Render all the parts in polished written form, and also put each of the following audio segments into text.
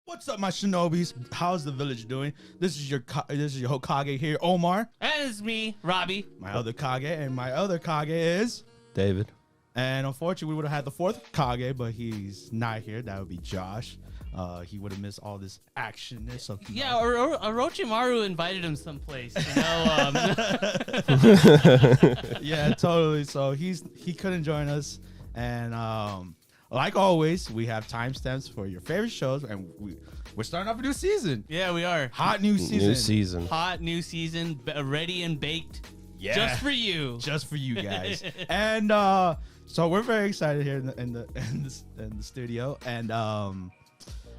What's up, my shinobis? How's the village doing? This is your Hokage here, Omar. And it's me, Robbie. My other Kage, and my other Kage is David. And unfortunately, we would have had the fourth Kage, but he's not here. That would be Josh. He would have missed all this actionness of Orochimaru invited him someplace, you know. Yeah, totally. So he couldn't join us, and like always, we have timestamps for your favorite shows, and we're starting off a new season. Yeah, we are. Hot new season. Hot new season, ready and baked. Yeah. Just for you. Just for you guys. And so we're very excited here in the studio. And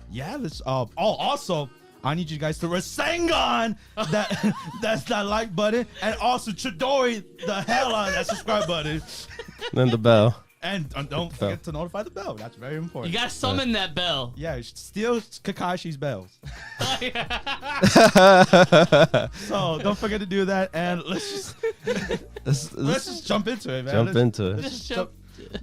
yeah, let's also I need you guys to Rasengan that's that like button, and also Chidori the hell out of that subscribe button. Then the bell. And don't forget to notify the bell. That's very important. You gotta summon that bell. Yeah, steal Kakashi's bells. So don't forget to do that, and let's just jump into it, man.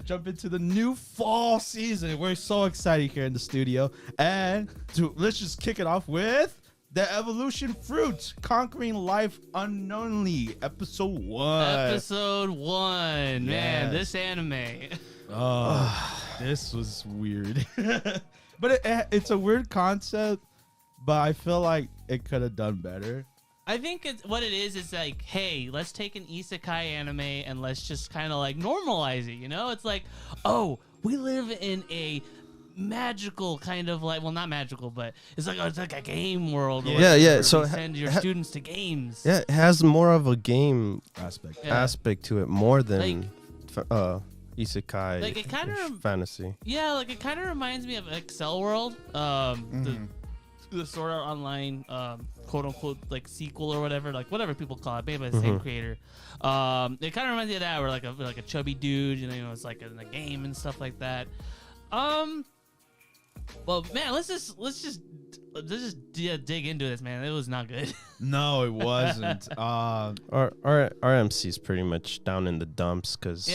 Jump into the new fall season. We're so excited here in the studio, and let's just kick it off with the Evolution Fruit, Conquering Life Unknowingly, Episode 1. Episode 1. Man, this anime. Oh, this was weird. But it's a weird concept, but I feel like it could have done better. I think what it is like, hey, let's take an isekai anime and let's just kind of like normalize it, you know? It's like, oh, we live in a magical kind of like, well, not magical, but it's like a game world. Yeah. So send your students to games. Yeah, it has more of a game aspect to it, more than isekai. Like it kind of fantasy. Yeah, like it kind of reminds me of Excel World, the Sword Art Online, quote unquote, like sequel or whatever people call it, made by the same creator. It kind of reminds me of that, where like a chubby dude, you know, it's like in a game and stuff like that. Well, man, let's just dig into this, man. It was not good. No, it wasn't. Our MC is pretty much down in the dumps because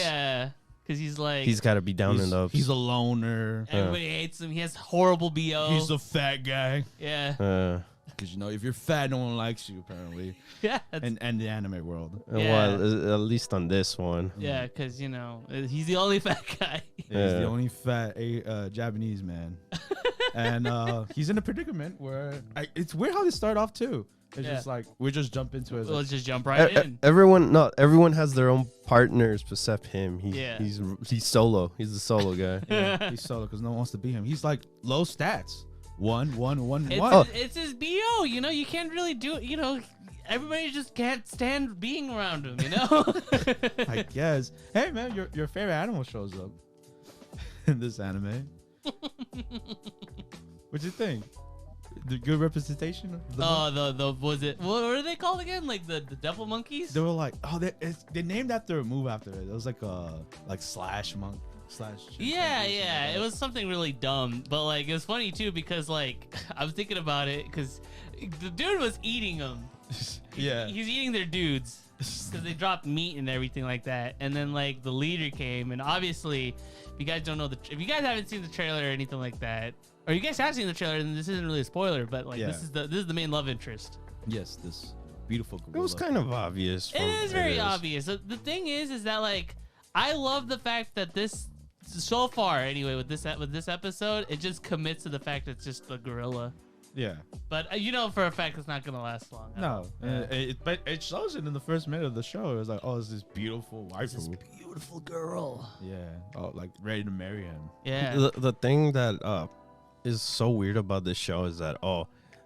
he's got to be down in the. He's a loner. Everybody hates him. He has horrible BO. He's a fat guy. Yeah. Because if you're fat, no one likes you apparently. Yeah. And the anime world. Well, at least on this one. Yeah, because he's the only fat guy. Yeah. He's the only fat Japanese man. And he's in a predicament where it's weird how they start off too. It's just like we just jump into it. Let's just jump right in. Everyone has their own partners except him. He's solo. He's the solo guy. Yeah, he's solo because no one wants to beat him. He's like low stats. One. It's his BO. You know, you can't really do it. You know, everybody just can't stand being around him. You know. I guess. Hey man, your favorite animal shows up in this anime. What'd you think? The good representation? What are they called again? Like the devil monkeys? They were like, they named after a move after it. It was like a slash monk. Yeah, it was something really dumb, but like it was funny too because like I was thinking about it because the dude was eating them. He's eating their dudes because they dropped meat and everything like that, and then like the leader came, and obviously if you guys haven't seen the trailer or anything like that, or you guys have seen the trailer, then this isn't really a spoiler, but like this is the main love interest. Yes, this beautiful gorilla. It was kind of obvious. It is very obvious. The thing is that like I love the fact that this. So far, anyway, with this episode, it just commits to the fact it's just a gorilla. Yeah. But you know for a fact it's not gonna last long. No. But it shows it in the first minute of the show. It was like, oh, it's this beautiful wife. This beautiful girl. Yeah. Oh, like ready to marry him. Yeah. The thing that is so weird about this show is that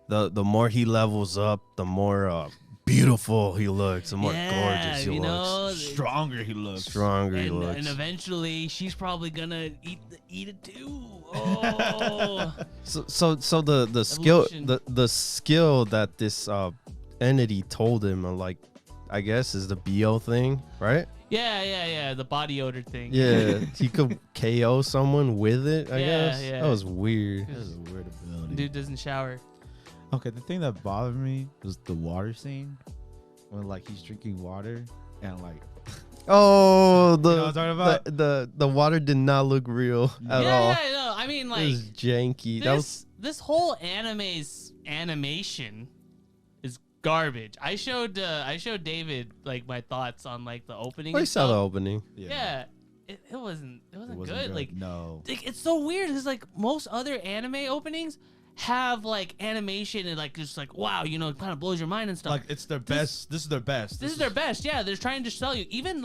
the more he levels up, the more beautiful he looks, the more gorgeous he looks. Stronger he looks. And eventually she's probably gonna eat it too. Oh. so the skill the skill that this entity told him, like, I guess is the BO thing, right? Yeah. The body odor thing. Yeah, he could KO someone with it. I guess. Yeah. That was weird. That was a weird ability. Dude doesn't shower. Okay, the thing that bothered me was the water scene when like he's drinking water and like. Oh, You know what I'm talking about? the water did not look real at all. Yeah, no, I mean, like, it was janky. This whole anime's animation is garbage. I showed David like my thoughts on like the opening. I saw the opening. Yeah. It wasn't good. Like, no, it's so weird because like most other anime openings have like animation and like just like wow, you know, it kind of blows your mind and stuff. Like it's their best. This is their best. This is their best. Yeah, they're trying to sell you. Even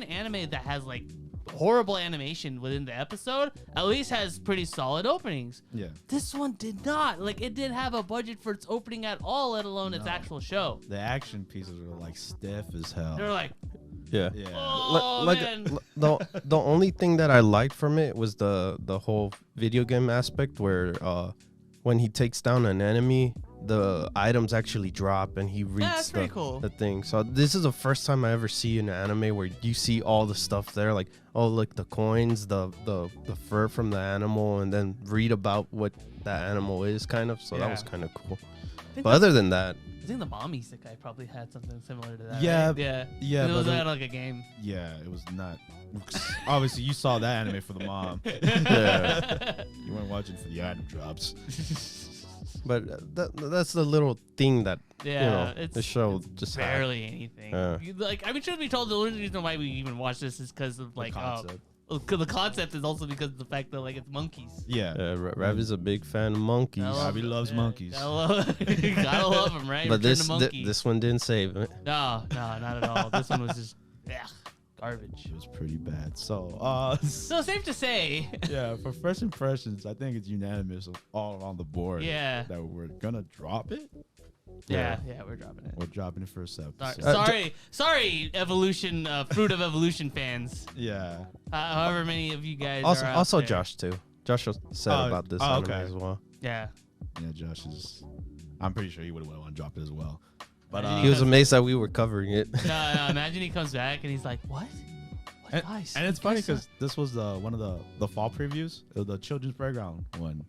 anime that has like horrible animation within the episode at least has pretty solid openings. Yeah. This one did not. Like it didn't have a budget for its opening at all, let alone its actual show. The action pieces were like stiff as hell. They're like. Yeah. Oh, man. The only thing that I liked from it was the whole video game aspect where when he takes down an enemy, the items actually drop and he reads the thing. So this is the first time I ever see an anime where you see all the stuff there, like look, the coins, the fur from the animal, and then read about what that animal is kind of. So that was kind of cool. But other than that, I think the mom Isekai probably had something similar to that. Yeah, right? yeah. It was like a game. Yeah, it was not. Obviously, you saw that anime for the mom. You weren't watching for the item drops. But that's the little thing that it's the show just barely anything. Like I mean, should be told the only reason why we even watch this is because of like the concept is also because of the fact that like it's monkeys. Yeah. Rav is a big fan of monkeys. Ravi loves monkeys. Gotta love them, right? But this one didn't save it. No, not at all. This one was just garbage. It was pretty bad. So safe to say. Yeah, for first impressions, I think it's unanimous all around the board. Yeah. That we're gonna drop it. Yeah, we're dropping it. We're dropping it first episode. Sorry, evolution, fruit of evolution fans. Yeah. However many of you guys also, are out also there. Josh too. Josh said about this anime as well. Yeah. Yeah, Josh is. I'm pretty sure he would want to drop it as well. But he was amazed that we were covering it. No, imagine he comes back and he's like, "What? Guys?" And it's funny because this was one of the fall previews, the children's playground one.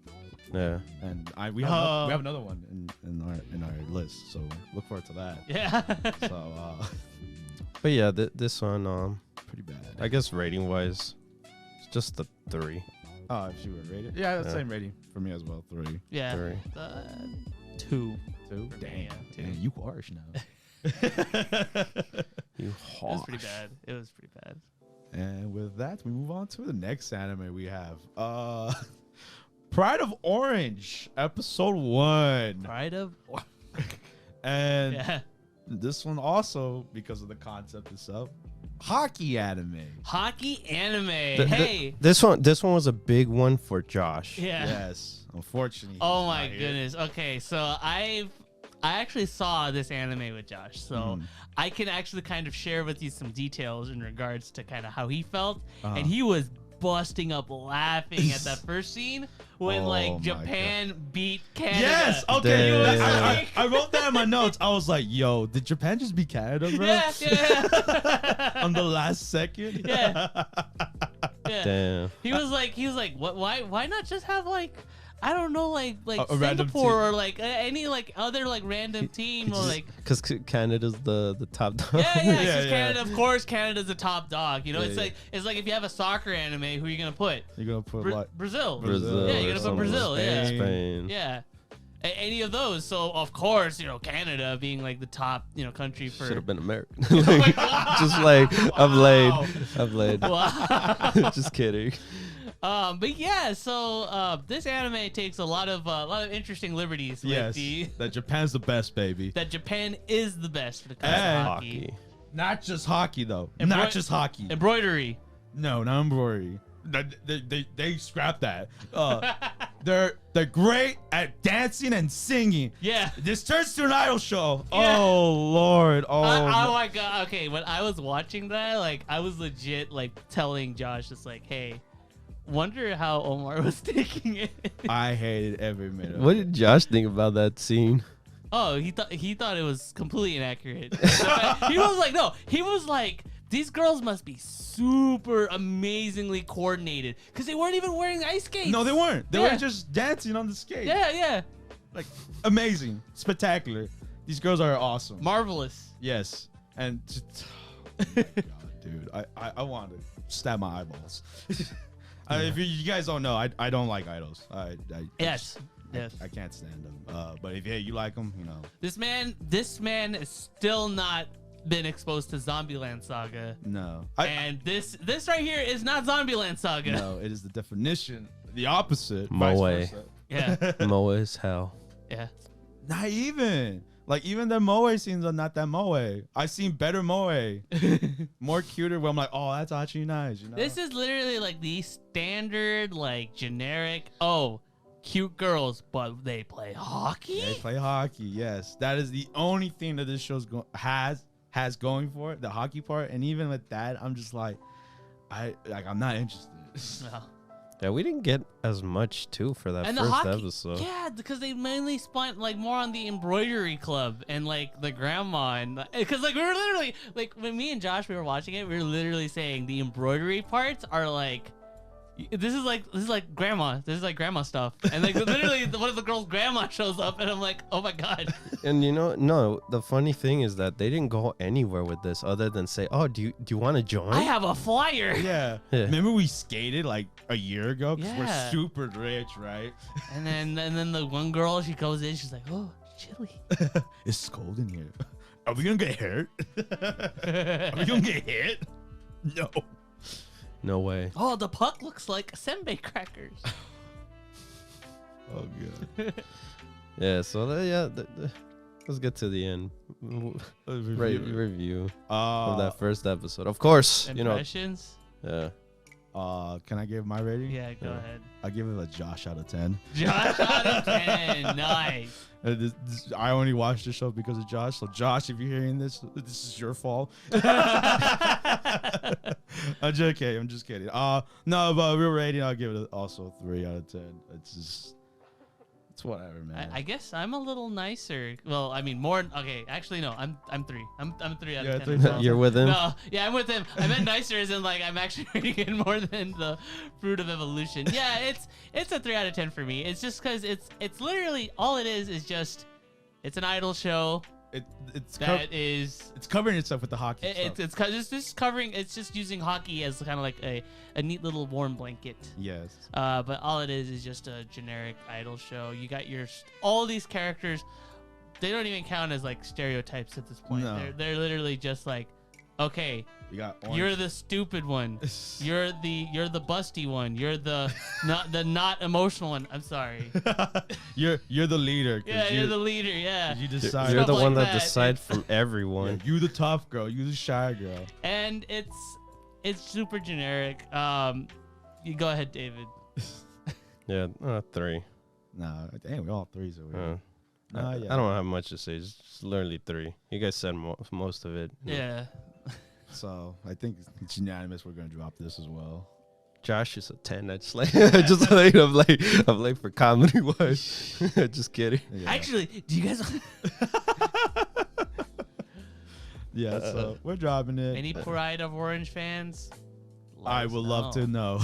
Yeah, and we have another one in our list, so look forward to that. Yeah. So, but yeah, this one pretty bad. I guess rating wise, it's just the 3. Oh, if you were rated, yeah, the same rating for me as well. 3. Yeah. 3. 2. 2. Damn, you harsh now. You harsh. It was pretty bad. And with that, we move on to the next anime we have. Pride of Orange, episode 1. Pride of Orange. And this one also, because of the concept itself, hockey anime. Hey. This one was a big one for Josh. Yeah. Yes. Unfortunately. Oh my goodness. Okay, so I actually saw this anime with Josh, so I can actually kind of share with you some details in regards to kind of how he felt, and he was busting up laughing at that first scene when Japan beat Canada. Yes, okay. I wrote that in my notes. I was like, "Yo, did Japan just beat Canada, bro?" Yeah. On the last second. Yeah. Damn. He was like, "What? Why not just have like?" I don't know, like Singapore or like any like other like random team or like because Canada's the top dog. Yeah. Canada, of course, Canada's the top dog. You know, it's like if you have a soccer anime, who are you gonna put? You're gonna put Brazil. Yeah, you're gonna put Brazil. Spain. Yeah. Any of those. So of course, Canada being like the top, country for should have been America. Just like I've laid. Wow. Just kidding. But yeah, so this anime takes a lot of interesting liberties with that Japan's the best, baby. That Japan is the best when it comes to hockey. Not just hockey though. Not just hockey. Embroidery. No, not embroidery. They scrapped that. They're great at dancing and singing. Yeah. This turns to an idol show. Yeah. Oh Lord. Oh my God. Okay, when I was watching that, I was legit telling Josh just hey, wonder how Omar was taking it. I hated every minute. What did Josh think about that scene? Oh, he thought it was completely inaccurate. He was like, these girls must be super amazingly coordinated because they weren't even wearing ice skates. No, they weren't. They were just dancing on the skate. Yeah. Like amazing, spectacular. These girls are awesome. Marvelous. Yes. And oh my God, dude, I want to stab my eyeballs. If you guys don't know, I don't like idols. Yes. I can't stand them. But if you like them, you know. This man is still not been exposed to Zombieland Saga. No. And this right here is not Zombieland Saga. No, it is the definition, the opposite. Moe. Yeah. Moe is hell. Yeah. Not even. Like, even the moe scenes are not that moe. I've seen better moe. More cuter where I'm like, oh, that's actually nice, you know? This is literally like the standard, like, generic, cute girls, but they play hockey? They play hockey, yes. That is the only thing that this show's has going for it, the hockey part. And even with that, I'm just like, I'm not interested. No. Yeah, we didn't get as much too for that first episode. Yeah, because they mainly spent like more on the embroidery club and like the grandma, and because like we were literally like when me and Josh we were watching it, we were literally saying the embroidery parts are like. This is like grandma. This is like grandma stuff. And like literally one of the girls' grandma shows up and I'm like, oh my God. And the funny thing is that they didn't go anywhere with this other than say, oh, do you want to join? I have a flyer. Yeah. Remember we skated like a year ago? Because we're Yeah. super rich, right? And then the one girl, she goes in, she's like, oh, chilly. It's cold in here. Are we gonna get hurt? Are we gonna get hit? No. No way. Oh, the puck looks like senbei crackers. Oh god. Yeah. So let's get to the end. Review of that first episode. Of course, Impressions? Yeah. Can I give my rating? Yeah, go ahead. I give it a Josh out of 10. Josh out of 10. Nice. I only watched the show because of Josh. So Josh, if you're hearing this is your fault. I'm just kidding. No, but real rating, I'll give it also 3 out of 10. It's whatever, man. I guess I'm a little nicer. Well, I mean more. Okay, actually no. I'm 3. I'm 3 out of 10. Well. You're with him? No, yeah, I'm with him. I meant nicer as in like I'm actually rating it more than the Fruit of Evolution. Yeah, it's a 3 out of 10 for me. It's just because it's literally all it is just it's an idol show. It's covering itself with the hockey stuff. It's covering. It's just using hockey as kind of like a neat little warm blanket. Yes. But all it is just a generic idol show. You got all these characters. They don't even count as like stereotypes at this point. No. They're literally just like, okay, you're the stupid one. You're the busty one. You're the not emotional one. I'm sorry. You're the leader. Yeah, you're the leader. Yeah. You decide. You're the like one that decides from everyone. Yeah, you the tough girl. You the shy girl. And it's super generic. You go ahead, David. Yeah, 3. Nah, damn, we all 3s over here. I don't have much to say. Just literally 3. You guys said most of it. Yeah. So I think it's unanimous. We're gonna drop this as well. Josh is a 10. I just like I'm like for comedy wise. Just kidding. Yeah. Actually, do you guys? Yeah, so we're dropping it. Any Pride of Orange fans? I would love to know.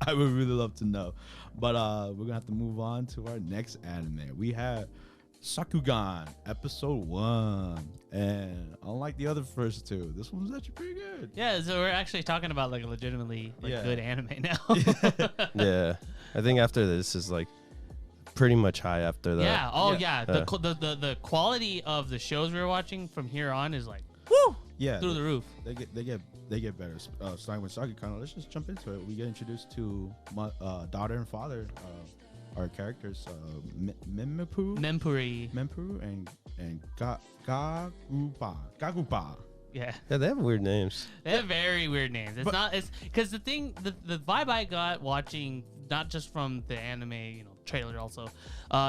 I would really love to know. But we're gonna have to move on to our next anime. We have Sakugan episode 1, and unlike the other first 2, this one's actually pretty good. Yeah, so we're actually talking about like a legitimately good anime now. Yeah, I think after this is like pretty much high after that. Yeah. Oh yeah. The quality of the shows we're watching from here on is like woo. Yeah. Through the roof. They get better. Starting with Sakugan, let's just jump into it. We get introduced to daughter and father. Our characters, Mempuri and Gagupa. Yeah, they have weird names. They have very weird names. It's because the vibe I got watching, not just from the anime, trailer also,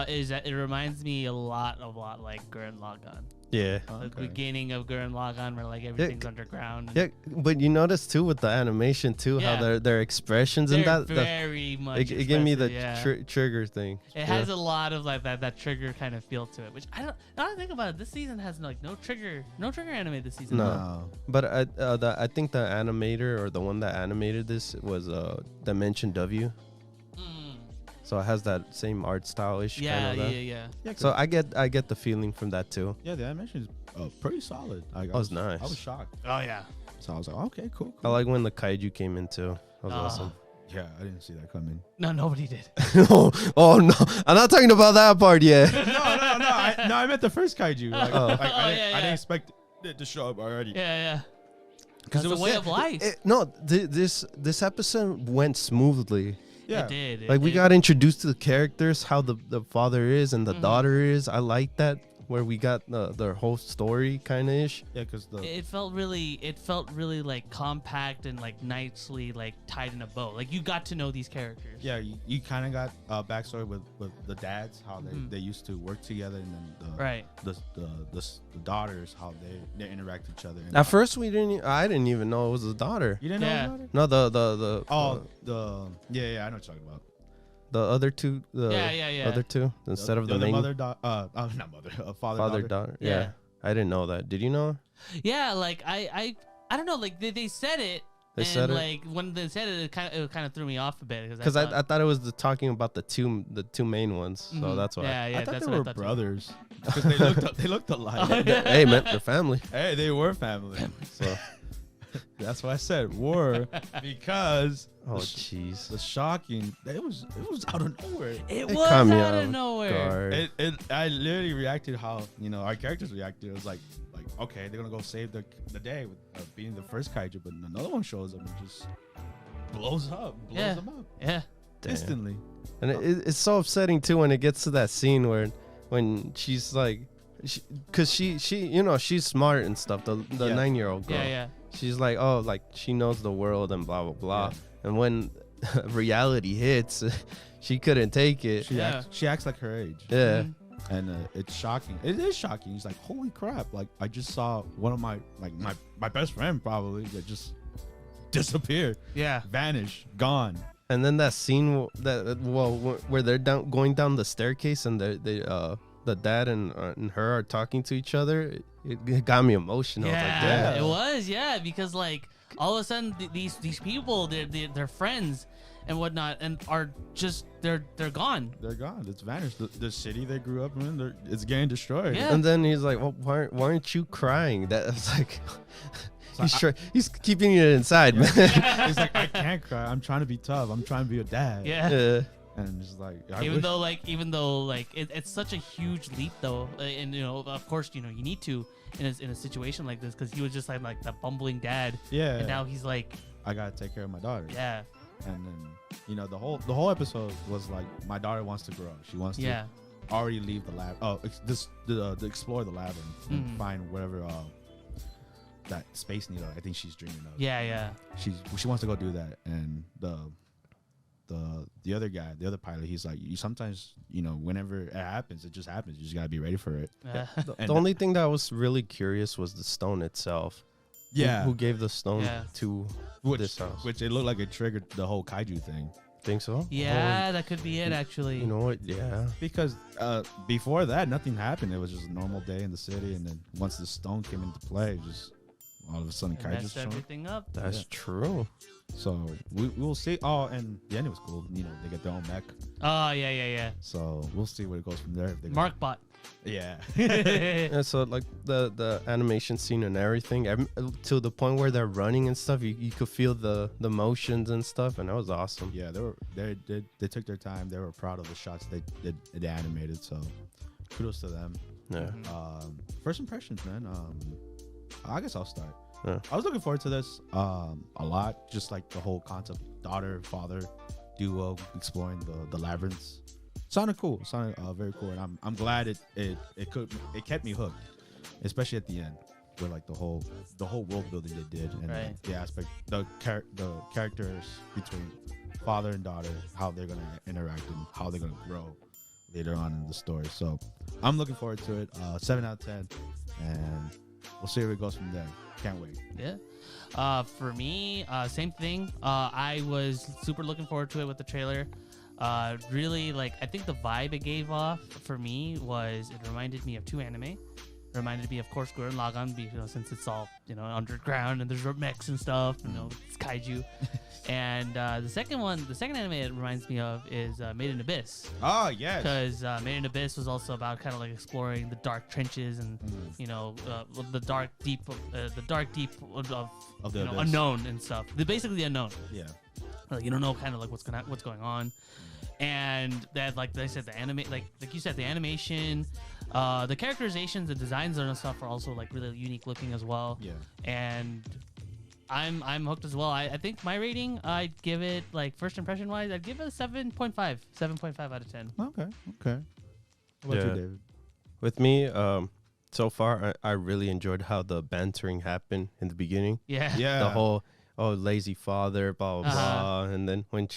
is that it reminds me a lot like Gurren Lagann. Yeah. The beginning of Gurren Lagann, where like everything's underground. Yeah, but you notice too with the animation too, how their expressions and that very much. It gave me the trigger thing. It has a lot of like that trigger kind of feel to it, which I don't. Now that I think about it, this season has like no trigger anime this season. No. But I think the animator or the one that animated this was Dimension W. So it has that same art style-ish kind of. Yeah. So I get the feeling from that too. Yeah, the animation is pretty solid. That was nice. I was shocked. Oh yeah. So I was like, okay, cool. I like when the kaiju came in too. That was awesome. Yeah, I didn't see that coming. No, nobody did. oh no, I'm not talking about that part yet. no. I meant the first kaiju. I didn't expect it to show up already. Yeah. Because it was a way of life. This episode went smoothly. Yeah. It did. Like we got introduced to the characters, how the father is and the daughter is. I like that, where we got their whole story kind of ish. Yeah, because it felt really like compact and like nicely like tied in a bow. Like you got to know these characters. Yeah, you kind of got a backstory with the dads, how they used to work together, and then the daughters, how they interact with each other. At first I didn't even know it was the daughter. You didn't know it was the daughter? No, I know what you're talking about. The other two, other two, instead of the main father daughter. Yeah, I didn't know that. Did you know? Yeah, like I don't know. Like they said it. They said it. Like when they said it, it kind of threw me off a bit because I thought it was talking about the two main ones. So that's why. Yeah, I thought that's they were brothers because they looked alike. Oh, yeah. Hey man, they're family. Hey, they were family. So that's why I said were, because jeez, the shocking, it was out of nowhere. It was out of nowhere. I literally reacted how our characters reacted. It was like okay, they're gonna go save the day with beating the first kaiju, but another one shows up and just blows them up. Yeah, instantly. And it's so upsetting too when it gets to that scene when she's like, because she she's smart and stuff. The 9-year-old girl. Yeah. She's like, oh, like she knows the world and blah blah blah. Yeah. And when reality hits, she couldn't take it. She acts like her age. Yeah. And it's shocking. It is shocking. He's like, holy crap! Like I just saw one of my best friend probably that just disappeared. Yeah. Vanish. Gone. And then that scene where they're going down the staircase and the dad and her are talking to each other. It got me emotional. Yeah, it was. Yeah, because like all of a sudden these people they're friends and whatnot and are just they're gone. They're gone. It's vanished. The city they grew up in, it's getting destroyed. Yeah. And then he's like, well, why aren't you crying? That's like. He's keeping it inside, man. He's like, I can't cry. I'm trying to be tough. I'm trying to be a dad. Yeah. And just like, even though it's such a huge leap though, and of course you need to in a situation like this because he was just like the bumbling dad. Yeah. And now he's like, I gotta take care of my daughter. Yeah. And then the whole episode was like, my daughter wants to grow. She wants to already leave the lab. To explore the lab and find whatever that space needle I think she's dreaming of. Yeah. She wants to go do that, and the other guy, the other pilot, he's like, you sometimes whenever it happens, it just happens. You just gotta be ready for it. The only thing that was really curious was the stone itself. Yeah. Who gave the stone to this house? Which it looked like it triggered the whole kaiju thing. Think so? Yeah, that could be it actually. You know what? Yeah. Because before that, nothing happened. It was just a normal day in the city, and then once the stone came into play, just all of a sudden kaiju messed everything up. That's true. So we will see. Oh, and the ending was cool. They get their own mech. Oh yeah. So we'll see where it goes from there. Markbot. Yeah. And so like the animation scene and everything, to the point where they're running and stuff, you could feel the motions and stuff, and that was awesome. Yeah, they took their time. They were proud of the shots they animated. So kudos to them. Yeah. First impressions, man. I guess I'll start. Yeah. I was looking forward to this a lot. Just like the whole concept, daughter-father duo exploring the labyrinths. Sounded cool. Sounded very cool, and I'm glad it kept me hooked, especially at the end, where like the whole world building they did, and the aspect, the characters between father and daughter, how they're gonna interact and how they're gonna grow later on in the story. So I'm looking forward to it. 7 out of 10, and we'll see where it goes from there. Can't wait. Yeah. For me, same thing. I was super looking forward to it with the trailer. Really, I think the vibe it gave off for me was, it reminded me of two anime. reminded me, of course, Gurren Lagann, since it's all underground and there's mechs and stuff. It's kaiju. And the second anime it reminds me of is Made in Abyss. Oh yes. Because Made in Abyss was also about kind of like exploring the dark trenches and the dark deep of the unknown and stuff. Basically the unknown. Yeah. You don't know kind of like what's going on. And that, like I said, the anime, like you said, the animation, the characterizations, the designs and stuff are also like really unique looking as well. Yeah. And I'm hooked as well. I think my rating, I'd give it, like, first impression wise, I'd give it a 7.5. 7.5 out of 10. Okay. What about you, David? With me, so far, I really enjoyed how the bantering happened in the beginning. Yeah. The whole lazy father, blah blah blah, and then when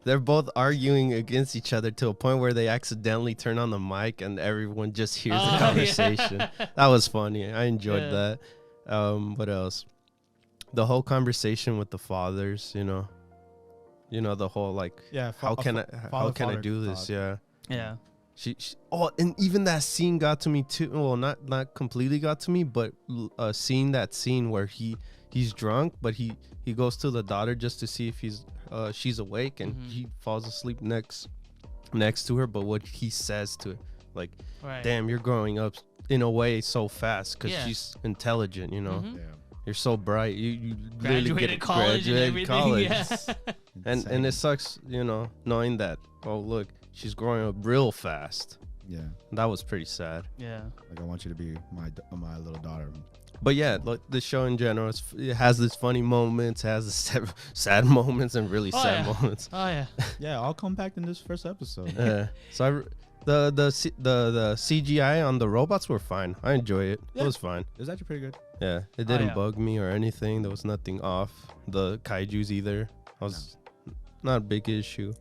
they're both arguing against each other to a point where they accidentally turn on the mic and everyone just hears the conversation. Yeah. That was funny. I enjoyed that. What else? The whole conversation with the fathers, the whole like, how can I do this? Yeah. She and even that scene got to me too. Well, not completely got to me, but seeing that scene where he's drunk, but he goes to the daughter just to see if she's awake, and he falls asleep next to her. But what he says to her, like, damn, you're growing up in a way so fast because she's intelligent, You're so bright. You graduated college and everything. College. Yeah. and it sucks, knowing that, oh, look, she's growing up real fast. Yeah. That was pretty sad. Yeah. Like, I want you to be my little daughter. But yeah, like the show in general, it has this funny moments, has the sad moments, and really sad moments. Oh yeah. Yeah, all compact in this first episode. Yeah. So the CGI on the robots were fine. I enjoy it. Yeah. It was fine. It was actually pretty good. Yeah, it didn't bug me or anything. There was nothing off. The kaijus either. Not a big issue.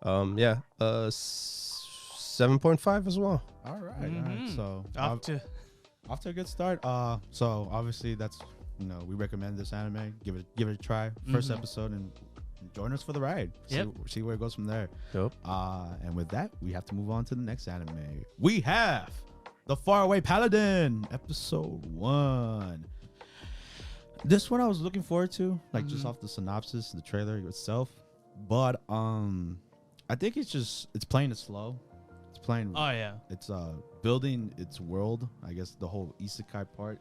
7.5 as well. All right. So off to a good start. So obviously that's we recommend this anime. Give it a try. First episode, and join us for the ride. See where it goes from there. Yep. And with that, we have to move on to the next anime. We have The Faraway Paladin, episode 1. This one I was looking forward to, like just off the synopsis, the trailer itself. But I think it's playing it slow. It's playing. Oh yeah. It's building its world. I guess the whole Isekai part.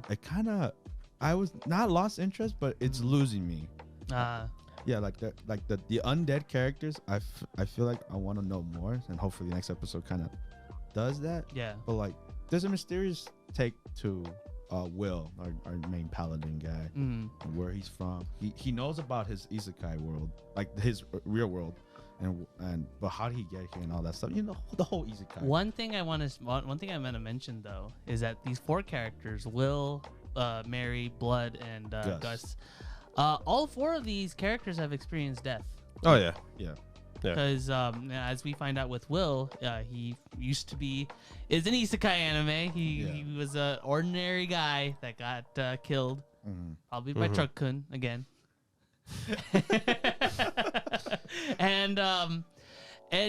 It kind of, I was not lost interest, but it's losing me. Yeah, like the undead characters. I feel like I want to know more, and hopefully the next episode kind of does that. Yeah. But like, there's a mysterious take to Will, our main paladin guy, where he's from. He knows about his Isekai world, like his real world, but how did he get here and all that stuff? The whole Isekai. One thing I meant to mention though is that these 4 characters, Will, Mary, Blood, and Gus. All 4 of these characters have experienced death. Oh yeah. Because as we find out with Will, he used to be is an Isekai anime. He was an ordinary guy that got killed, probably by Truck-kun again. And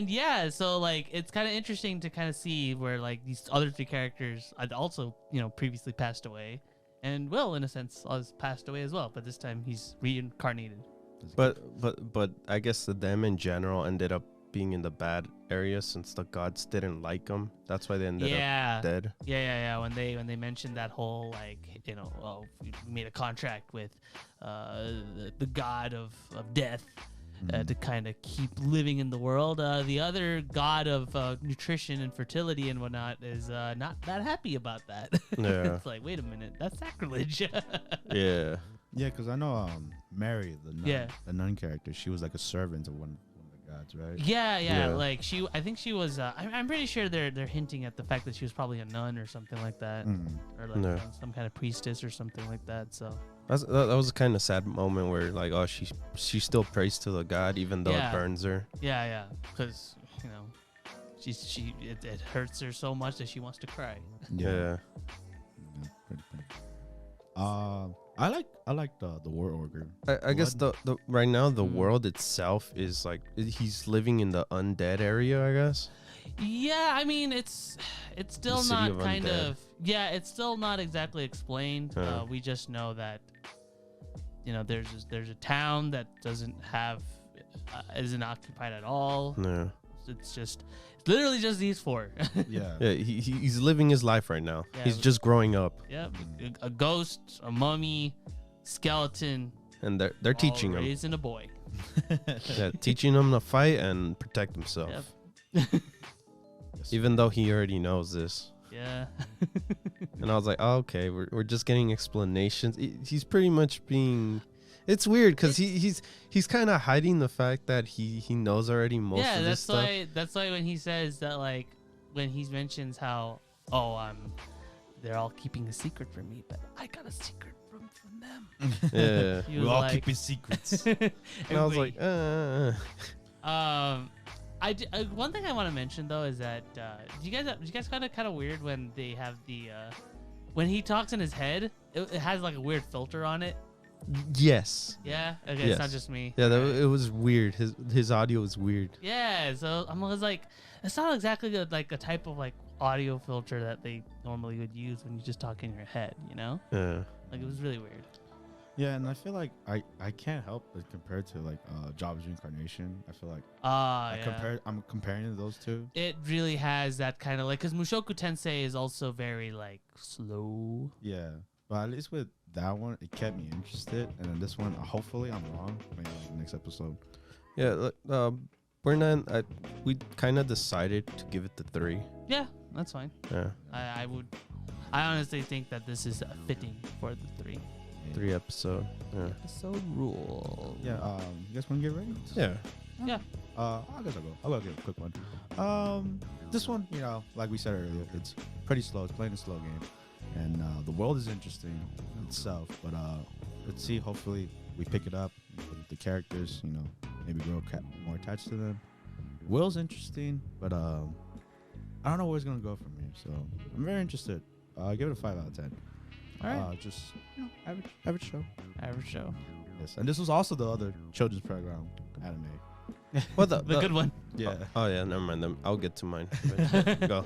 yeah, so like it's kind of interesting to kind of see where like these other 3 characters had also previously passed away, and Will in a sense has passed away as well, but this time he's reincarnated. But I guess them in general ended up being in the bad area since the gods didn't like them. That's why they ended up dead. Yeah. When they mentioned that whole like we made a contract with the god of death to kind of keep living in the world. The other god of nutrition and fertility and whatnot is not that happy about that. Yeah. It's like, wait a minute, that's sacrilege. Yeah. Yeah, because I know Mary, the nun character, she was like a servant of one of the gods, right? Yeah. Like I think she was. I'm pretty sure they're hinting at the fact that she was probably a nun or something like that, or like some kind of priestess or something like that. So that was a kind of sad moment where like, oh, she still prays to the god even though it burns her. Yeah, because it hurts her so much that she wants to cry. Yeah. I like the war order. I guess the right now the world itself is like he's living in the undead area, I guess. Yeah, I mean it's still not kind of it's still not exactly explained. We just know that there's a town that doesn't have isn't occupied at all. Yeah. It's literally just these four. Yeah. He's living his life right now. Yeah, he's just growing up. Yep. A ghost, a mummy, skeleton, and they're teaching him. Raising a boy. Yeah, teaching him to fight and protect himself. Yep. Even though he already knows this. Yeah. And I was like, oh, okay, we're just getting explanations. He's pretty much being. It's weird because he's kind of hiding the fact that he knows already most of this stuff. Yeah, that's why when he says that, like, when he mentions how they're all keeping a secret from me, but I got a secret from them. Yeah, we're all keeping secrets. And I was like, one thing I want to mention though is that do you guys find it kind of weird when they have the when he talks in his head, it has like a weird filter on it. Yes. Yeah. Okay. Yes. It's not just me. Yeah. It was weird. His audio was weird. Yeah. So I was like, it's not exactly like a type of like audio filter that they normally would use when you just talk in your head. Yeah. Like it was really weird. Yeah, and I feel like I can't help but compare it to like Jobless Reincarnation. I feel like I'm comparing those two. It really has that kind of like, because Mushoku Tensei is also very like slow. Yeah, but at least with that one, it kept me interested, and then this one, hopefully I'm wrong. Maybe like next episode. Yeah, we kind of decided to give it the 3. Yeah, that's fine. Yeah, I honestly think that this is fitting for the 3. 3 episode. Yeah. Episode rule. Yeah. You guys want to get ready? Yeah. I guess I'll go get a quick one. This one, like we said earlier, it's pretty slow. It's playing a slow game, and the world is interesting itself. But let's see. Hopefully, we pick it up with the characters. Maybe grow more attached to them. Will's interesting, but I don't know where it's gonna go from here. So I'm very interested. Give it a 5 out of 10. All right. Just average show. Average show. Yes, and this was also the other children's program anime. What the good one? Yeah. Oh yeah, never mind. I'll get to mine. Go.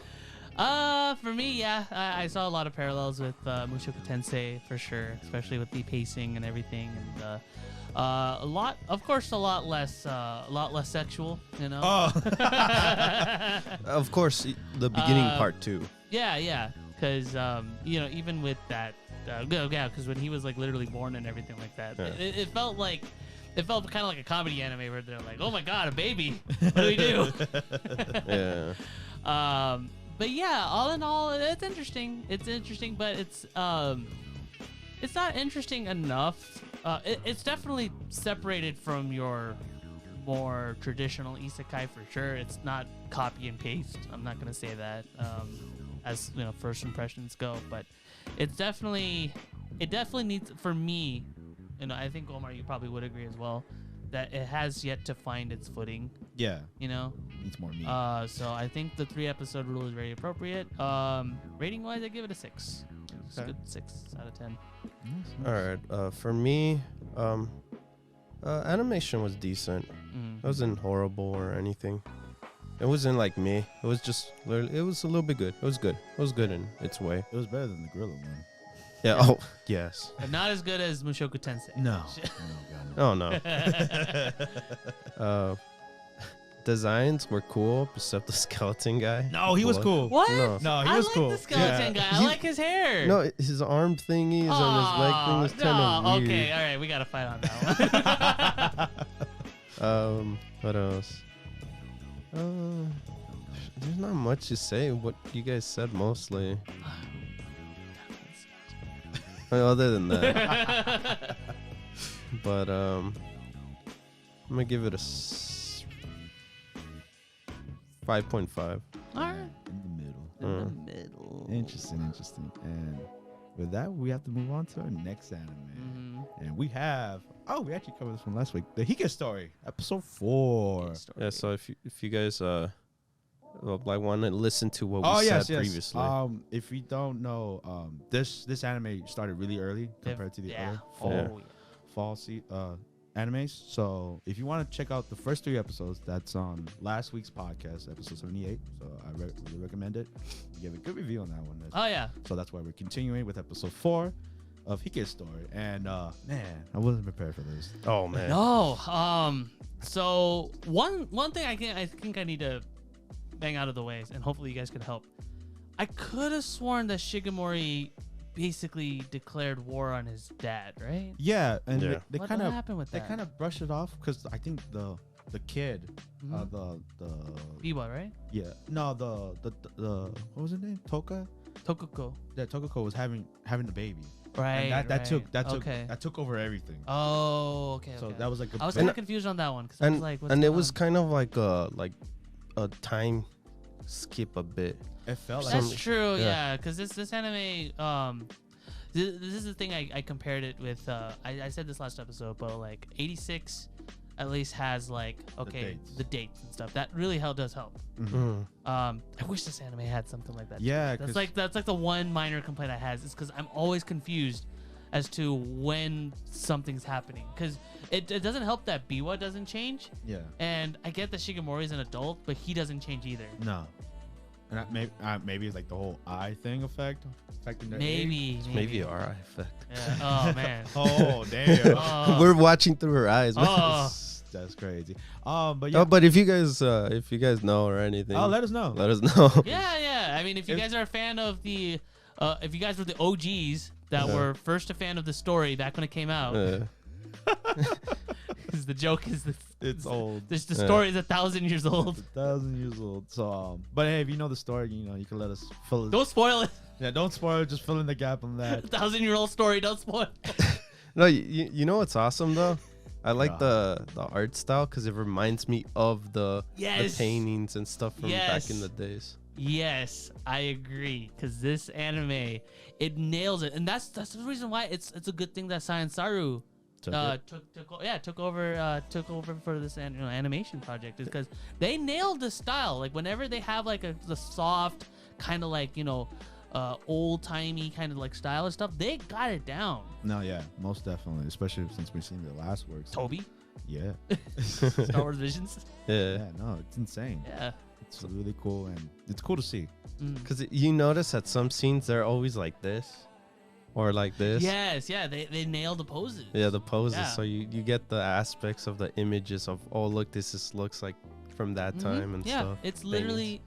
For me, yeah, I saw a lot of parallels with Mushoku Tensei for sure, especially with the pacing and everything, and a lot less sexual, Oh. Of course, the beginning part too. Yeah, because even with that, because when he was like literally born and everything like that, it felt kind of like a comedy anime where they're like, oh my god, a baby, what do we do? Yeah. But yeah, all in all, it's interesting. But it's not interesting enough. It's definitely separated from your more traditional isekai for sure. It's not copy and paste. I'm not gonna say that as first impressions go, but it definitely needs, for me, I think Omar, you probably would agree as well, that it has yet to find its footing. Yeah. Needs more meat. So I think the 3 episode rule is very appropriate. Rating wise, I give it a 6. It's a good 6 out of 10. Nice. All right. For me, animation was decent. It wasn't horrible or anything. It wasn't like me. It was just it was a little bit good. It was good. It was good in its way. It was better than the Gorilla one. Yeah. Oh, yes. But not as good as Mushoku Tensei. No. Oh no. Designs were cool, except the skeleton guy. No, he was cool. What? No, he was cool. I like the skeleton guy. I like his hair. No, his arm thingies and his leg thing was kind of weird. Okay, all right, we gotta fight on that one. What else? There's not much to say. What you guys said mostly. Other than that. But I'm gonna give it a 5.5. All right. In the middle. In the middle. Interesting. And with that, we have to move on to our next anime. And we have, we actually covered this one last week. The Heike story, episode 4. Yeah, so if you guys I want to listen to what we said previously. If you don't know, this anime started really early compared to the other fall animes. So if you want to check out the first 3 episodes, that's on last week's podcast, episode 78. So I really recommend it. We gave a good review on that one. So that's why we're continuing with episode 4 of Heike's story. And man, I wasn't prepared for this. Oh man. No. So one thing I think I need to bang out of the way, and hopefully you guys can help. I could have sworn that Shigemori basically declared war on his dad, right? Yeah, and they what kind of happened with that? They kind of brushed it off because I think the kid, the Biwa, right? Yeah, no, the what was his name? Tokuko. Yeah, Tokuko was having the baby. Right. And that took over everything. Oh, okay. So that was like I was kind of confused on that one because I was like, and it was kind of like a time skip a bit. It felt like that's true, yeah. Because this anime, this is the thing I compared it with. I said this last episode, but like 86 at least has like the dates and stuff. That really does help. Mm-hmm. I wish this anime had something like that. Yeah, that's like the one minor complaint I have is because I'm always confused as to when something's happening, because it doesn't help that Biwa doesn't change. Yeah. And I get that Shigemori is an adult, but he doesn't change either. No. And maybe it's like the whole eye thing affecting their age. Maybe our eye effect. Yeah. Oh man. Oh damn. We're watching through her eyes. Man. That's crazy. But yeah. But if you guys know or anything, let us know. Let us know. Yeah. I mean, if you guys are a fan of the, if you guys were the OGs that were first a fan of the story back when it came out. Because the joke is it's old. The story is 1,000 years old. 1,000 years old. So, but hey, if you know the story, you can let us fill it. Don't spoil it. Yeah, don't spoil it. Just fill in the gap on that. 1,000-year-old story. Don't spoil it. No, you know what's awesome though? I like the art style because it reminds me of the paintings and stuff from back in the days. Yes, I agree. Because this anime, it nails it, and that's the reason why it's a good thing that Science Saru took over for this animation project, is because they nailed the style. Like whenever they have like the soft kind of like old timey kind of like style and stuff, they got it down. No, yeah, most definitely, especially since we've seen the last works. Toby. Yeah. Star Wars Visions. Yeah. No, it's insane. Yeah. It's really cool, and it's cool to see. Because you notice at some scenes they're always like this. Or like this. Yes, yeah, they nail the poses. Yeah, the poses. Yeah. So you get the aspects of the images of, oh look, this looks like from that time and stuff. Yeah, it's literally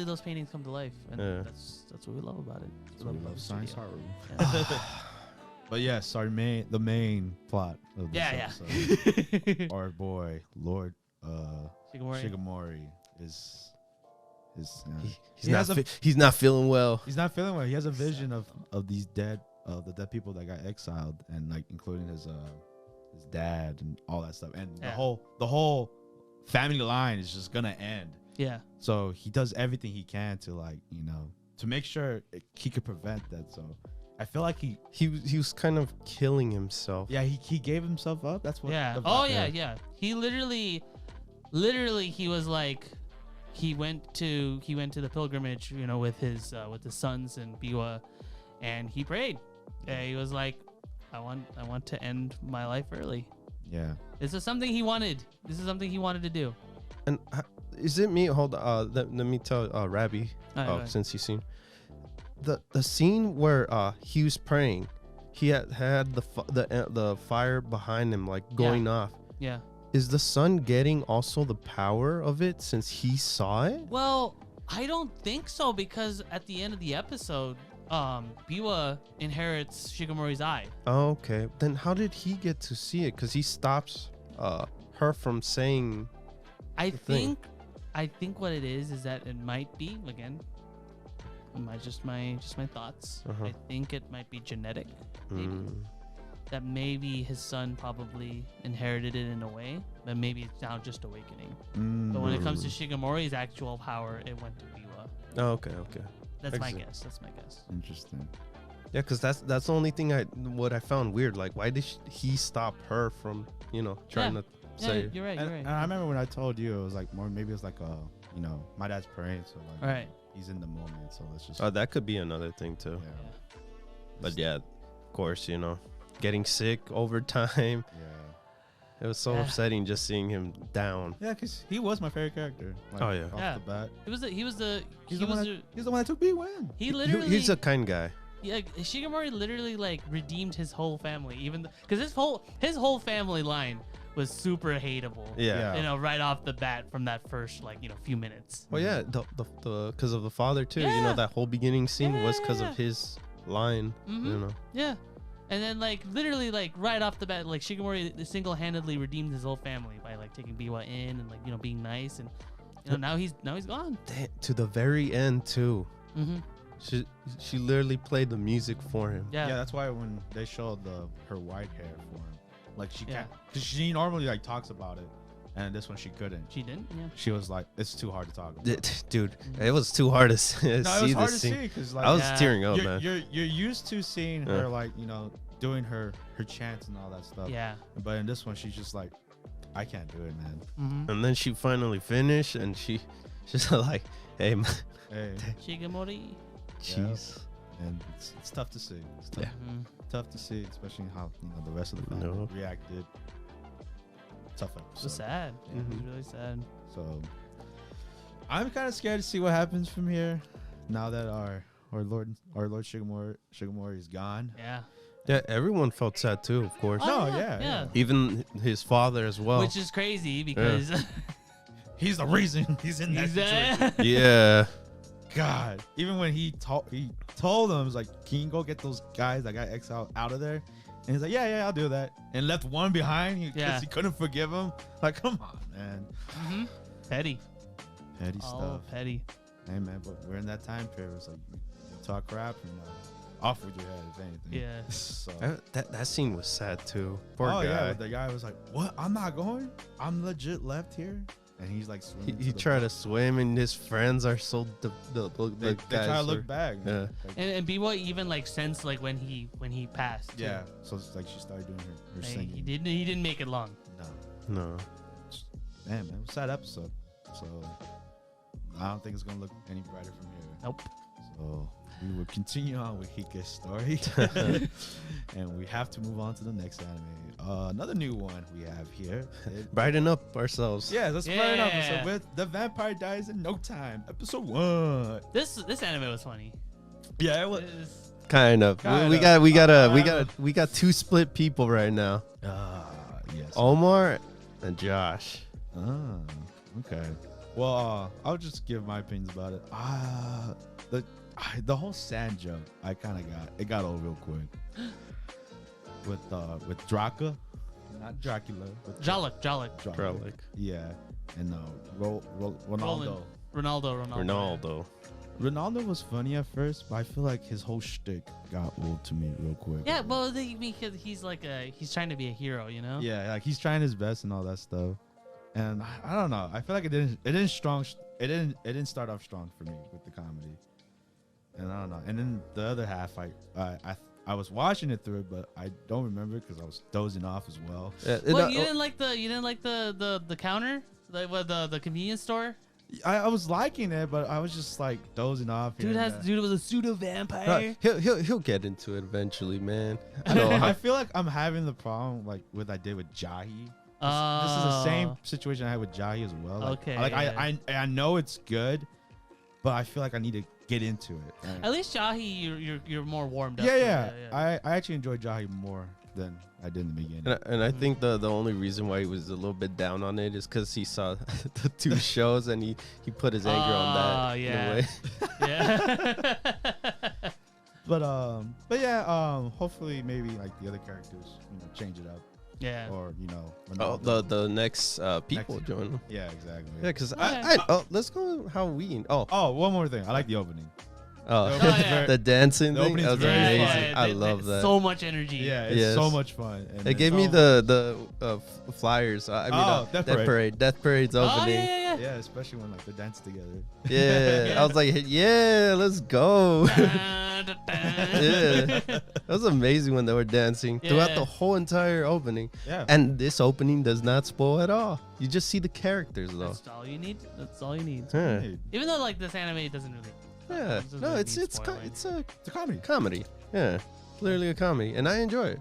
those paintings come to life, and that's what we love about it. That's what we love Science Haru. Yeah. But yes, the main plot of this episode. Our boy Lord Shigemori is. He's not feeling well. He's not feeling well. He has a vision of these the dead people that got exiled, and like including his dad and all that stuff, and the whole family line is just gonna end. Yeah. So he does everything he can to to make sure he could prevent that. So I feel like he was kind of killing himself. Yeah, he gave himself up. That's what. Yeah. Yeah. He literally he was like. He went to the pilgrimage, with his sons and Biwa, and he prayed. He was like, I want to end my life early. Yeah. This is something he wanted. This is something he wanted to do. And is it me? Hold on. Let me tell Rabbi, since you've seen the scene where he was praying. He had the fire behind him, like going off. Yeah. Is the son getting also the power of it since he saw it? Well, I don't think so, because at the end of the episode, Biwa inherits Shigemori's eye. Oh, okay. Then how did he get to see it? Because he stops her from saying. I think what it is that it might be, again, just my thoughts. I think it might be genetic, maybe. That maybe his son probably inherited it in a way, but maybe it's now just awakening. But when it comes to Shigemori's actual power, it went to Biwa. Oh, okay. That's my guess. Interesting. Yeah, because that's the only thing I found weird. Like, why did he stop her from trying to say. You're right. And I remember when I told you, it was like more. Maybe it was like my dad's praying, so like right. he's in the moment. So let's just. Oh, that could be another thing too. Yeah. But yeah, of course, getting sick over time. Yeah. It was so upsetting just seeing him down. Yeah, because he was my favorite character. Like, oh yeah. Off the bat. He's the one that took me win. He literally. He's a kind guy. Yeah, Shigemori literally like redeemed his whole family, even because his whole family line was super hateable. Yeah. Right off the bat from that first few minutes. Well, yeah, the because of the father too. Yeah. That whole beginning scene was because of his line. Mm-hmm. Yeah. And then literally right off the bat, Shigemori single-handedly redeemed his whole family by taking Biwa in and being nice, and now he's gone. To the very end too. Mm-hmm. She literally played the music for him. Yeah, that's why when they showed her white hair for him, she can't, because she normally talks about it, and this one she couldn't. She didn't. Yeah. She was like, it's too hard to talk about. Dude, it was too hard to see. It was hard to see because I was tearing up, man. You're used to seeing her doing her chants and all that stuff. Yeah. But in this one, she's just like, I can't do it, man. Mm-hmm. And then she finally finished, and she's like, hey, man. Hey. Shigemori. Jeez. And it's tough to see. It's tough, tough to see, especially how the rest of the family reacted. Tough episode. It was sad. Yeah, it was really sad. So I'm kind of scared to see what happens from here. Now that our Lord Shigemori is gone. Yeah. Yeah, everyone felt sad too, of course. Oh, no, yeah. Even his father as well. Which is crazy because he's the reason he's in that situation. Yeah. God. Even when he told them, it was like, can you go get those guys that got exiled out of there? And he's like, yeah, I'll do that. And left one behind because he couldn't forgive him. Like, come on, man. Mm-hmm. Petty stuff. Petty. Hey, man, but we're in that time period. It's like, you talk crap and off with your head, if anything. Yeah. So that scene was sad too. Poor guy. Yeah, but the guy was like, what? I'm not going? I'm legit left here? And he's like swimming. He tried to swim, and his friends are so they try to look back. Yeah. And Biwa even sensed when he passed. Yeah. So it's like she started doing her singing. He didn't make it long. No. Man, it was a sad episode. So I don't think it's gonna look any brighter from here. Nope. So we will continue on with Heike's story. And we have to move on to the next anime. Another new one we have here. Brighten up ourselves. Yeah, let's brighten up. So with The Vampire Dies in No Time, episode 1. This anime was funny. Yeah, it was. Kind of. We got two split people right now. Yes. Omar and Josh. Okay. Well, I'll just give my opinions about it. The whole sand joke, I kind of got old real quick. With Draka, not Dracula. Jalik. Yeah, and Ronaldo. Ronaldo was funny at first, but I feel like his whole shtick got old to me real quick. Yeah, well, because he's he's trying to be a hero, Yeah, he's trying his best and all that stuff. And I don't know. I feel like it didn't start off strong for me with the comedy. And I don't know. And then the other half, I was watching it through, but I don't remember because I was dozing off as well. Well, you didn't like the counter, the convenience store. I was liking it, but I was just dozing off. Dude was a pseudo vampire. He'll get into it eventually, man. I feel like I'm having the problem what I did with Jahy. This is the same situation I had with Jahy as well. Okay. I know it's good, but I feel like I need to get into it. Right? At least Jahy, you're more warmed up. Yeah. I actually enjoyed Jahy more than I did in the beginning. And I think the only reason why he was a little bit down on it is because he saw the two shows and he put his anger on that. Yeah. In a way. Yeah. But yeah, hopefully maybe the other characters change it up. Yeah. Or the next people join them. Yeah, exactly. Yeah, because let's go with Halloween. One more thing. I like the opening. The dancing thing. That was amazing. Yeah, I love that. So much energy. Yeah, it's so much fun. And they gave me the flyers. Death Parade. Death Parade's opening. Yeah. Yeah, especially when like they dance together. Yeah, I was like, yeah, let's go. Yeah, that was amazing when they were dancing throughout the whole entire opening. Yeah, and this opening does not spoil at all. You just see the characters though. That's all you need. That's all you need. Yeah. Even though like this anime doesn't really. Yeah, no, really it's a comedy. Comedy. Yeah, clearly a comedy, and I enjoy it.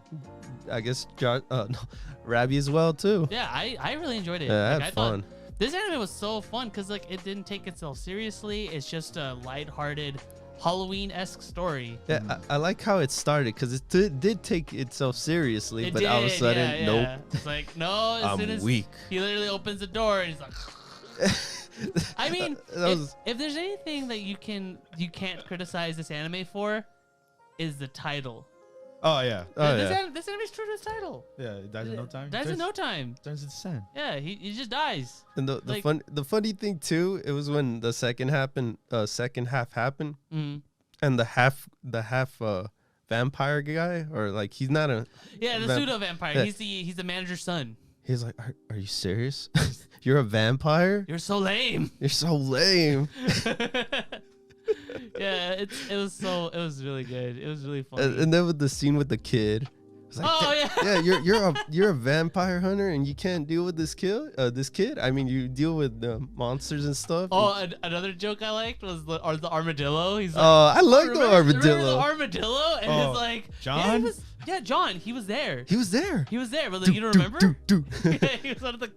I guess Rabbi as well too. Yeah, I really enjoyed it. Yeah, like, I had fun. This anime was so fun because like it didn't take itself seriously. It's just a lighthearted Halloween-esque story. Yeah, I like how it started because it did take itself seriously, but all of a sudden, nope. It's like, no, as soon as weak. He literally opens the door and he's like... I mean, if there's anything that you can't criticize this anime for, is the title. Oh yeah. This anime's true to its title. Yeah, it dies in no time. Dies in no time. Turns into sand. Yeah, he just dies. And the funny thing too, it was when the second half happened, and the half vampire guy, or like he's not a the pseudo vampire. Yeah. He's the manager's son. He's like, are you serious? You're a vampire? You're so lame. You're so lame. Yeah, it was really good. It was really funny. And then with the scene with the kid. Like, yeah, you're a vampire hunter and you can't deal with this kid. I mean, you deal with monsters and stuff. Oh, another joke I liked was the armadillo. He's like, I like the armadillo. Remember the armadillo? And he's like, John. John. He was there. He was there. But like, you don't remember? Yeah, he was one of the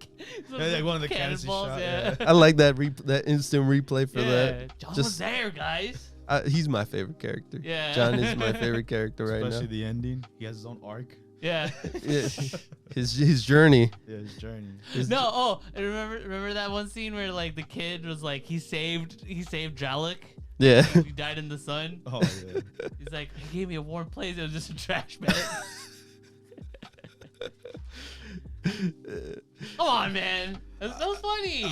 one of the cannonballs. Yeah. I like that instant replay for that. John was there, guys. He's my favorite character. Yeah. John is my favorite character right now. Especially the ending. He has his own arc. Yeah. His journey. Yeah, his journey. And remember that one scene where like the kid was like he saved Jalek. Yeah. He died in the sun. Oh yeah. He's like, he gave me a warm place. It was just a trash bag. Come on, man. That was funny.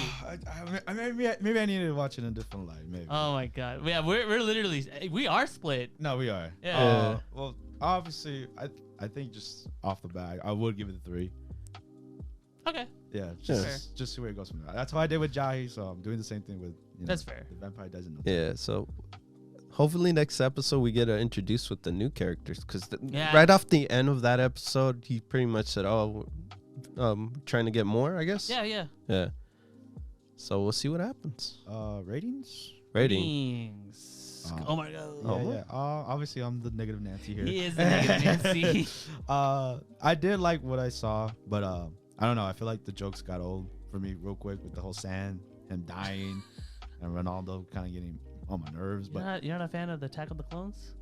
Maybe I needed to watch it in a different light. Maybe. Oh my god. Yeah, we're literally we are split. No, we are. Yeah. Well, obviously, I think just off the bat, I would give it a 3. Okay. Yeah, just see where it goes from there. That's how I did with Jahy, so I'm doing the same thing with. That's fair. The vampire doesn't know. Yeah, so hopefully next episode we get introduced with the new characters because right off the end of that episode, he pretty much said, "Oh, trying to get more, I guess." Yeah. So we'll see what happens. Ratings. Oh my god. Yeah. Obviously, I'm the negative Nancy here. He is the negative Nancy. I did like what I saw, but I don't know. I feel like the jokes got old for me real quick with the whole sand, him dying, and Ronaldo kind of getting on my nerves. But you're not a fan of the Attack of the Clones?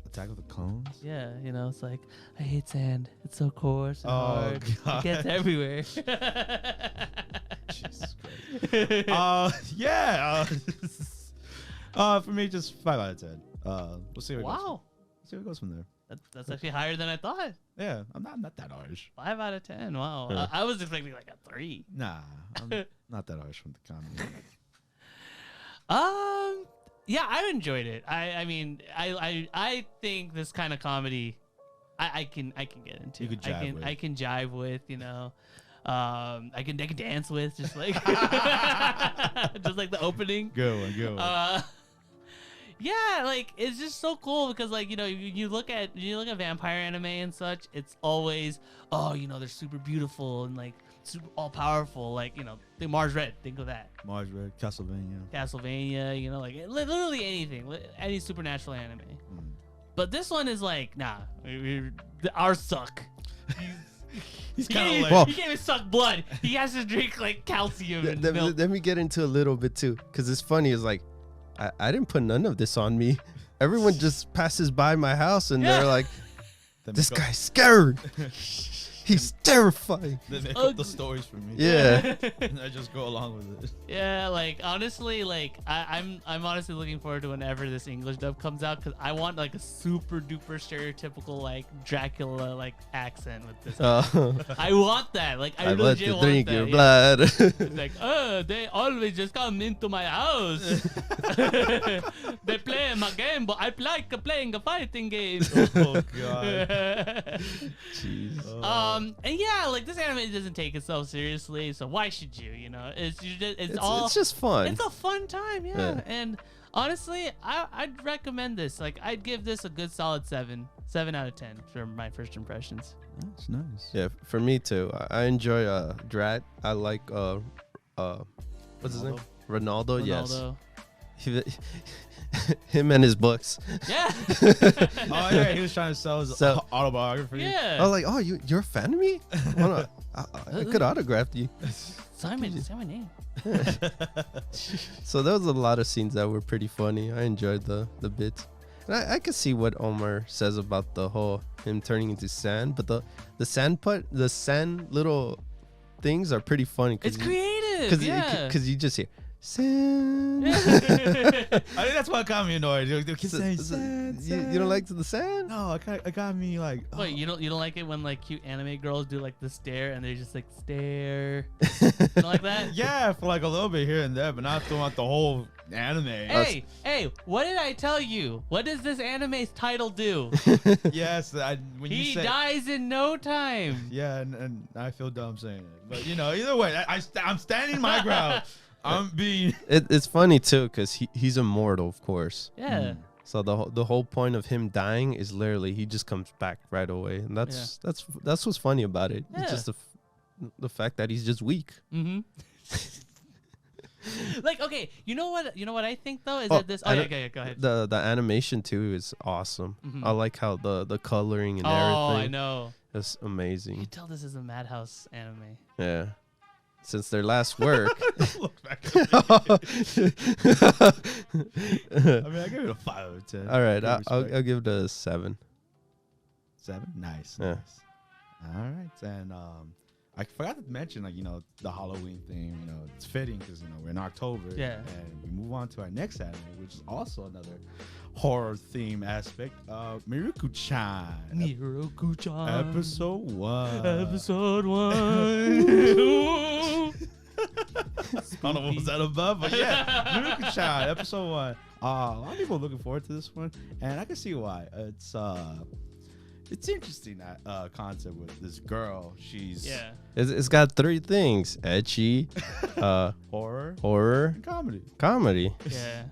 Attack of the Clones? Yeah, it's like, I hate sand. It's so coarse and hard. God. It gets everywhere. Jesus Christ. Yeah. For me, just 5 out of 10. We'll see where it goes. Wow. See where it goes from there. That's actually higher than I thought. Yeah, I'm not that harsh. 5 out of 10. Wow. I was expecting like a 3. Nah, I'm not that harsh from the comedy. Yeah, I enjoyed it. I mean, I think this kind of comedy, I can get into. You could jive with. I can jive with. I can dance with just like just like the opening. Go on. Yeah, like it's just so cool because like you look at vampire anime and such, it's always they're super beautiful and like super all powerful, like think Mars Red, think of that. Mars Red, Castlevania, like literally anything, any supernatural anime. But this one is like, nah, ours suck. He's kind of like, he can't even suck blood. He has to drink like calcium. And milk. Let me get into a little bit too, because it's funny. It's like I didn't put none of this on me. Everyone just passes by my house and they're like, "This guy's scared. He's terrifying." They make up the stories for me. Yeah. And I just go along with it. Yeah, like honestly, like I'm honestly looking forward to whenever this English dub comes out because I want like a super duper stereotypical like Dracula like accent with this. I want that. Like I want to drink your blood. It's like, they always just come into my house. They play my game, but I like playing a fighting game. Oh god. Jeez. And yeah, like this anime doesn't take itself seriously, so why should you? You know, it's just fun. It's a fun time, yeah. And honestly, I'd recommend this. Like, I'd give this a good solid 7 out of 10 for my first impressions. That's nice. Yeah, for me too. I enjoy Drat. I like what's his name? Ronaldo. Yes. Him and his books. Yeah. Oh yeah, he was trying to sell his autobiography. Yeah. I was like, oh, you're a fan of me? I could autograph you. Sign my name. So there was a lot of scenes that were pretty funny. I enjoyed the bits. And I could see what Omar says about the whole him turning into sand, but the sand little things are pretty funny. It's creative. Because you just hear sand. I think that's what got me annoyed. They keep saying sand. You don't like the sand? No, it got me like. Oh. Wait, you don't like it when like cute anime girls do like the stare and they just like stare? You don't like that? Yeah, for like a little bit here and there, but not throughout the whole anime. Hey, what did I tell you? What does this anime's title do? Yes, when he dies in no time. Yeah, and I feel dumb saying it, but you know, either way, I'm standing my ground. I'm being. It's funny too because he's immortal, of course. Yeah. So the whole point of him dying is literally he just comes back right away, and that's what's funny about it. Yeah. It's just the fact that he's just weak. Mm-hmm. Like, okay, you know what I think though is that this. Oh, yeah, go ahead. The animation too is awesome. Mm-hmm. I like how the coloring and everything. everything. Oh, I know. It's amazing. You can tell this is a Madhouse anime. Yeah. Since their last work. Look back at me. I mean, I give it a 5 out of 10. All right, I'll give it a 7. 7? Nice. Yeah. Nice. All right, and I forgot to mention, like, you know, the Halloween theme. You know, it's fitting because, you know, we're in October. Yeah. And we move on to our next anime, which is also another horror theme aspect. Mieruko-chan. Mieruko-chan. Episode 1. Episode 1. I don't know what was that about, but yeah, Mieruko-chan, episode 1. A lot of people are looking forward to this one, and I can see why. It's interesting that concept with this girl. She's It's got 3 things: ecchi, horror, and comedy. Yeah.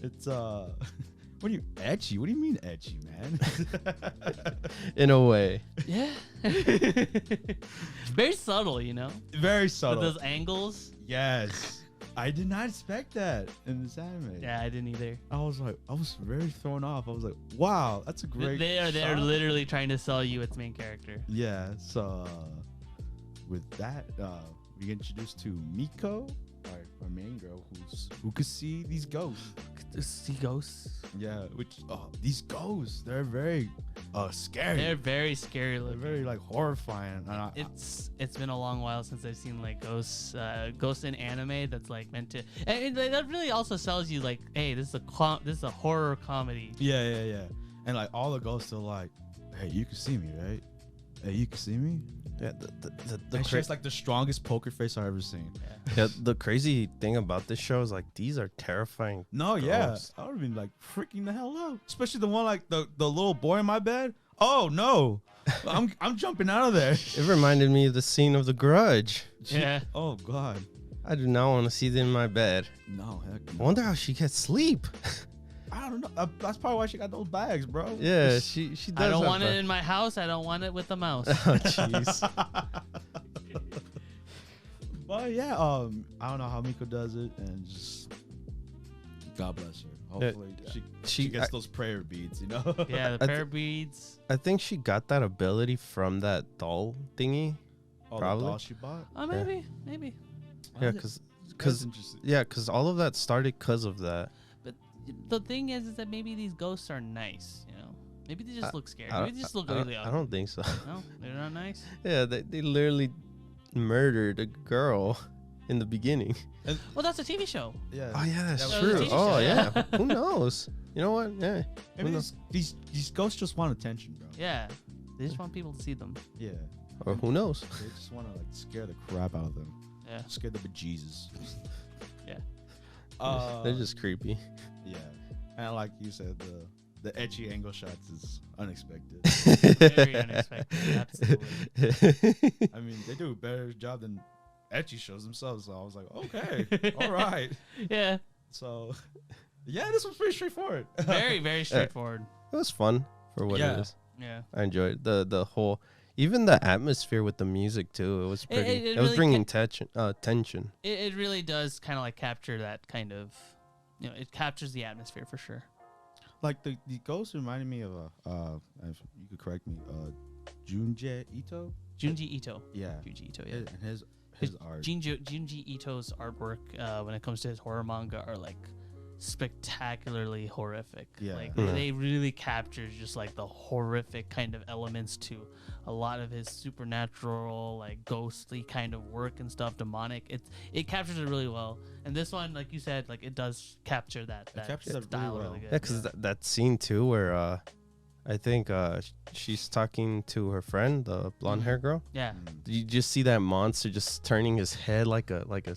It's What do you ecchi? What do you mean ecchi, man? In a way. Yeah. Very subtle, you know. Very subtle. With those angles. Yes. I did not expect that in this anime. Yeah, I didn't either. I was very thrown off. I was like, wow, that's a great. They're literally trying to sell you its main character. Yeah. So with that, we get introduced to Miko, our main girl, who could see these ghosts. See ghosts? Yeah. These ghosts, they're very scary. They're very scary looking. They're very like horrifying. It's been a long while since I've seen like ghosts in anime that's like meant to, and that really also sells you like, hey, this is a horror comedy. Yeah. And like all the ghosts are like, hey, you can see me, right? Hey, you can see me. Yeah, she has like the strongest poker face I've ever seen. Yeah, the crazy thing about this show is like these are terrifying. No, ghosts. I would have been like freaking the hell out. Especially the one like the little boy in my bed. Oh no, I'm jumping out of there. It reminded me of the scene of The Grudge. Yeah. Oh god. I do not want to see them in my bed. No, heck no. I wonder how she gets sleep. I don't know. That's probably why she got those bags, bro. Yeah, she does. I don't want it in my house. I don't want it with the mouse. Oh, jeez. But yeah, I don't know how Miko does it, and just God bless her. Hopefully, she gets those prayer beads, you know. Yeah, the prayer beads. I think she got that ability from that doll thingy. Probably. The doll she bought. Oh, maybe. Yeah, because all of that started because of that. But the thing is that maybe these ghosts are nice, you know. Maybe they just look scary. Maybe they just look really ugly. I don't think so. No, they're not nice. Yeah, they literally murdered a girl in the beginning. Well, that's a TV show. Yeah. Oh yeah, that's Yeah, true. show, Yeah. Who knows? You know what? Yeah. Maybe these ghosts just want attention, bro. Yeah. They just want people to see them. Yeah. Or who knows? They just want to like scare the crap out of them. Yeah. Scare the bejesus. Yeah. They're just creepy. Yeah. And like you said, the ecchi angle shots is unexpected. Very unexpected, absolutely. I mean, they do a better job than ecchi shows themselves. So I was like, okay, all right. Yeah. So, yeah, this was pretty straightforward. Very, very straightforward. It was fun for what it is. Yeah. I enjoyed the whole, even the atmosphere with the music too. It was pretty. It was really bringing tension. It really does kind of like capture that kind of, it captures the atmosphere for sure. Like the ghost reminded me of you could correct me, Junji Ito. Junji Ito. Yeah. Junji Ito. Yeah. And his art. Junji Ito's artwork when it comes to his horror manga are like spectacularly horrific. Yeah. Like they really capture just like the horrific kind of elements to a lot of his supernatural, like ghostly kind of work and stuff, demonic. It captures it really well. And this one, like you said, like it does capture that style really good. Yeah, because that scene too where I think she's talking to her friend, the blonde hair girl. Yeah. You just see that monster just turning his head like a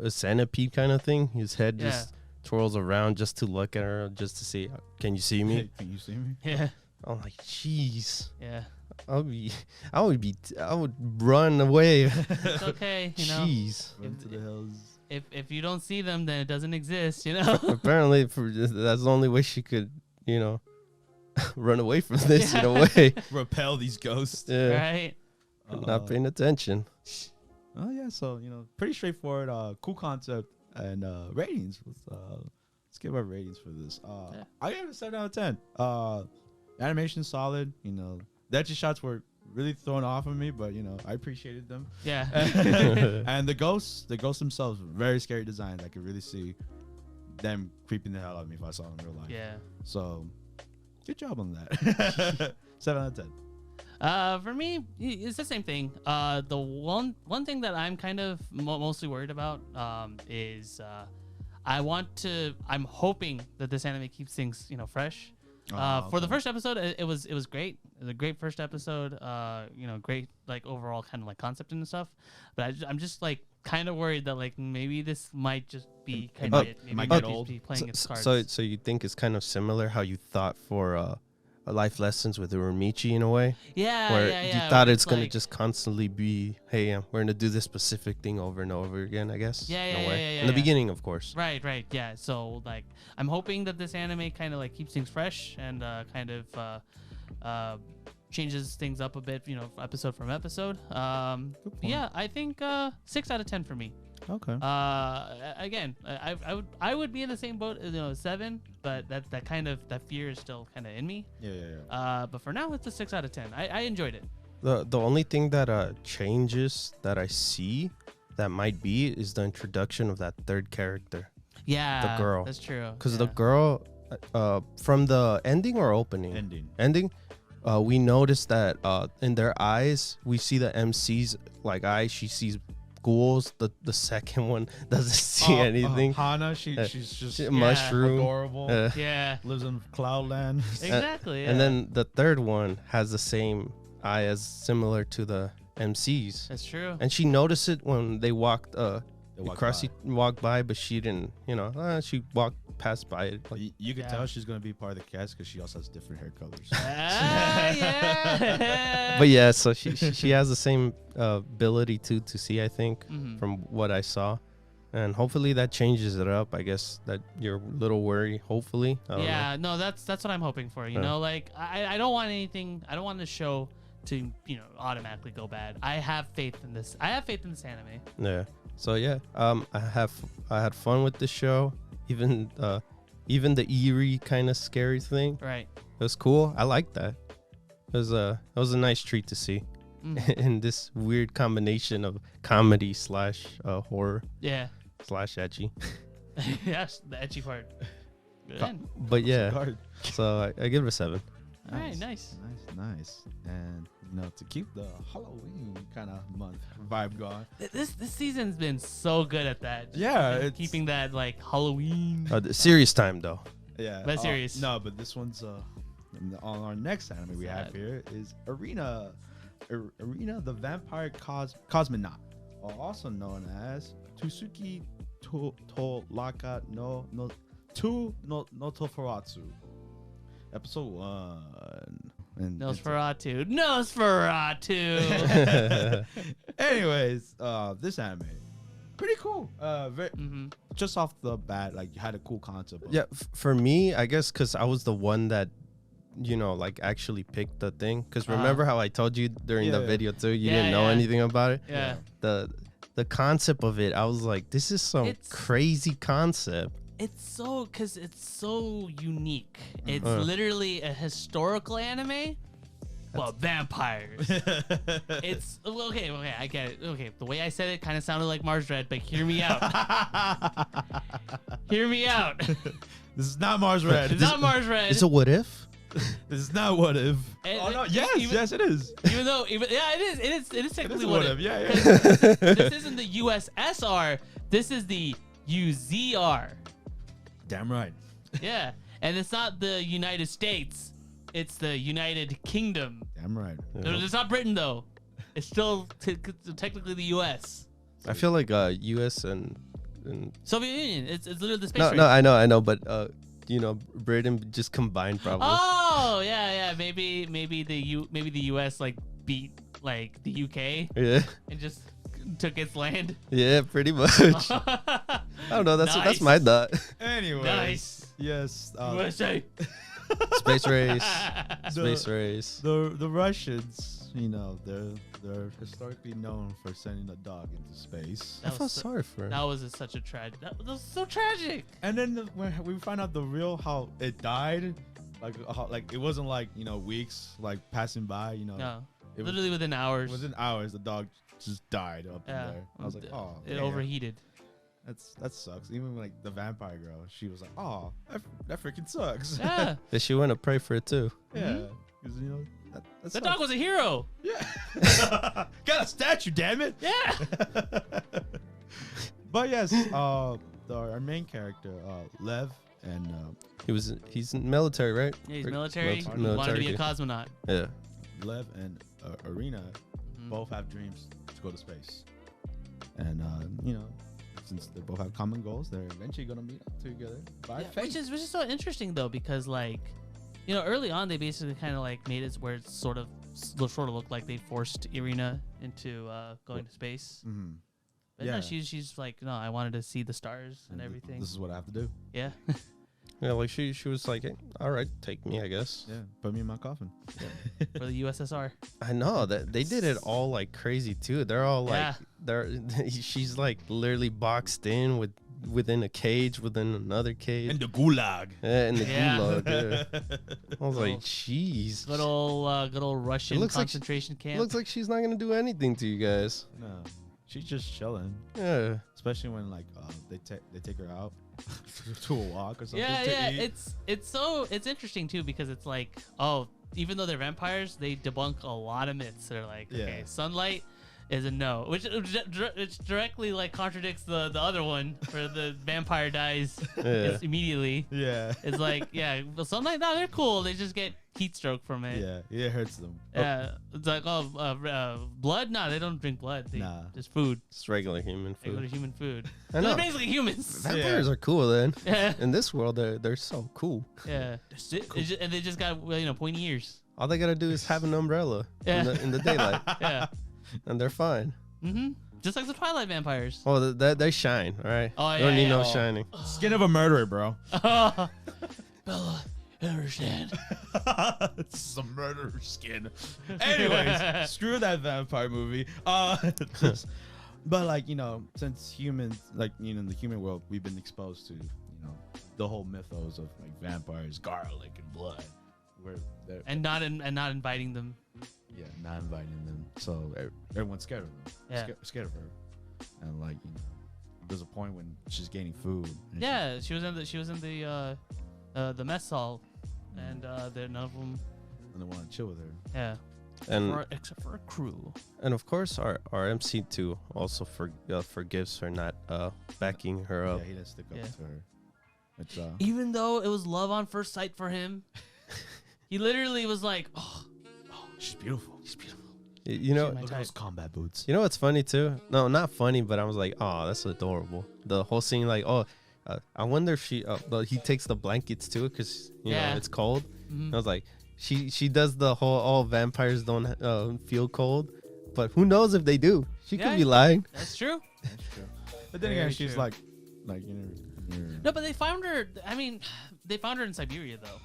centipede kind of thing. His head just twirls around just to look at her, just to see, can you see me? Can you see me? Yeah. I'm like, jeez. Yeah. I would run away. It's okay, Jeez. Run to the hills. If you don't see them, then it doesn't exist, Apparently, that's the only way she could, run away from this in a way. Repel these ghosts. Yeah. Right. Not paying attention. Oh yeah, so pretty straightforward, cool concept, and ratings. Let's give our ratings for this. I gave it a 7 out of 10. Animation solid. The ecchi shots were really thrown off of me, but I appreciated them. Yeah. And the ghosts themselves, very scary designs. I could really see them creeping the hell out of me if I saw them in real life. Yeah. So, good job on that. 7 out of 10. For me, it's the same thing. The one thing that I'm kind of mostly worried about is I'm hoping that this anime keeps things fresh. For the first episode, it was great. It was a great first episode. Great like overall kind of like concept and stuff. But I'm just like kind of worried that like maybe this might just be kind of it. Maybe get old. be playing its cards. So you think it's kind of similar how you thought for life lessons with Uramichi in a way? Yeah, where you thought it's gonna just constantly be, hey, we're gonna do this specific thing over and over again, I guess. In the beginning, of course. Right, yeah. So like, I'm hoping that this anime kind of like keeps things fresh and kind of changes things up a bit, episode from episode. Yeah, I think 6 out of 10 for me. Okay. Again, I would be in the same boat, 7, but that fear is still kind of in me. Yeah. But for now, it's a 6 out of 10. I enjoyed it. The only thing that changes that I see that might be is the introduction of that third character. Yeah, the girl. That's true. Because the girl, from the ending or opening? Ending. We noticed that in their eyes, we see the MC's like eyes. She sees ghouls. The second one doesn't see anything. Hana, she's just a mushroom. Adorable. Yeah. Lives in Cloudland. Exactly. And then the third one has the same eye as similar to the MCs. That's true. And she noticed it when they walked walked by, but she didn't, she walked past by it. You could tell she's going to be part of the cast because she also has different hair colors. Yeah. But yeah, so she has the same ability to see, I think, from what I saw. And hopefully that changes it up. I guess that you're a little worried, hopefully. No, that's what I'm hoping for. Like I don't want anything. I don't want the show to automatically go bad. I have faith in this. I have faith in this anime. Yeah. So yeah, I had fun with the show. Even the eerie kind of scary thing. Right. It was cool. I liked that. It was a nice treat to see. In this weird combination of comedy / horror. Yeah. / ecchi. Yes, the ecchi part. Good. But yeah, so I give it a 7. All right, nice. And to keep the Halloween kind of month vibe going. This season's been so good at that. Yeah, it's keeping that like Halloween. Serious time though. Yeah, but serious. No, but this one's on our next anime we have here is Arena the Vampire Cosmonaut, also known as Tsuki to Laika no Tofuratsu. episode 1. Nosferatu. Anyways, this anime, pretty cool. Just off the bat, like, you had a cool concept. Yeah, for me, I guess because I was the one that, like actually picked the thing. Because remember how I told you during the video too, you didn't know anything about it. Yeah. The concept of it, I was like, this is some crazy concept. It's so unique. It's literally a historical anime. Well, vampires. It's okay. I get it. Okay, the way I said it kind of sounded like Mars Red, but hear me out. Hear me out. This is not Mars Red. It's not Mars Red. It's a what if. This is not what if. Oh no! Yes, it is. Even though, it is technically what if. Yeah. This isn't the USSR. This is the UZR. Damn right. Yeah, and it's not the United States. It's the United Kingdom. Damn right. Yeah. It's not Britain though. It's still technically the U.S. I feel like U.S. and Soviet Union. It's literally the space race. No, I know, but Britain just combined probably. Oh yeah. Maybe the U.S. like beat like the U.K. Yeah. And just took its land. Yeah, pretty much. I don't know. That's my thought. Anyway. Nice. Yes. USA. Space race. Space race. The Russians, they're historically known for sending a dog into space. I felt sorry for him. That was such a tragedy. That was so tragic. And then when we find out the real how it died, like it wasn't like weeks like passing by. No, literally within hours. Within hours, the dog just died up in there. I was like, oh, it overheated. That sucks. Even like the vampire girl, she was like, "Oh, that freaking sucks." Yeah. She went to pray for it too. Yeah, because that dog was a hero. Yeah. Got a statue, damn it. Yeah. But yes, our main character, Lev, and he's military, right? Yeah, he's military. He wanted to be a cosmonaut. Yeah. Lev and Arena both have dreams to go to space, and since they both have common goals, they're eventually gonna meet up together by fate. Which is so interesting though, because early on they basically kind of like made it where it sort of looked like they forced Irina into going to space. Mm-hmm. But no, she's like, no, I wanted to see the stars and everything. This is what I have to do. Yeah. Yeah, like she was like, hey, all right, take me, I guess. Yeah, put me in my coffin. Yeah. For the USSR. I know that they did it all like crazy too. They're all like, she's like literally boxed in within a cage, within another cage. In the gulag. Yeah, in the gulag. Yeah. I was like, jeez. Good old Russian concentration camp. Looks like she's not gonna do anything to you guys. No, she's just chilling. Yeah. Especially when they take her out to a walk or something. Yeah. It's interesting too, because it's like, even though they're vampires, they debunk a lot of myths. They're like, okay, sunlight is a no, which directly like contradicts the other one where the vampire dies immediately. Yeah, it's like, but sunlight, no, they're cool. They just get heat stroke from it. Yeah, it hurts them. Yeah, it's like blood. No, they don't drink blood. Just food. It's regular human food. Regular human food. They're basically humans. Vampires are cool then. Yeah. In this world, they're so cool. Yeah, cool. And they just got pointy ears. All they gotta do is have an umbrella in the daylight. Yeah. And they're fine. Mm-hmm. Just like the Twilight vampires. Oh, they shine, all right? Oh, yeah. You don't need no shining. Skin of a murderer, bro. Bella, you understand. It's a murderer skin. Anyways, screw that vampire movie. But since humans, in the human world, we've been exposed to, the whole mythos of like vampires, garlic, and blood. And not inviting them. Yeah, not inviting them. So everyone's scared of them. Yeah. Scared of her. And there's a point when she's gaining food. Yeah, she was in the mess hall, and none of them. And they want to chill with her. Yeah. And except for a crew. And of course, our MC2 also forgives her not backing her up. Yeah, he didn't stick up to her. Which, even though it was love on first sight for him, he literally was like, "Oh, she's beautiful. She's beautiful." Look at those combat boots. You know what's funny too? No, not funny, but I was like, "Oh, that's adorable." The whole scene, like, "Oh, I wonder if he takes the blankets too, because you know it's cold. I was like, she does the whole all vampires don't feel cold, but who knows if they do? She could be lying. That's true. That's true. But then again, she's like No, but they found her. I mean, they found her in Siberia though.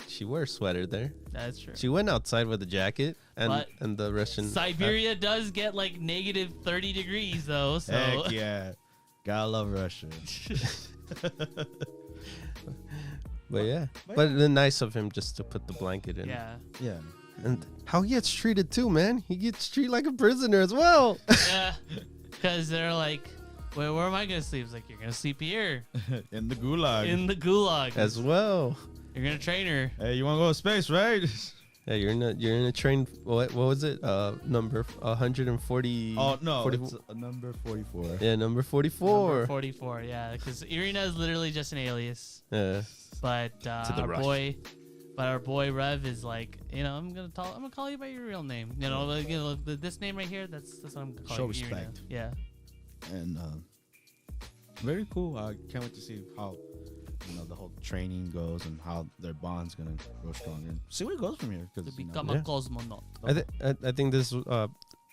She wore a sweater there. That's true. She went outside with a jacket and the Russian. Siberia does get like negative 30 degrees though. So heck yeah, gotta love Russia. But yeah, but then nice of him just to put the blanket in. Yeah. And how he gets treated too, man. He gets treated like a prisoner as well. Yeah, because they're like, where am I gonna sleep? It's like, you're gonna sleep here. In the gulag. In the gulag as well. You're gonna train her. Hey, you wanna go to space, right? Yeah, you're in a train. What was it? Number 140. Oh no, it's number 44. Yeah, number 44. Number 44. Yeah, because Irina is literally just an alias. Yeah. But our boy Rev is like, you know, I'm gonna call you by your real name. You know, this name right here. That's what I'm gonna call Show you. respect. Irina. Yeah. And very cool. I can't wait to see how the whole training goes and how their bond's gonna grow stronger. See where it goes from here. To become a cosmonaut. I think this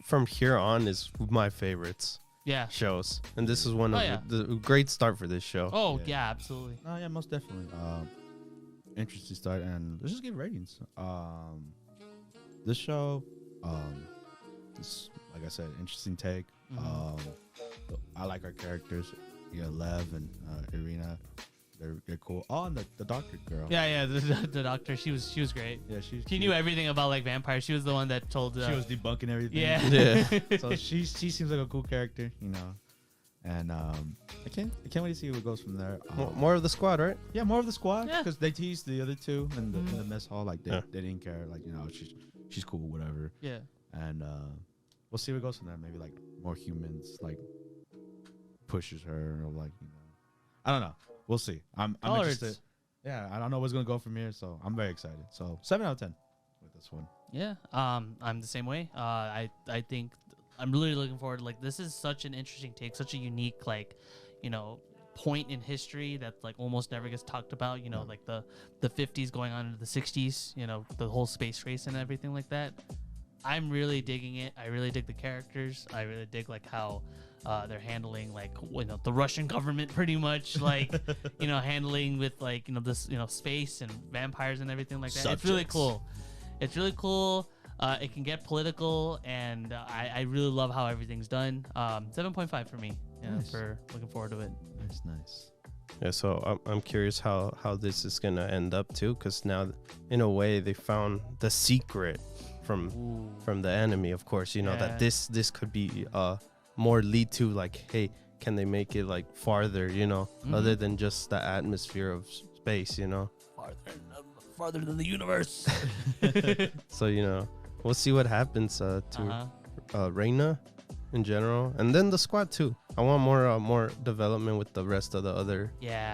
from here on is my favorites. Yeah. Shows, and this is one of the great start for this show. Oh yeah, absolutely. Oh yeah, most definitely. Interesting start, and let's just give ratings. This show, it's like I said, interesting take. I like our characters. You got Lev and Irina. They're cool. Oh, and the doctor girl. Yeah, the doctor. She was great. Yeah, she knew everything about like vampires. She was the one that told. She was debunking everything. Yeah. So she seems like a cool character, and I can't wait to see what goes from there. More of the squad, right? Yeah, more of the squad, because they teased the other two in the mess hall. Like they didn't care. Like she's cool, whatever. Yeah. And we'll see what goes from there. Maybe like more humans like pushes her, or like I don't know. We'll see. I'm interested. Yeah, I don't know what's gonna go from here, so I'm very excited. So 7 out of 10 with this one. Yeah. I'm the same way. I think I'm really looking forward. Like, this is such an interesting take, such a unique point in history that like almost never gets talked about. Like the 50s going on into the 60s. The whole space race and everything like that. I'm really digging it. I really dig the characters. I really dig like how they're handling like the Russian government pretty much like handling with like this space and vampires and everything like that. Subjects. It's really cool. It's really cool. It can get political, and I really love how everything's done. 7.5 for me. Nice. For looking forward to it. Nice. Yeah, so I'm curious how this is gonna end up too, because now in a way they found the secret from the enemy, of course. That this could be more lead to like, hey, can they make it like farther, other than just the atmosphere of space, farther than the universe. So we'll see what happens to Reina in general, and then the squad too. I want more development with the rest of the other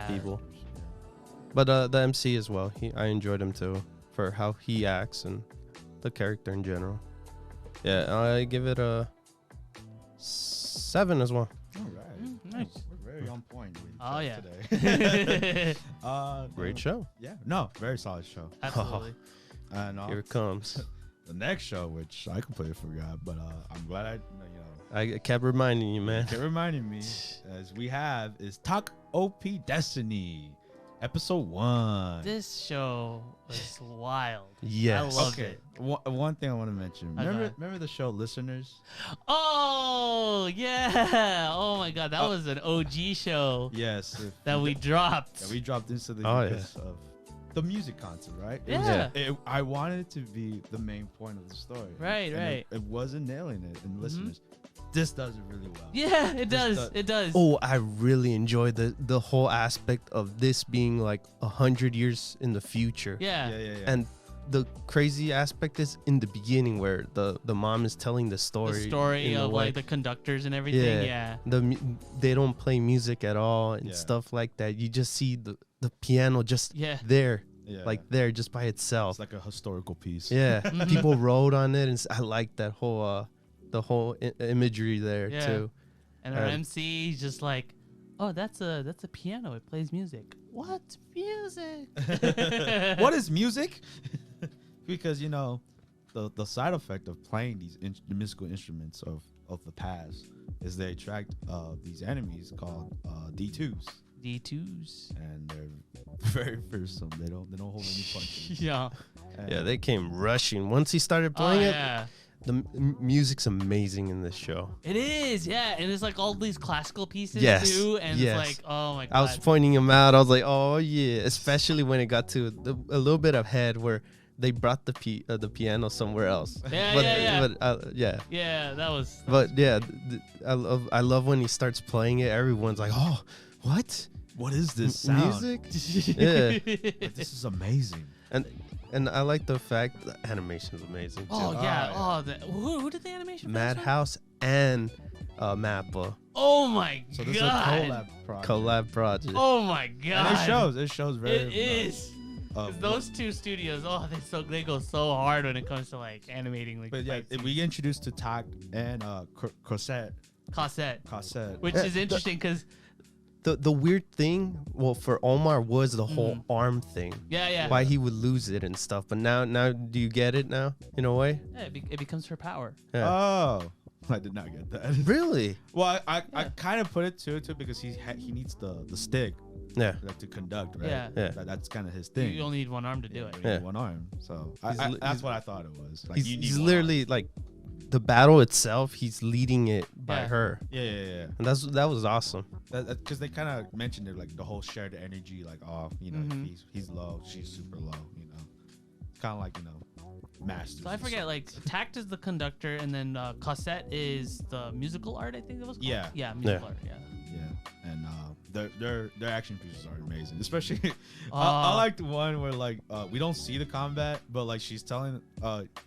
people. But the MC as well, I enjoyed him too for how he acts and the character in general. Yeah, I give it a 7 as well. All right. Nice. We're very on point. Oh yeah. Today. Great show. Yeah. No, very solid show. Absolutely. And here it comes. The next show, which I completely forgot, but I'm glad I kept reminding you, man. Kept reminding me, as we have is Takt Op Destiny, episode 1. This show was wild. Yes. I loved it. One thing I want to mention. Remember the show Listeners? Oh yeah! Oh my God, that was an OG show. Yes. That we dropped. That we dropped into the universe of the music concept, right? I wanted it to be the main point of the story. Right. It wasn't nailing it in Listeners. This does it really well. Yeah, it does. It does. Oh, I really enjoyed the whole aspect of this being like 100 years in the future. Yeah. And the crazy aspect is in the beginning where the mom is telling the story. The story of like the conductors and everything. Yeah. They don't play music at all and stuff like that. You just see the piano just there. Yeah. Like there just by itself. It's like a historical piece. Yeah. People wrote on it, and I like that whole the whole imagery there too. And our MC just like Oh, that's a piano. It plays music. What music? What is music? Because the side effect of playing these the musical instruments of the past is they attract these enemies called D2s. D2s. And they're very fearsome. They don't hold any punches. Yeah. Yeah, they came rushing once he started playing it. Yeah. The music's amazing in this show. It is, yeah, and it's like all these classical pieces too, and it's like, oh my god. I was pointing them out. I was like, oh yeah, especially when it got to a little bit ahead where they brought the piano somewhere else. Yeah, yeah, that was. But yeah, I love when he starts playing it. Everyone's like, oh, what? What is this sound? Music? Yeah, like, this is amazing. And I like the fact that animation is amazing too. Oh yeah. Who did the animation? Madhouse and Mappa. Oh my god. So this is a collab project. Oh my god. And it shows very. It is. Those two studios, they go so hard when it comes to like animating. Like, but yeah, we get introduced to Takt and Cossette, which is interesting because. The weird thing, well, for Omar was the whole arm thing. Yeah. Why he would lose it and stuff. But now do you get it now, in a way? Yeah, it becomes her power. Yeah. Oh, I did not get that. Really? Well, I kind of put it too because he needs the stick. Yeah. Like to conduct, right? Yeah. That's kind of his thing. You only need one arm to do it. Yeah. One arm. So that's what I thought it was. Like, he's literally like the battle itself, he's leading it by her. Yeah. And that was awesome. Because they kind of mentioned it, like the whole shared energy, like he's low, she's super low, kind of like masters. So I forget, like Takt is the conductor, and then Cossette is the musical art. I think it was called. Yeah, musical art. Yeah, and their action pieces are amazing. Especially, I liked one where like we don't see the combat, but like she's telling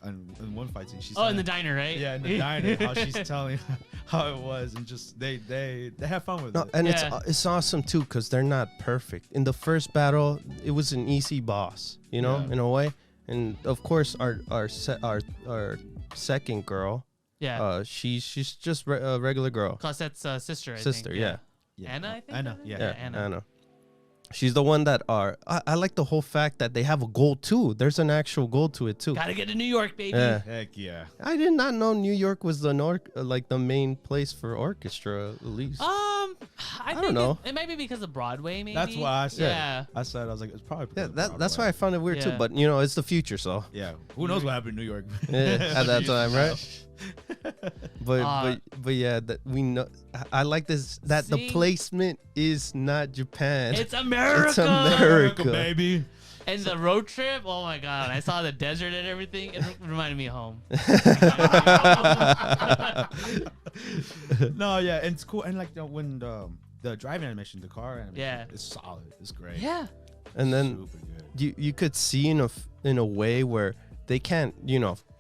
in one fight scene, she's in the diner, right? Yeah, in the diner, how she's telling how it was, and just they have fun with it. And it's awesome too because they're not perfect. In the first battle, it was an easy boss, in a way. And of course, our second girl, she's just a regular girl. Cossette's sister, I think. Yeah. Anna, I think. Anna. She's the one that I like the whole fact that they have a goal too. There's an actual goal to it too. Gotta get to New York, baby. Yeah. Heck yeah. I did not know New York was the the main place for orchestra, at least. I don't know. It might be because of Broadway, maybe. That's why I said. Yeah. I was like, it's probably. That's why I found it weird too. But it's the future, so. Yeah. Who knows what happened in New York? At that time, right? but yeah, that we know. I like this that the placement is not Japan. It's America. It's America, baby. And the road trip, oh my god! I saw the desert and everything. It reminded me of home. No, yeah, and it's cool. And like when the driving animation, the car animation, it's solid. It's great. Yeah. And then you could see in a way where they can't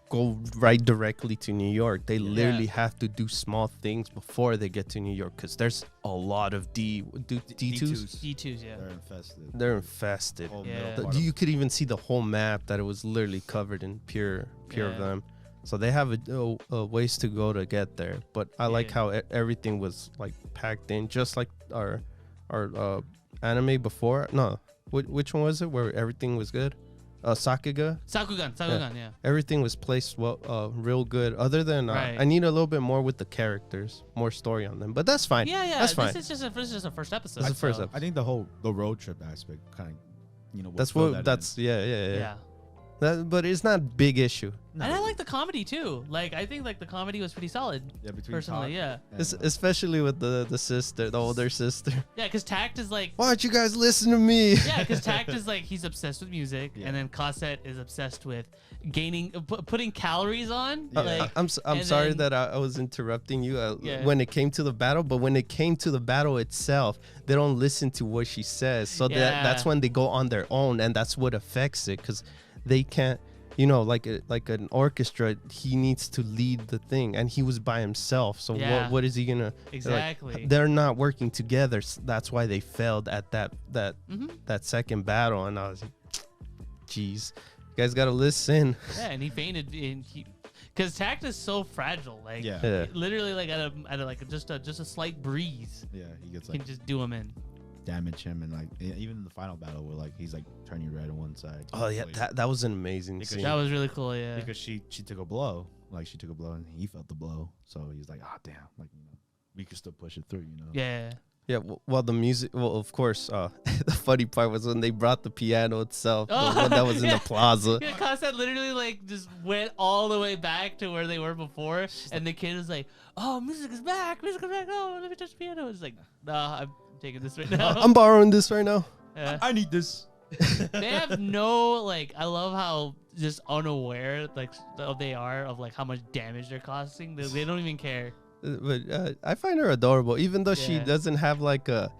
go right directly to New York. They literally have to do small things before they get to New York because there's a lot of D2s. D2s, yeah. They're infested. infested. Yeah. You could even see the whole map that it was literally covered in pure of them. So they have a ways to go to get there. But I like how everything was like packed in, just like our anime before. No, which one was it where everything was good? Sakugan, yeah. Everything was placed well, real good. Other than I need a little bit more with the characters, more story on them. But that's fine. Yeah. That's fine. This is just a first episode. It's the first episode. I think the road trip aspect kind of that's yeah. But it's not a big issue. No. And I like the comedy too. Like I think like the comedy was pretty solid. Yeah, personally, especially with the sister, the older sister. Yeah, because Takt is like, why don't you guys listen to me? Yeah, because Takt is like he's obsessed with music, and then Cossette is obsessed with putting calories on. I'm sorry that I was interrupting you when it came to the battle, but when it came to the battle itself, they don't listen to what she says, so that's when they go on their own, and that's what affects it because they can't. Like an orchestra, he needs to lead the thing, and he was by himself. So what is he gonna? Exactly. Like, they're not working together. So that's why they failed at that second battle. And I was like, "Geez, you guys gotta listen." Yeah, and he fainted. Because Takt is so fragile. Like, literally, like at just a slight breeze. Yeah, he gets can just do him in. Damage him, and like even in the final battle where like he's like turning red on one side. Oh yeah, that was an amazing scene. That was really cool. Yeah, because she took a blow, and he felt the blow, so he's like, damn, like we could still push it through, Yeah. Yeah, well, the music, of course, the funny part was when they brought the piano itself, the one that was in the plaza. Yeah, Concept literally, like, just went all the way back to where they were before, and the kid was like, oh, music is back, oh, let me touch the piano. It's like, nah, I'm taking this right now. I'm borrowing this right now. Yeah. I need this. They have no, like, I love how just unaware, like, they are of, like, how much damage they're causing. They don't even care. But I find her adorable, even though she doesn't have like a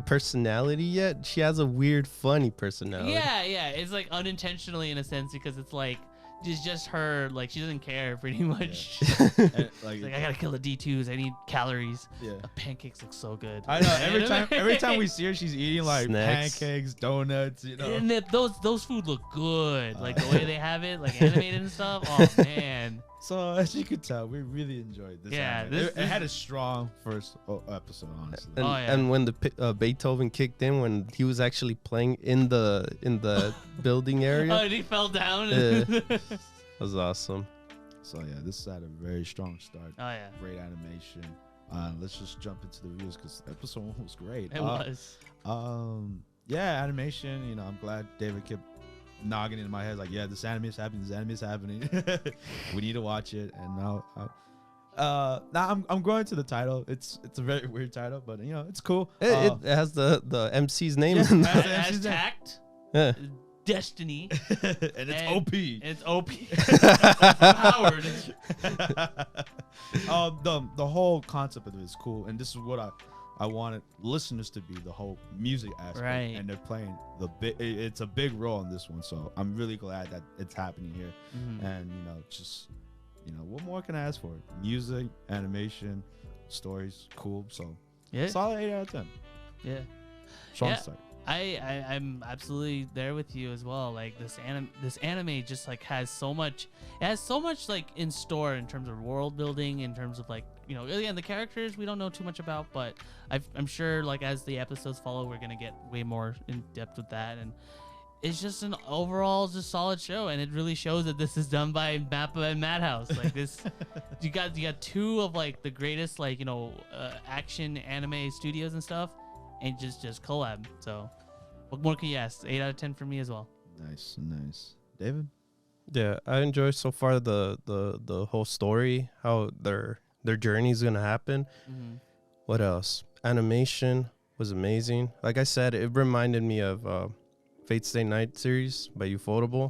personality yet. She has a weird, funny personality. Yeah, it's like unintentionally in a sense because it's like it's just her. Like she doesn't care pretty much. Yeah. like I gotta kill the D2s. I need calories. Yeah, pancakes look so good. I know. Every time we see her, she's eating like snacks. Pancakes, donuts. And those food look good. Like the way they have it, like animated and stuff. Oh man. So as you could tell, we really enjoyed this. Yeah, it had a strong first episode, honestly. And when the Beethoven kicked in, when he was actually playing in the building area, and he fell down. That was awesome. So yeah, this had a very strong start. Oh yeah, great animation. Let's just jump into the reviews because episode 1 was great. It was. Yeah, animation. I'm glad David kept noggin in my head like, yeah, this anime is happening. We need to watch it. And now I'm going to the title. It's a very weird title, but it's cool. It has the MC's name. It has Takt. Yeah. Destiny. and it's OP. It's OP. The whole concept of it is cool, and this is what I wanted listeners to be, the whole music aspect, right? And they're playing it's a big role in this one, so I'm really glad that it's happening here. And what more can I ask for? Music, animation, stories, cool. So solid 8 out of 10. Yeah, strong start. I'm absolutely there with you as well. Like this anime just like has so much like in store in terms of world building, in terms of like again the characters we don't know too much about, but I'm sure like as the episodes follow we're gonna get way more in depth with that, and it's just an overall just solid show, and it really shows that this is done by Mappa and Madhouse. Like this, you got two of like the greatest like action anime studios and stuff. And just collab. So, what more can you ask? 8 out of 10 for me as well. Nice. David? Yeah, I enjoy so far the whole story, how their journey is gonna happen. What else? Animation was amazing. Like I said, it reminded me of Fate Stay Night series by Ufotable.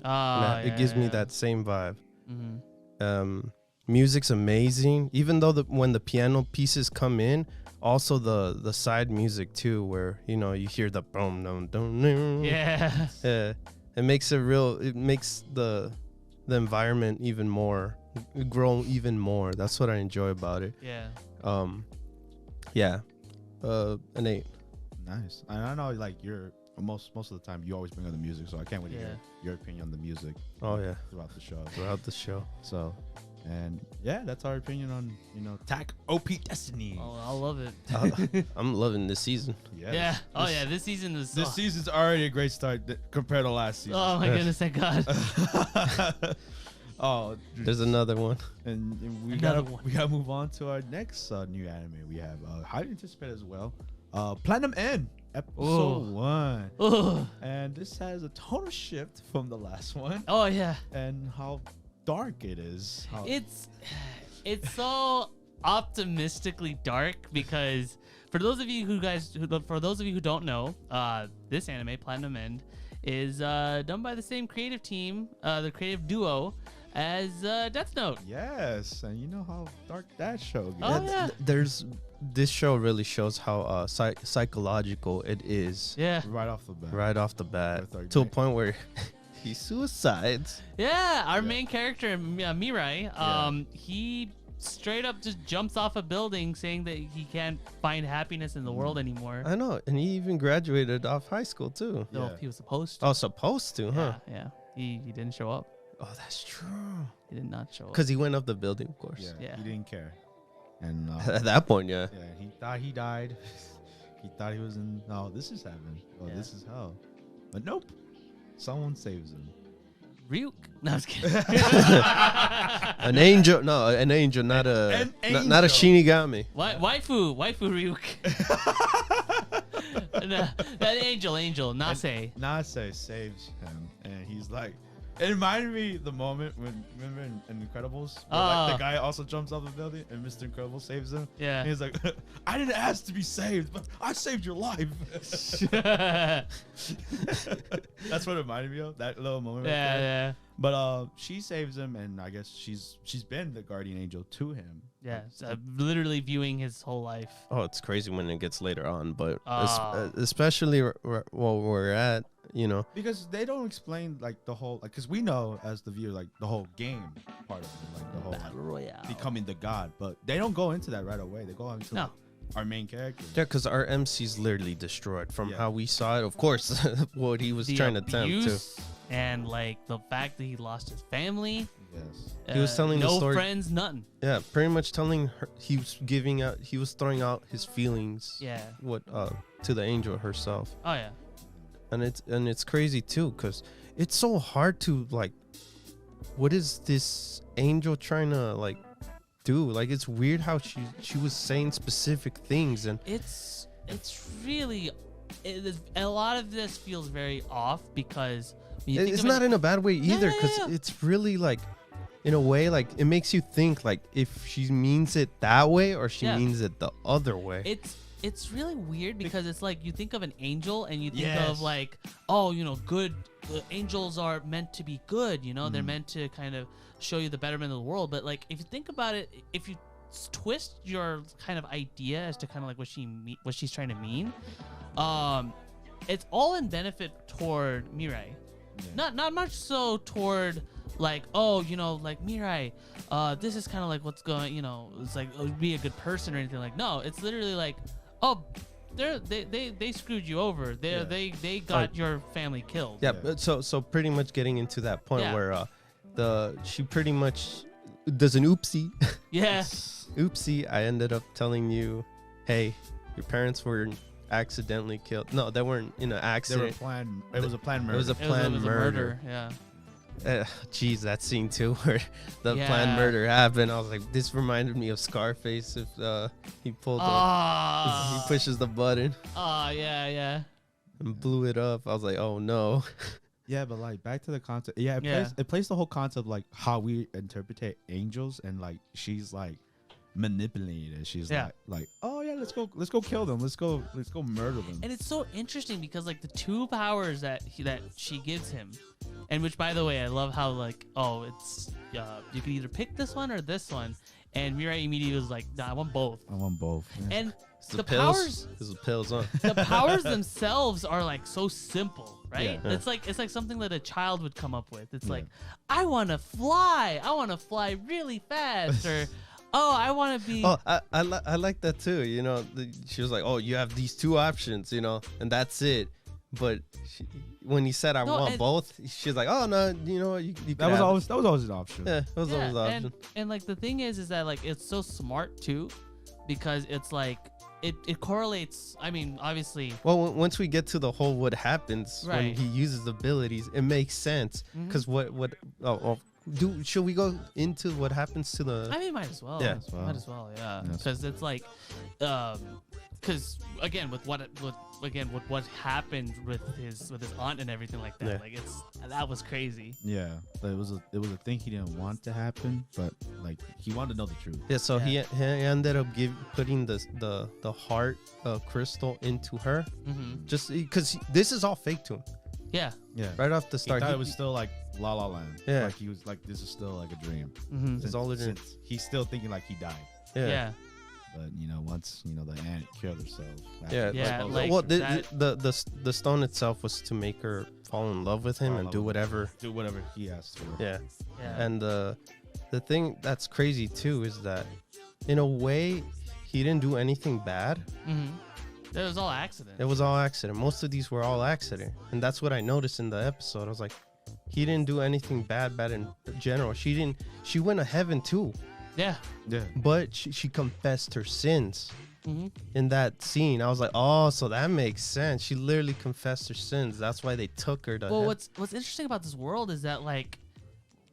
It gives me that same vibe. Music's amazing, even though when the piano pieces come in. Also the side music too, where you hear the boom dum dum. Yeah. It makes the environment even more grow even more. That's what I enjoy about it. Yeah. An 8. Nice. I know like you're most of the time you always bring up the music, so I can't wait to hear your opinion on the music. Oh yeah. Throughout the show. So. And yeah, that's our opinion on Takt Op Destiny. Oh, I love it. I'm loving this season. Yeah. Oh yeah, this season is. This season's already a great start compared to last season. Oh my goodness, thank God. There's another one. And we gotta move on to our next new anime. We have highly anticipated as well. Platinum End episode 1. Ooh. And this has a total shift from the last one. Oh yeah. And how dark it is. It's so optimistically dark because for those of you who don't know, this anime Platinum End is done by the same creative team, the creative duo as Death Note. Yes, and you know how dark that show gets. Oh yeah. This show really shows how psychological it is. Yeah. Right off the bat. To a point where he suicides. Yeah, our main character, Mirai, he straight up just jumps off a building saying that he can't find happiness in the world anymore. I know, and he even graduated off high school too. No, he was supposed to. Oh, supposed to, huh? Yeah. He didn't show up. Oh, that's true. He did not show up. Because he went up the building, of course. Yeah. He didn't care. And at that point, yeah. Yeah, he thought he died. He thought he was in, no, this is heaven. Oh, this is hell. But nope. Someone saves him. Ryuk? No, I was kidding. An angel, not a not a Shinigami. Waifu Ryuk. No, that angel, Nase. Nase saves him, and he's like, it reminded me the moment when, remember in Incredibles, where like the guy also jumps off the building and Mr. Incredible saves him. Yeah. And he's like, I didn't ask to be saved, but I saved your life. That's what it reminded me of, that little moment. Yeah, yeah. But she saves him, and I guess she's been the guardian angel to him. Yeah, literally viewing his whole life. Oh, it's crazy when it gets later on, but especially where we're at, you know, because they don't explain like the whole, like, because we know as the viewer like the whole game part of it, like the whole Battle Royale, becoming the god, but they don't go into that right away. They go into like, our main character. Yeah, because our MC's literally destroyed from how we saw it. Of course, what he was trying to attempt to. And like the fact that he lost his family. Yes. He was telling the story. No friends, nothing. Yeah, pretty much telling her, he was throwing out his feelings. Yeah. To the angel herself. Oh yeah. And it's crazy too, because it's so hard to like, what is this angel trying to like do? Like, it's weird how she was saying specific things, and it's really a lot of this feels very off, because it's not in a bad way either, because it's really like, in a way, like it makes you think like if she means it that way or she means it the other way. It's really weird, because it's like you think of an angel and you think of like, oh, you know, good. Angels are meant to be good, you know, they're meant to kind of show you the betterment of the world. But like, if you think about it, if you twist your kind of idea as to kind of like what she's trying to mean, it's all in benefit toward Mirai. Not much so toward like, oh, you know, like Mirai, this is kind of like what's going, you know, it's like, oh, be a good person or anything. Like, no, it's literally like, oh, they screwed you over. They got your family killed. Yeah, but so pretty much getting into that point where she pretty much does an oopsie. Yeah. Oopsie, I ended up telling you, hey, your parents were accidentally killed. No, they weren't in an accident. They were planned. It was a planned murder. It was a planned murder. Yeah. Geez, that scene too, where the planned murder happened. I was like, this reminded me of Scarface. If he pulled, he pushes the button. Oh yeah. And blew it up. I was like, oh no. Yeah, but like back to the concept. Yeah, it plays the whole concept like how we interpret angels, and like she's like manipulating it. She's like, oh yeah, let's go kill them. Let's go murder them. And it's so interesting because like the two powers that she gives him, and which, by the way, I love how like, oh, it's you can either pick this one or this one, and Mirai immediately was like, nah, I want both. Yeah. And the powers, the pills, huh? The powers themselves are like so simple, right? Yeah. It's like something that a child would come up with. It's like, I want to fly really fast, or oh, I want to be. Oh, I like that too. You know, she was like, oh, you have these two options, you know, and that's it. But when he said I want both, she's like, oh no, you know what? That was always an option. Yeah, that was always an option. And like the thing is that like it's so smart too, because it's like it correlates. I mean, obviously. Well, once we get to the whole what happens when he uses abilities, it makes sense. Because should we go into what happens to the? I mean, might as well. Yeah, might as well. Yeah, because it's like, because again with what happened with his aunt and everything like that, like that was crazy. Yeah, but it was a thing he didn't want to happen, but like he wanted to know the truth. Yeah, so he ended up putting the heart crystal into her, just because this is all fake to him. Yeah. Right off the start, he thought it was still like La La Land. Yeah, like he was like, this is still like a dream. It's all a dream. He's still thinking like he died. Yeah. But you know, once you know the aunt killed herself. The stone itself was to make her fall in love with him and do whatever he asked for. Yeah. And the thing that's crazy too is that in a way he didn't do anything bad. It was all accident. Most of these were all accident, and that's what I noticed in the episode. I was like, he didn't do anything bad in general. She went to heaven too. Yeah. But she confessed her sins. In that scene, I was like, oh, so that makes sense. She literally confessed her sins. That's why they took her to heaven. What's interesting about this world is that, like,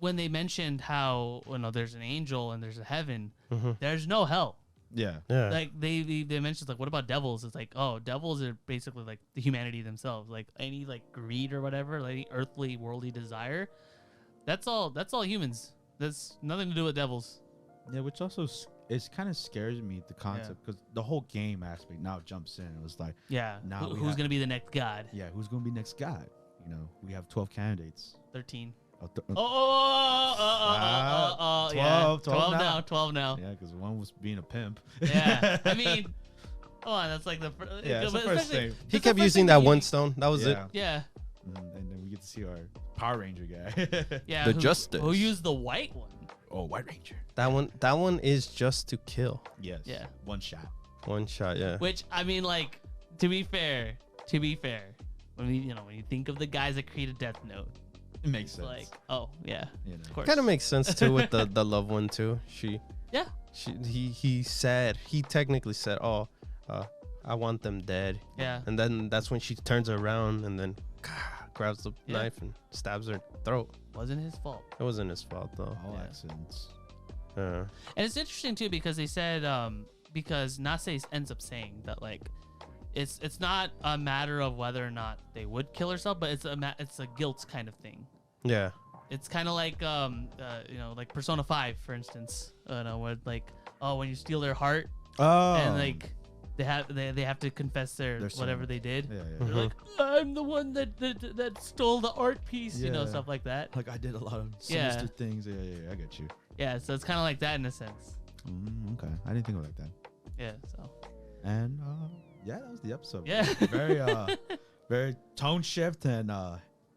when they mentioned how there's an angel and there's a heaven, there's no hell. Yeah. Like they mentioned, like, what about devils? It's like, oh, devils are basically like the humanity themselves. Like any like greed or whatever, like any earthly, worldly desire. That's all humans. That's nothing to do with devils. Yeah, which also it kind of scares me, the concept, because the whole game aspect now jumps in. It was like, now who's gonna be the next god? Yeah, who's gonna be next god? We have 12 candidates. 13. 12 now. Yeah, because one was being a pimp. Yeah, I mean, that's like the first thing. He kept using that one stone. That was it. Yeah. And then we get to see our Power Ranger guy. Yeah. The Justice. Who used the white one? Oh, White Ranger. That one is just to kill. Yes. Yeah. One shot. Yeah. Which, I mean, like, to be fair, when you think of the guys that created Death Note, it makes sense. Like, oh yeah, of course. Kind of makes sense too with the loved one too. He technically said, oh, I want them dead. Yeah. And then that's when she turns around and then grabs the knife and stabs her throat. Wasn't his fault. It wasn't his fault though. All accidents. And it's interesting too because they said because Nase ends up saying that, like, it's not a matter of whether or not they would kill herself, but it's a guilt kind of thing. Yeah. It's kind of like like Persona 5, for instance, where like, when you steal their heart, and like they have to confess their whatever they did. Yeah. They're like, I'm the one that stole the art piece, stuff like that. Like, I did a lot of sinister things. Yeah, I get you. Yeah, so it's kind of like that in a sense. Okay, I didn't think of it like that. Yeah, so. And that was the episode. Yeah. Very very tone shift and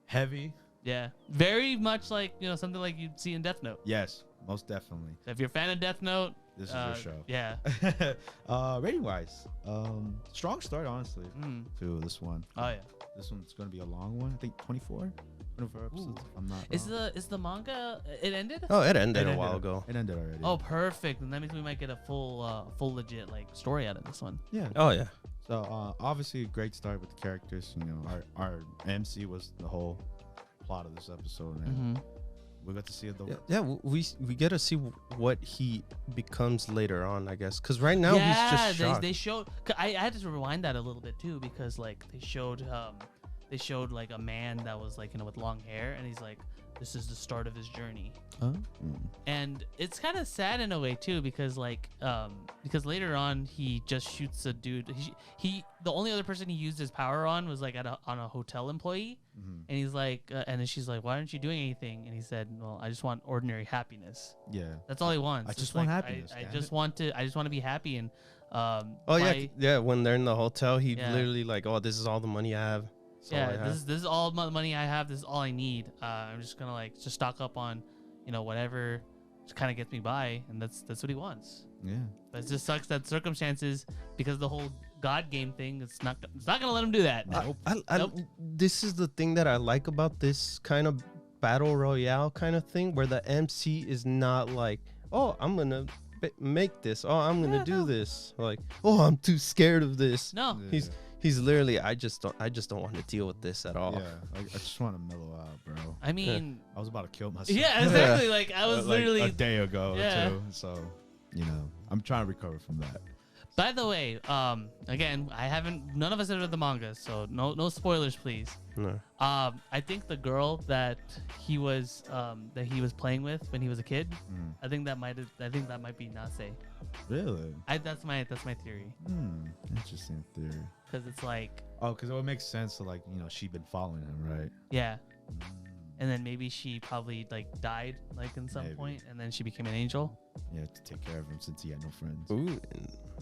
heavy. Yeah, very much like something like you'd see in Death Note. Yes, most definitely. So if you're a fan of Death Note, this is your show. Yeah. Rating wise, strong start honestly to this one. Oh yeah. This one's gonna be a long one. I think 24 episodes. If I'm not wrong. Is the manga? It ended? Oh, it ended a while ago. It ended already. Oh, perfect. And that means we might get a full legit like story out of this one. Yeah. Oh yeah. So obviously a great start with the characters. Our MC was the whole plot of this episode, and we got to see it though. Yeah, we get to see what he becomes later on, I guess, because right now he's just shocked. They showed. I had to rewind that a little bit too, because like they showed like a man that was like with long hair, and he's like, this is the start of his journey. And it's kind of sad in a way too, because like because later on he just shoots a dude. He the only other person he used his power on was like on a hotel employee, and he's like and then she's like, why aren't you doing anything? And he said, well, I just want ordinary happiness. Yeah, that's all he wants. I just want happiness. I just want to be happy. And when they're in the hotel, he literally like, oh, this is all the money I have. This is all the money I have. This is all I need. I'm just gonna like just stock up on whatever just kind of gets me by, and that's what he wants. Yeah, but it just sucks that circumstances, because the whole God game thing, it's not gonna let him do that. Nope. This is the thing that I like about this kind of battle royale kind of thing, where the MC is not like, oh, I'm gonna make this, oh, I'm gonna do this, like, oh, I'm too scared of this. No, He's literally, I just don't want to deal with this at all. Yeah, I just want to mellow out, bro. I mean, I was about to kill myself. Yeah, exactly. Like I was literally a day ago too. So I'm trying to recover from that. By the way, again, none of us have read the manga, so no spoilers, please. No. I think the girl that he was playing with when he was a kid, I think that might be Nase. Really? That's my theory. Interesting theory. Because it's like, because it would make sense to like she'd been following him, right? Yeah. And then maybe she probably like died like in some point, and then she became an angel. Yeah, to take care of him since he had no friends.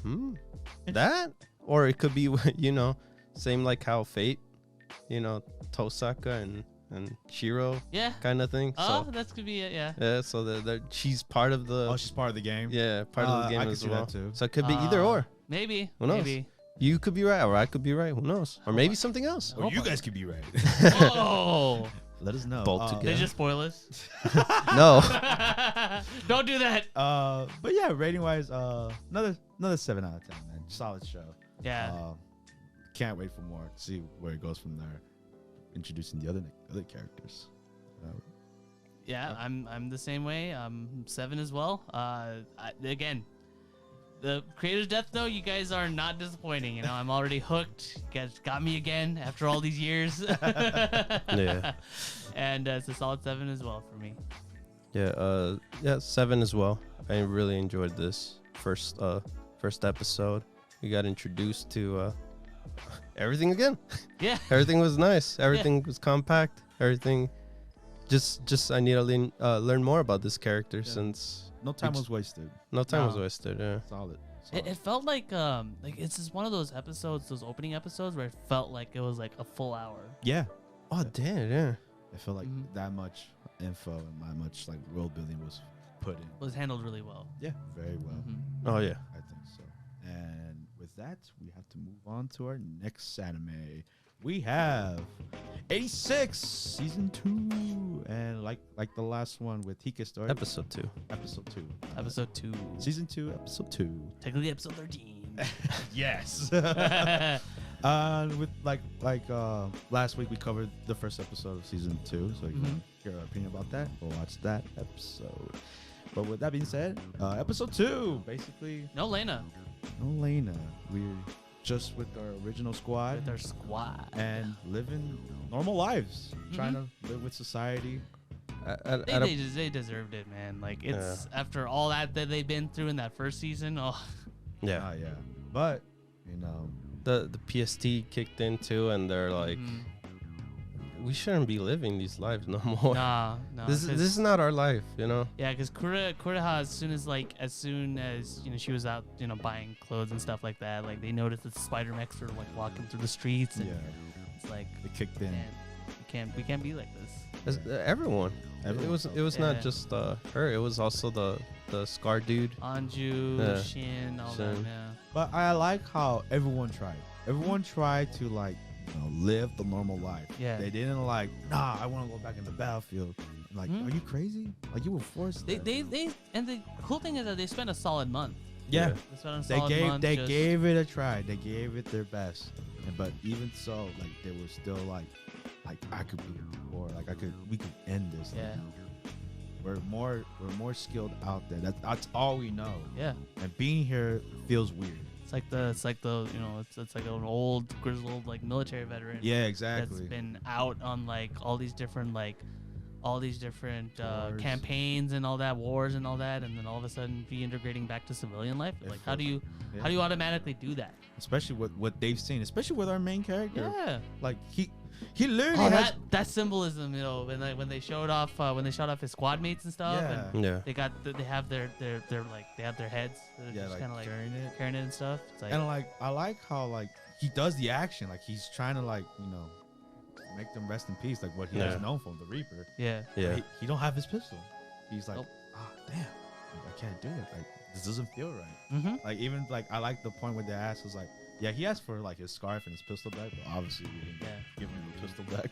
Ooh, that, or it could be same like how Fate, Tosaka and Shiro, kind of thing. Oh, so, that could be it. Yeah. Yeah. So she's part of the. Oh, she's part of the game. Yeah, part of the game I as could well. See that too. So it could be either or. Maybe. Who knows? Maybe. You could be right, or I could be right. Who knows? Or maybe something else. Or you guys could be right. Oh. let us know. Bolt together. They just spoil us. No. Don't do that. But yeah, rating wise, another 7 out of 10, man. Solid show. Yeah. Can't wait for more. See where it goes from there. Introducing the other characters. Yeah, I'm the same way. 7 as well. Again, the creator's death though, you guys are not disappointing. You know, I'm already hooked. You guys got me again after all these years. Yeah. And it's a solid 7 as well for me. Yeah, 7 as well. I really enjoyed this first episode. We got introduced to everything again. Yeah. Everything was nice. Everything was compact. Everything. Just I need to learn more about this character since no time was wasted. No time was wasted. Yeah. Solid. It felt like it's just one of those episodes, those opening episodes where it felt like it was like a full hour. Yeah. Oh damn. Yeah. I feel like that much info and that much like world building was put in. Was handled really well. Yeah, very well. Oh yeah. I think so. And with that, we have to move on to our next anime. We have 86 season 2, and like the last one with Heike story. Episode 2. Episode 2. Season 2, episode 2. Technically episode 13. Yes. With like last week we covered the first episode of season 2, so you can hear our opinion about that. We'll watch that episode. But with that being said, episode 2, basically. No Lena. We're just with our original squad. With our squad. And living normal lives. Trying to live with society. They deserved it, man. Like, it's after all that they've been through in that first season. Oh. Yeah. Yeah. But, you know. The PST kicked in too, and they're like, we shouldn't be living these lives no more. No. This is not our life, you know. Yeah, because Kureha, as soon as you know she was out, you know, buying clothes and stuff like that, like they noticed that the spider mechs were like walking through the streets, and it's like it kicked in. Man, we can't be like this. Everyone. It was not just her. It was also the scar dude. Anju, Shin, all that. Yeah. But I like how everyone tried. Everyone tried to like, you know, live the normal life. Yeah. They didn't like, nah, I want to go back in the battlefield. Like, are you crazy? Like, you were forced. And the cool thing is that they spent a solid month. Yeah. They gave it a try. They gave it their best. But even so, like, they were still like I could be more. Like we could end this. Yeah. Like, we're more skilled out there. That's all we know. Yeah. And being here feels weird. It's like the you know, it's like an old grizzled like military veteran. Yeah, exactly. That's been out on like all these different campaigns and all that, wars and all that, and then all of a sudden be integrating back to civilian life. Like how do you automatically do that? Especially with what they've seen, especially with our main character. Yeah. Like he literally has that symbolism, you know, when they showed off his squad mates and stuff. Yeah. And they have their heads. They're just like kind of like carrying it and stuff. It's like, and like I like how like he does the action, like he's trying to like, you know, make them rest in peace, like what he has known from the Reaper. Yeah. He don't have his pistol. He's like, damn, like, I can't do it. Like this doesn't feel right. Like even like I like the point where the ass was like, yeah, he asked for like his scarf and his pistol back, but obviously we didn't give him the pistol back.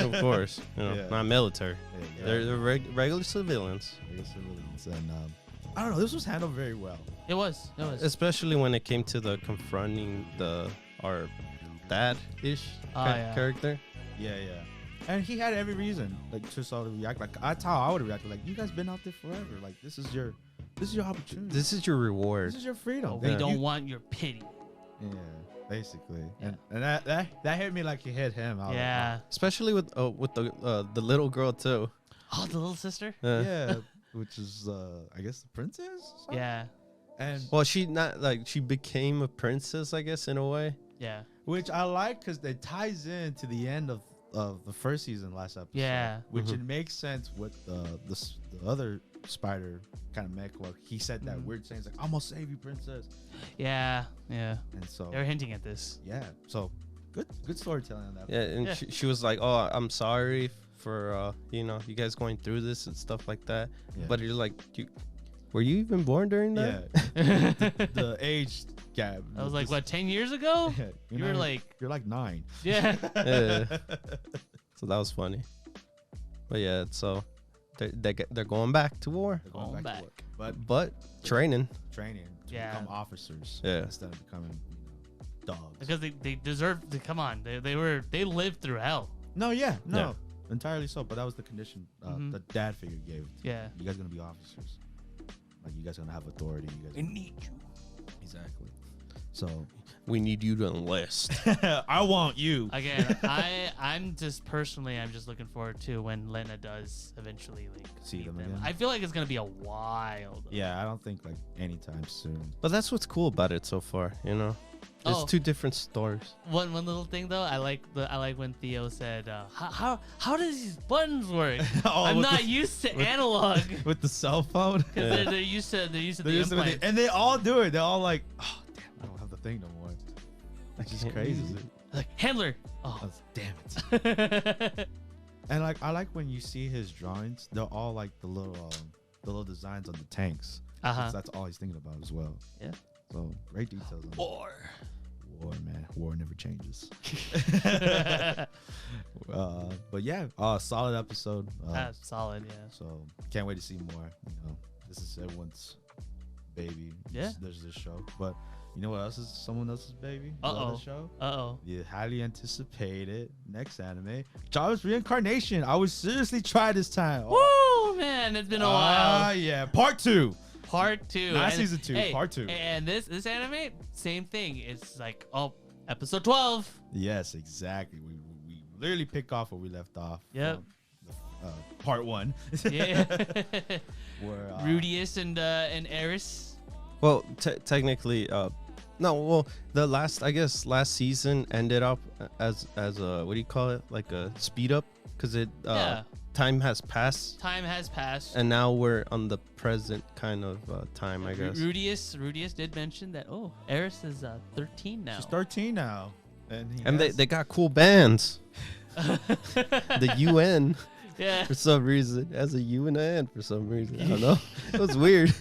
Of course, you know, not military. They're regular civilians. And I don't know, this was handled very well. It was. Especially when it came to the confronting our dad-ish character. Yeah. And he had every reason like to sort of react. Like that's how I would react. Like you guys been out there forever. Like this is your opportunity. This is your reward. This is your freedom. We don't want your pity. Yeah, basically. Yeah. And that hit me like it hit him. Yeah. Especially with the little girl too. Oh, the little sister. Yeah, which is I guess the princess. Yeah. And well, she became a princess, I guess, in a way. Yeah. Which I like because it ties in to the end of the first season, last episode. Yeah. Which it makes sense with the other spider kind of mech where he said that weird saying, like, I'm gonna save you, princess. Yeah. And so they're hinting at this. Yeah. So good storytelling on that. Yeah, and she was like, oh, I'm sorry for you guys going through this and stuff like that. Yeah. But you're like, were you even born during that? Yeah. the age gap. I was like, what, 10 years ago? You're like 9. Yeah. So that was funny. But yeah, so they're going back to war. They're going back. But training to become officers. Yeah. Instead of becoming dogs. Because they deserve to come on. They lived through hell. No, entirely so. But that was the condition the dad figure gave. Yeah. You guys are gonna be officers. Like you guys are gonna have authority. You guys. We need you. Exactly. So we need you to enlist. I want you. Again, I'm just looking forward to when Lena does eventually see them again. I feel like it's gonna be a while. Yeah, I don't think like anytime soon. But that's what's cool about it so far, you know. It's two different stories. One little thing though, I like when Theo said, "How does these buttons work? I'm not used to analog." With the cell phone. Because they're used to the implant. And they all do it. They're all like, "Oh damn, I don't have the thing no more." It's just crazy. Like handler. Oh damn it. And like I like when you see his drawings. They're all like the little designs on the tanks. That's all he's thinking about as well. Yeah. So great details. On War, man. War never changes. But yeah, solid episode. Solid, yeah. So can't wait to see more. You know, this is everyone's baby. Yeah. There's this show, but you know what else is someone else's baby? Show. The highly anticipated next anime, Jobless Reincarnation. I was seriously try this time. Woo, man, it's been a while. Yeah, part 2. Part 2. Not season 2, part 2. And this anime, same thing. It's like, episode 12. Yes, exactly. We literally pick off where we left off. Yep. Part 1. Yeah. Where Rudius and Eris. Well, technically, the last season ended up as a what do you call it? Like a speed up, because time has passed. And now we're on the present kind of time, I guess. Rudius did mention that, Eris is 13 now. She's 13 now. And they got cool bands. The UN. Yeah. For some reason. Has a U and an N for some reason. I don't know. It was weird.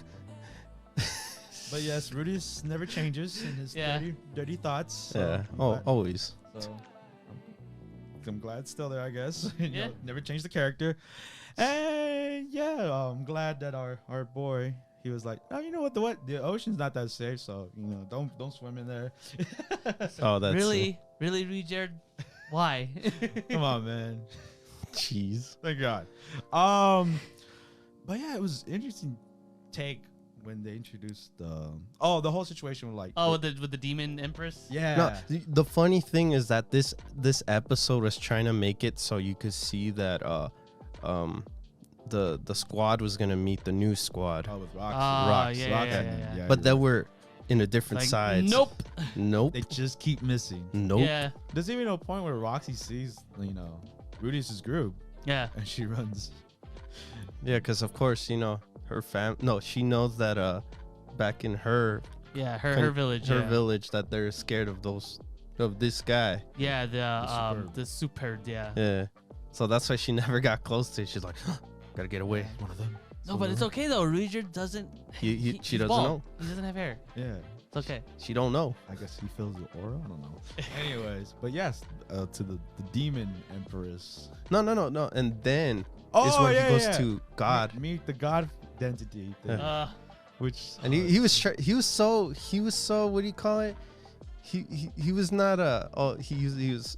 But yes, Rudius never changes in his dirty thoughts. So always. So I'm glad it's still there, I guess. Never changed the character. And I'm glad that our boy, he was like, oh, you know what? The ocean's not that safe, so don't swim in there. Oh, that's really, Jared? Why? Come on, man. Jeez. Thank God. But yeah, it was interesting take when they introduced the whole situation with with the demon empress. Yeah. No, the funny thing is that this episode was trying to make it so you could see that the squad was gonna meet the new squad. Oh, with Roxy. Yeah. But they were in a different side. Nope. They just keep missing. Nope. Yeah. There's even a point where Roxy sees Rudius's group. Yeah. And she runs. Yeah, because of course her she knows that back in her village village that they're scared of this guy. Yeah, the super So that's why she never got close to it. She's like, gotta get away. One of them. No, but it's okay though. Rudiger doesn't. She doesn't bald. know. He doesn't have hair. Yeah. It's okay. She don't know. I guess he feels the aura. I don't know. Anyways, but yes, to the demon empress. No. And then is when he goes to God. Meet the God identity thing. He was so what do you call it? He was not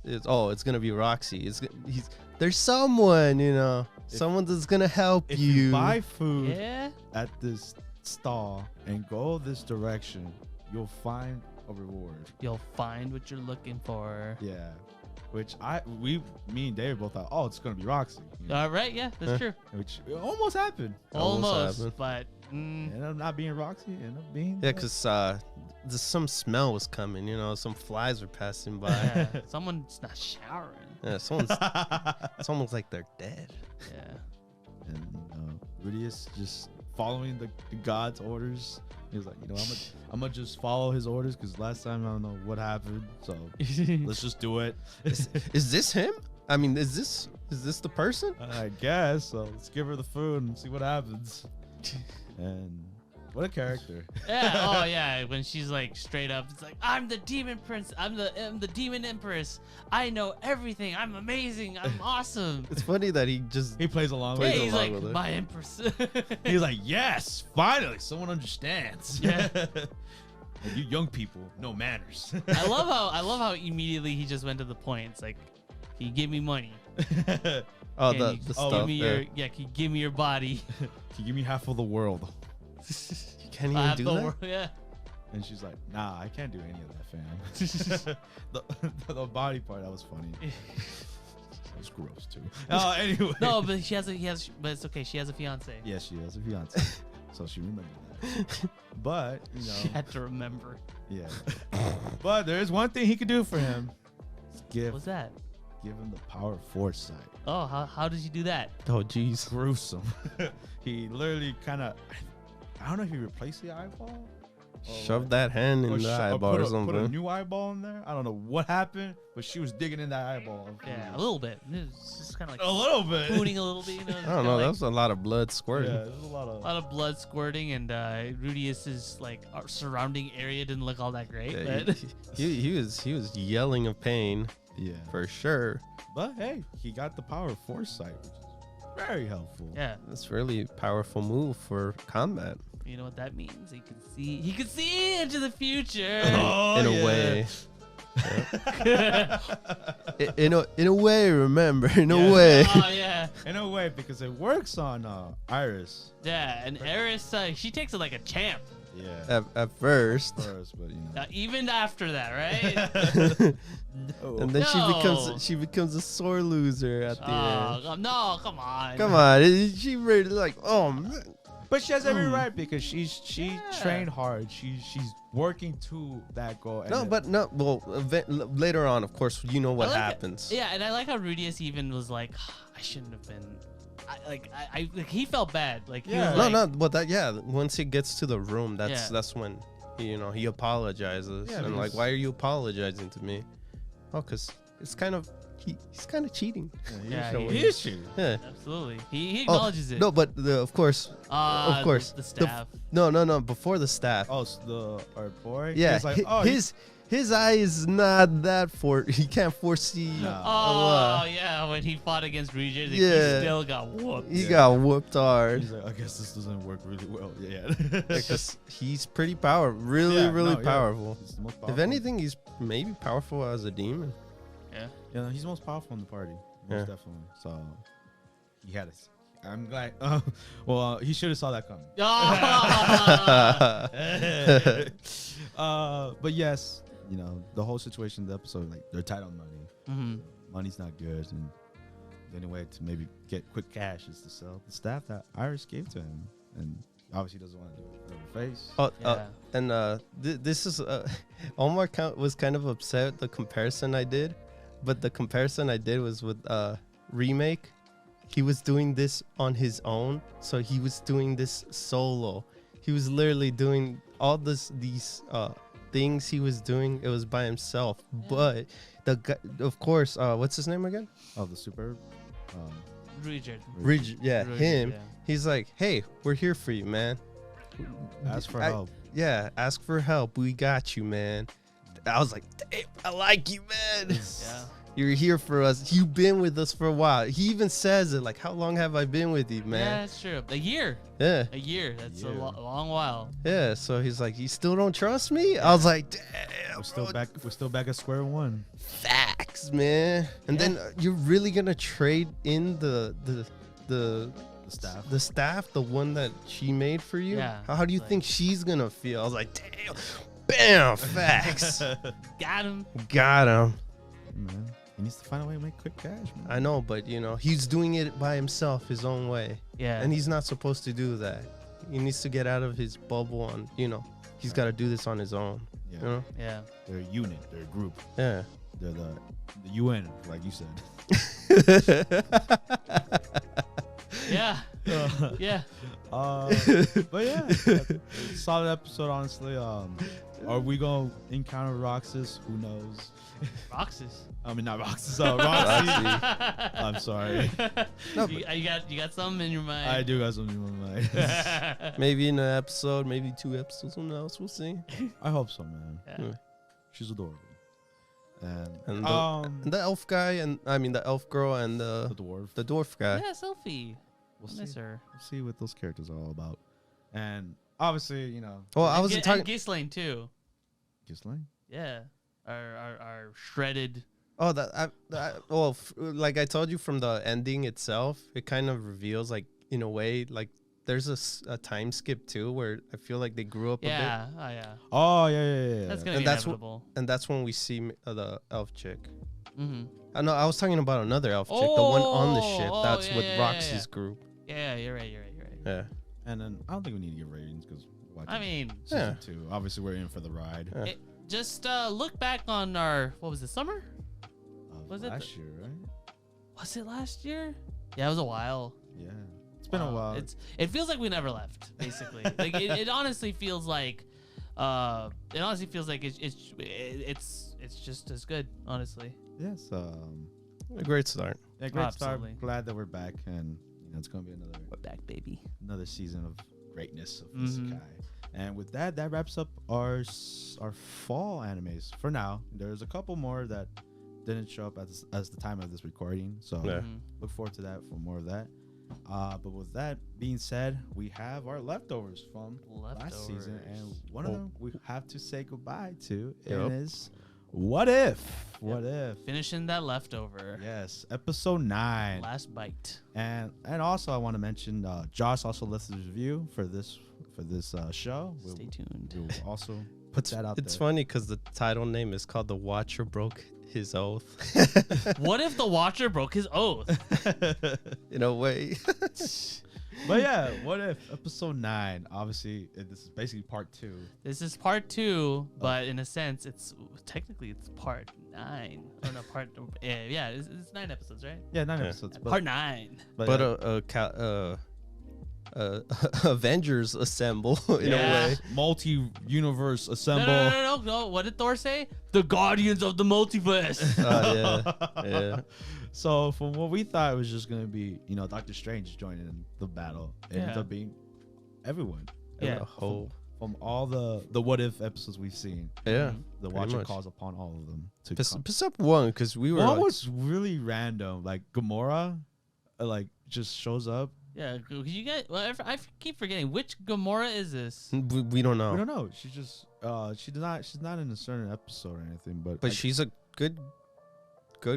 it's gonna be Roxy. There's someone someone that's gonna help if you buy food at this stall and go this direction, you'll find a reward. You'll find what you're looking for. Yeah. Which me and David both thought, it's gonna be Roxy. Right, yeah, that's true. Which almost happened. Almost, but ended up not being Roxy. Ended up being because some smell was coming. Some flies were passing by. Yeah, someone's not showering. Yeah, it's almost like they're dead. Yeah. And Rudius just following the god's orders. He was like, I'm gonna just follow his orders because last time I don't know what happened. So let's just do it. Is this him? I mean, is this the person? I guess. So let's give her the food and see what happens. And What a character. Yeah. Oh yeah. When she's like straight up, it's like I'm the demon prince. I'm the demon empress. I know everything. I'm amazing. I'm awesome. It's funny that he plays along with it. Yeah, he's like my empress. He's like, yes, finally, someone understands. Yeah. You young people, no manners. I love how immediately he just went to the point. It's like, can you give me money? Oh, the stuff. Can you give me your body? Can you give me half of the world? You can't even do that? World, yeah. And she's like, nah, I can't do any of that, fam. the body part, that was funny. That was gross, too. Anyway. No, but but it's okay. She has a fiance. Yeah, she has a fiance. So she remembered that. But, she had to remember. Yeah. But there is one thing he could do for him. What's that? Give him the power of foresight. Oh, how does he do that? Oh, jeez. Gruesome. He literally kind of, I don't know if he replaced the eyeball. Shove that hand in the eyeball or something. Put a new eyeball in there. I don't know what happened, but she was digging in that eyeball. Yeah, a little bit. It's just kind of like a little bit, spooning a little bit. You know, I don't know. That was a lot of blood squirting. Yeah, there's a lot of blood squirting, and Rudius's like surrounding area didn't look all that great. Yeah, but he was yelling of pain. Yeah, for sure. But hey, he got the power of foresight, which is very helpful. Yeah, that's really powerful move for combat. You know what that means? He can see into the future. In a way. Yeah. in a way, remember. In a way. Oh yeah. In a way, because it works on Iris. Yeah, and Iris, she takes it like a champ. Yeah. At first, but even after that, right? No. And then she becomes a sore loser at the end. No, come on. Come on, she really like man. But she has every right because she trained hard. She's working to that goal. Well, later on, of course, you know what happens. Yeah, and I like how Rudius even was like, I shouldn't have been. He felt bad. Like once he gets to the room, that's when he apologizes and like, why are you apologizing to me? Oh, because it's kind of. He's kind of cheating. Yeah, he is cheating. Yeah, absolutely. He acknowledges it. No, but of course, the staff. No. Before the staff. Oh, our boy. Yeah, like, his eye is not that he can't foresee. No. Yeah, when he fought against Regis, he still got whooped. He got whooped hard. He's like, I guess this doesn't work really well. Yeah. Because he's pretty powerful. Really powerful. He's the most powerful. If anything, he's maybe powerful as a demon. Yeah, he's the most powerful in the party. Most definitely. So he had it. I'm glad. He should have saw that coming. But yes, the whole situation in the episode, like they're tight on money. Mm-hmm. Money's not good, and the only way to maybe get quick cash is to sell the staff that Iris gave to him, and obviously doesn't want to do it in the face. And this is Omar was kind of upset with the comparison I did. But the comparison I did was with Remake. He was doing this on his own, so he was doing this solo. He was literally doing all these things he was doing. It was by himself. But the guy, of course, what's his name again? Oh, the super. Richard. Him. Yeah. He's like, hey, we're here for you, man. Ask for help. Yeah, ask for help. We got you, man. I was like, damn, I like you, man. Yeah. You're here for us. You've been with us for a while. He even says it, like, how long have I been with you, man? Yeah, that's true. A year. Yeah. A year. That's a long while. Yeah, so he's like, you still don't trust me? I was like, damn. We're still back at square one. Facts, man. And then you're really going to trade in the staff, the one that she made for you? Yeah. How do you think she's going to feel? I was like, damn. Bam, facts. Got him. Man, he needs to find a way to make quick cash, man. I know, but he's doing it by himself, his own way. Yeah. And he's not supposed to do that. He needs to get out of his bubble and he's got to do this on his own. Yeah. Yeah. They're a unit, they're a group. Yeah. They're the UN, like you said. Yeah. Yeah. But yeah, solid episode, honestly. Are we gonna encounter Roxas? Who knows? Roxas. I mean, not Roxas. Roxy. I'm sorry. No, you got something in your mind. I do got something in my mind. Maybe in an episode, maybe 2 episodes. Who knows? We'll see. I hope so, man. Yeah. She's adorable. And the elf guy, and I mean the elf girl, and the dwarf guy. Yeah, Sophie. We'll see her. We'll see what those characters are all about. And obviously, you know. Well, I wasn't talking. And Ghislaine too. Ghislaine? Yeah, our shredded. Oh, well, like I told you from the ending itself, it kind of reveals, like, in a way, like there's a time skip too, where I feel like they grew up a bit. Oh yeah. That's gonna be inevitable. And that's when we see the elf chick. Mm-hmm. I know. I was talking about another elf chick, the one on the ship. That's with Roxy's group. Yeah, you're right. Yeah. And then I don't think we need to give ratings because season 2. Obviously, we're in for the ride. Yeah. Just look back on what was it, summer? Was it last year, right? Was it last year? Yeah, it was a while. Yeah, it's been a while. It feels like we never left, basically. Like it honestly feels like it's just as good, honestly. Yes, a great start. Yeah, great start. Glad that we're back, and it's gonna be we're back, baby. Another season of greatness of Isekai. And with that wraps up our fall animes for now. There's a couple more that didn't show up as the time of this recording, so look forward to that for more of that. But with that being said, we have our leftovers from last season, and one of them we have to say goodbye to. It is What If? What If? Finishing that leftover. Yes, episode 9. Last bite. And also I want to mention Josh also left his review for this show. Stay tuned. We'll also put that out there. It's funny because the title name is called The Watcher Broke His Oath. What if the Watcher broke his oath? In a way. But yeah, What If? Episode 9. Obviously, this is basically part 2. This is part 2, but in a sense, it's part 9. Oh no, it's 9 episodes, right? Yeah, 9 episodes. Part 9. But Avengers assemble in a way. Multi-universe assemble. No. What did Thor say? The Guardians of the Multiverse. Yeah. So from what we thought it was just gonna be, Doctor Strange joining the battle, it ended up being everyone. Yeah. From all the What If episodes we've seen. Yeah. The Watcher calls upon all of them to come. Except one, because we were. One was really random. Like Gamora, just shows up. Yeah, you guys. Well, I keep forgetting which Gamora is this. We don't know. We don't know. She just she's not in a certain episode or anything, but she's a good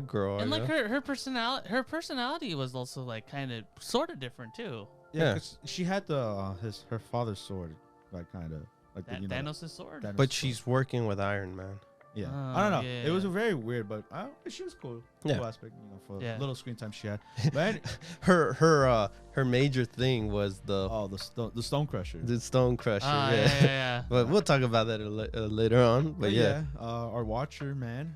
girl. And her personality was also kind of sort of different too. Yeah, because she had her father's sword, kind of Thanos' sword. But she's working with Iron Man. Yeah, I don't know. It was very weird, but she was cool. Cool aspect, for little screen time she had. But her major thing was the Stone Crusher. The Stone Crusher. Yeah. But we'll talk about that later on. But our Watcher man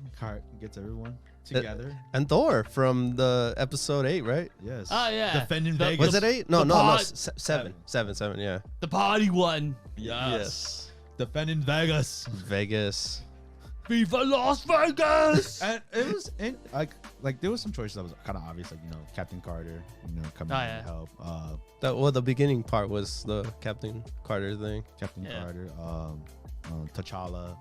gets everyone together. And Thor from the episode 8, right? Yes. Oh yeah. Defending Vegas. Was it 8? No. 7. Yeah. The party one. Yes. Defending Vegas. Viva Las Vegas! And it was there was some choices that was kind of obvious, Captain Carter, coming to help. The beginning part was the Captain Carter thing. Captain Carter, T'Challa,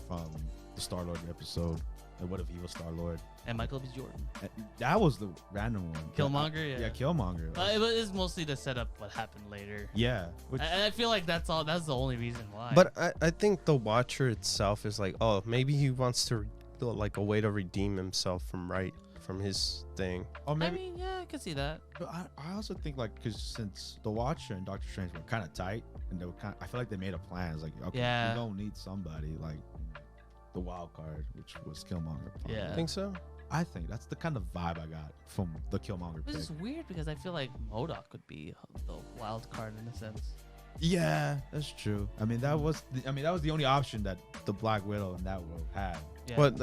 from the Star-Lord episode. And What If he was Star-Lord? And Michael B. Jordan. That was the random one. Killmonger, Yeah, Killmonger. It was mostly to set up what happened later. Yeah. I feel like that's the only reason why. But I think the Watcher itself is maybe he wants to a way to redeem himself from his thing. Or maybe, I mean, yeah, I can see that. But I also think because since the Watcher and Doctor Strange were kind of tight, and they were I feel like they made a plan. It's we don't need somebody the wild card, which was Killmonger. Yeah, I think so. I think that's the kind of vibe I got from the Killmonger. This is weird because I feel like MODOK could be the wild card in a sense. Yeah, that's true. I mean, that was the only option that the Black Widow in that world had. Yeah. But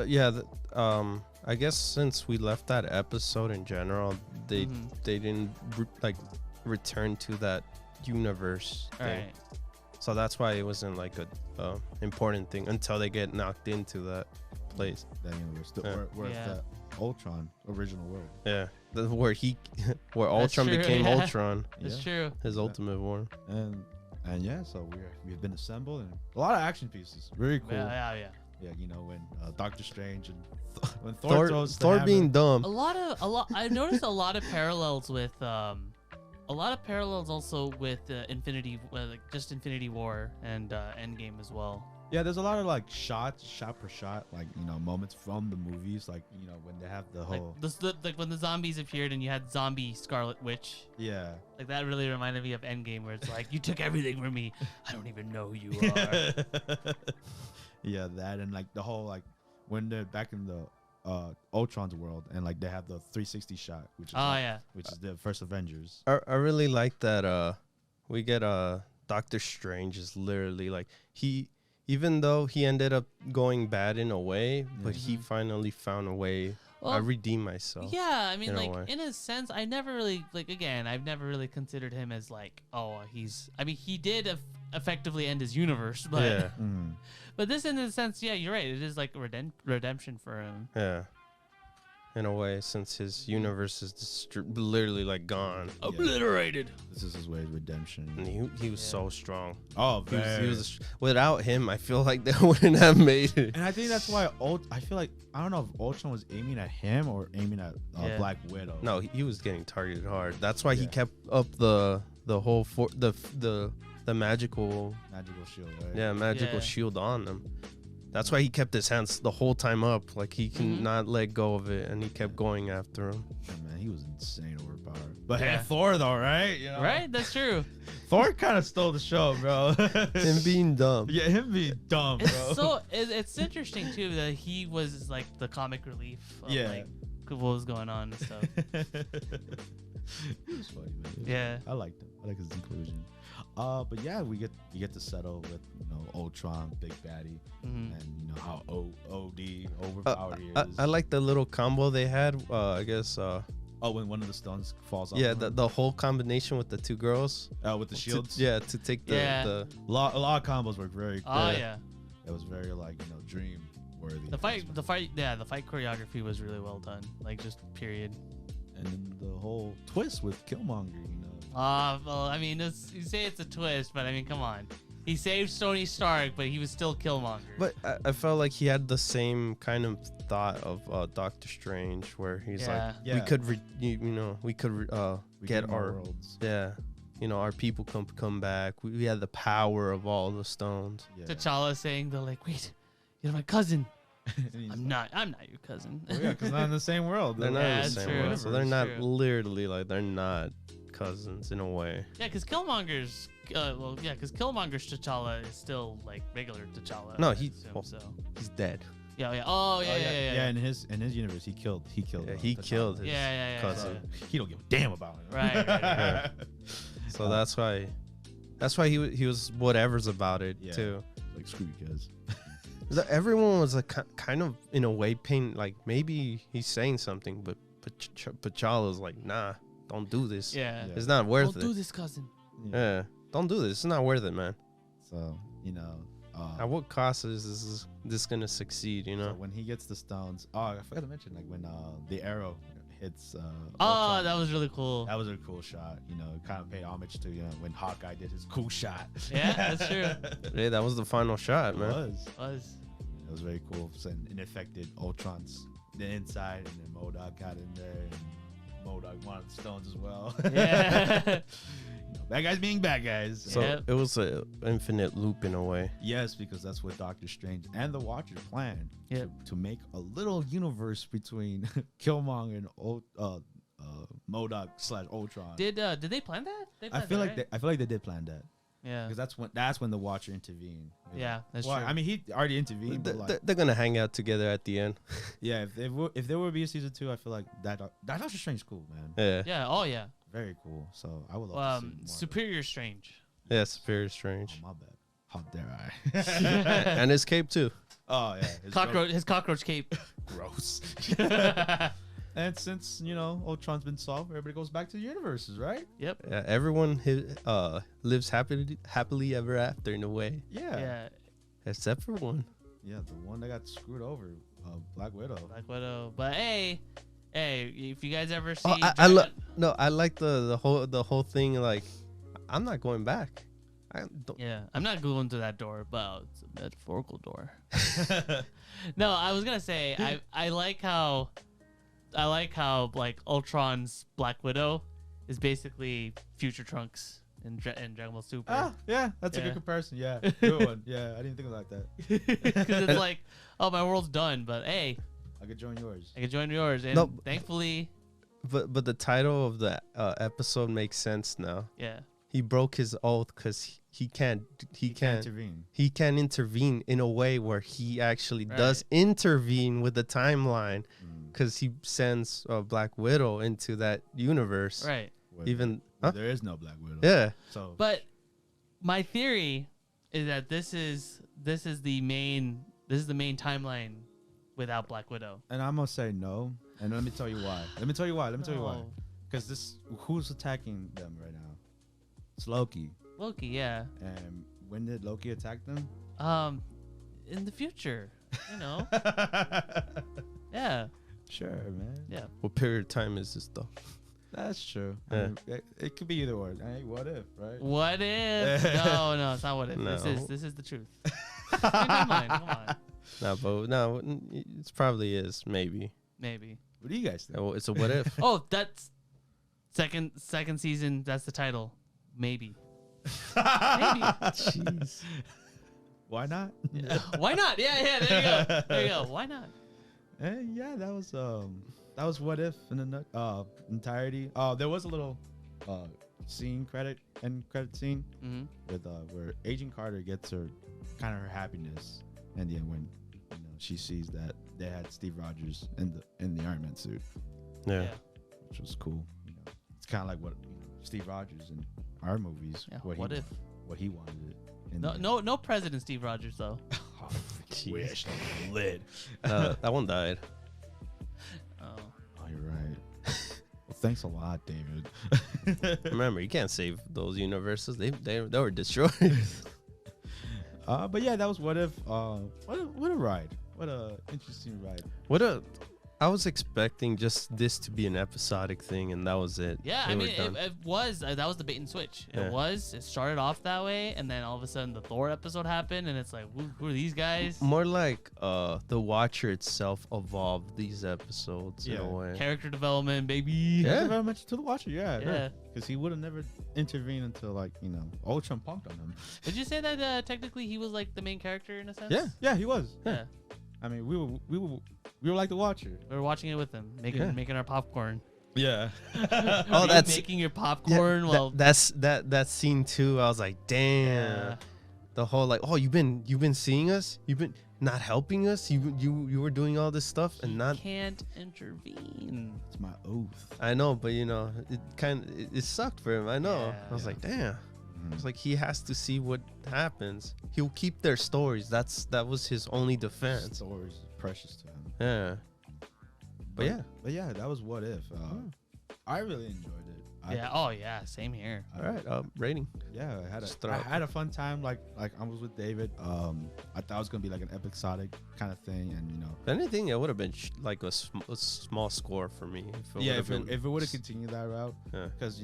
I guess since we left that episode in general, they didn't return to that universe thing. Right. So that's why it wasn't like a important thing until they get knocked into that place. That universe. Where's the Ultron original world? Yeah, where Ultron became Ultron. That's true. His ultimate form. And yeah, so we've been assembled and a lot of action pieces. Very cool. Yeah. Yeah, you know, when Doctor Strange and when Thor throws Thor being dumb. A lot. I've noticed a lot of parallels with also with Infinity, like just Infinity War and Endgame as well. Yeah, there's a lot of like shot per shot, like, you know, moments from the movies, like, you know, when they have the whole like when the zombies appeared and you had zombie Scarlet Witch. Yeah. Like that really reminded me of Endgame, where it's like, you took everything from me. I don't even know who you are. Yeah, that and like the whole like when they're back in the Ultron's world and like they have the 360 shot, which is which is the first Avengers. I really like that we get Doctor Strange is literally like even though he ended up going bad in a way, but he finally found a way. I redeemed myself. Yeah, I mean, like, in a sense, I never really, like, again, I've never really considered him as, like, he did effectively end his universe, but, yeah. But this, in a sense, yeah, you're right. It is, like, redemption for him. Yeah. In a way, since his universe is literally, like, gone. Obliterated. This is his way of redemption. And he was so strong. Oh, he was without him, I feel like they wouldn't have made it. And I think that's why I feel like, I don't know if Ultron was aiming at him or aiming at Black Widow. No, he was getting targeted hard. That's why he kept up the whole the magical shield. Right? Yeah, magical shield on them. That's why he kept his hands the whole time up, like he can not let go of it, and he kept going after him. Yeah, man, he was insane overpowered. But hey, Thor though, right? You know? Right, that's true. Thor kind of stole the show, bro. Him being dumb. Yeah, him being dumb, bro. It's interesting too that he was like the comic relief of like what was going on and stuff. He was funny, man. Yeah, I liked him. I like his inclusion. But yeah, we get to settle with, you know, Ultron, big baddie, and you know how OD overpowered he is. I like the little combo they had. I guess. When one of the stones falls off. Yeah, the whole combination with the two girls. With the shields. To take the. A lot of combos work very. Oh yeah. It was very like, you know, dream worthy. The fight choreography was really well done. Like, just period. And then the whole twist with Killmonger, you know. Well, I mean, you say it's a twist, but I mean, come on. He saved Tony Stark, but he was still Killmonger. But I felt like he had the same kind of thought of Doctor Strange, where he's we could get our worlds. Yeah, you know, our people come back. We had the power of all the stones. Yeah. T'Challa saying, "They're like, wait, you're my cousin." I'm not your cousin. Well, yeah, because not in the same world. They're not in the same world, so they're not literally like they're not cousins in a way. Yeah, because Killmonger's T'Challa is still like regular T'Challa. No, he's dead. Yeah. Oh yeah. Yeah, in his universe, he killed. Yeah, he killed his cousin. He don't give a damn about him. Right. Yeah. So that's why he was whatever's about it too. Like, screw you guys. Everyone was like kind of in a way pain. Like, maybe he's saying something, but T'Challa's like, nah, don't do this. Yeah. It's not worth it. Don't do this, cousin. Yeah, don't do this. It's not worth it, man. So, you know, at what cost is this gonna succeed? You know, so when he gets the stones. Oh, I forgot to mention, like, when the arrow hits. Ultron, that was really cool. That was a cool shot. You know, it kind of paid homage to, you know, when Hawkeye did his cool shot. Yeah, that's true. Yeah, that was the final shot, man. It was very cool. And it affected Ultron's the inside, and then MODOK got in there, and MODOK wanted the stones as well. Yeah. You know, bad guys being bad guys. So it was an infinite loop in a way. Yes, because that's what Doctor Strange and the Watcher planned to make a little universe between Killmonger and MODOK/Ultron. Did they plan that? I feel like they did plan that. Yeah, because that's when the Watcher intervened. Yeah, that's true. I mean, he already intervened. They're gonna hang out together at the end. Yeah, if there would be a season 2, I feel like that Doctor Strange is cool, man. Yeah. Yeah. Oh yeah. Very cool. So I would love to see more. Superior Strange. Yeah, Superior Strange. Oh, my bad. How dare I? And his cape too. Oh yeah, his cockroach cape. Gross. And since Ultron's been solved, everybody goes back to the universes, right? Yep. Yeah, everyone lives happily ever after in a way. Yeah. Except for one. Yeah, the one that got screwed over, Black Widow. But hey, if you guys ever see, I like the whole thing. Like, I'm not going back. I'm not going to that door, but it's a metaphorical door. No, I was gonna say I like how like Ultron's Black Widow is basically Future Trunks in Dragon Ball Super. Ah, yeah, that's a good comparison. Yeah, good one. Yeah, I didn't think about that. Because it's like, oh, my world's done, but hey, I could join yours. And thankfully. But the title of the episode makes sense now. Yeah. He broke his oath because he can't intervene. He can intervene in a way where he actually does intervene with the timeline, because he sends Black Widow into that universe. Right. There is no Black Widow. Yeah. So. But my theory is that this is the main timeline without Black Widow. And I'm gonna say no, and let me tell you why. Because who's attacking them right now? It's Loki. Yeah. And when did Loki attack them? In the future, Yeah. Sure, man. Yeah. What period of time is this though? That's true. Yeah. I mean, it could be either or. Hey, what if, right? What if? No, it's not what if. No. This is the truth. Timeline, come on. No, it probably is. Maybe. What do you guys think? It's a what if. Oh, that's second season. That's the title. Maybe. Jeez. Why not? Why not? Yeah. There you go. Why not? Yeah, that was what if in the entirety. There was a little credit scene with where Agent Carter gets her happiness, and then when she sees that they had Steve Rogers in the Iron Man suit. Yeah. Which was cool. It's kind of like what Steve Rogers in our movies. Yeah. What he wanted. No President Steve Rogers though. Wish lit. That one died. Oh, you're right. Well, thanks a lot, David. Remember, you can't save those universes. They were destroyed. But yeah, that was what if. What a ride. What a interesting ride. I was expecting just this to be an episodic thing, and that was it. Yeah, it was. That was the bait and switch. It started off that way, and then all of a sudden the Thor episode happened, and it's like, who are these guys? More like the Watcher itself evolved these episodes in a way. Character development, baby. Yeah, very much to the Watcher. Yeah. Because he would have never intervened until Ultron punked on him. Did you say that technically he was like the main character in a sense? Yeah, he was. Yeah. I mean, we were like the Watcher. We were watching it with him, making our popcorn. Yeah. That's making your popcorn. Yeah, that's that scene too. I was like, damn. Yeah. The whole you've been seeing us. You've been not helping us. You were doing all this stuff and not can't intervene. It's my oath. I know, but it sucked for him. I know. Yeah, I was like, damn. It's like he has to see what happens. He'll keep their stories. That was his only defense. Stories precious to him. Yeah. But yeah, that was what if. I really enjoyed it. Yeah. Same here. All right. Rating. Yeah, I had a fun time. Like I was with David. I thought it was gonna be like an episodic kind of thing, and If anything, it would have been like a small score for me. If it would have continued that route. Because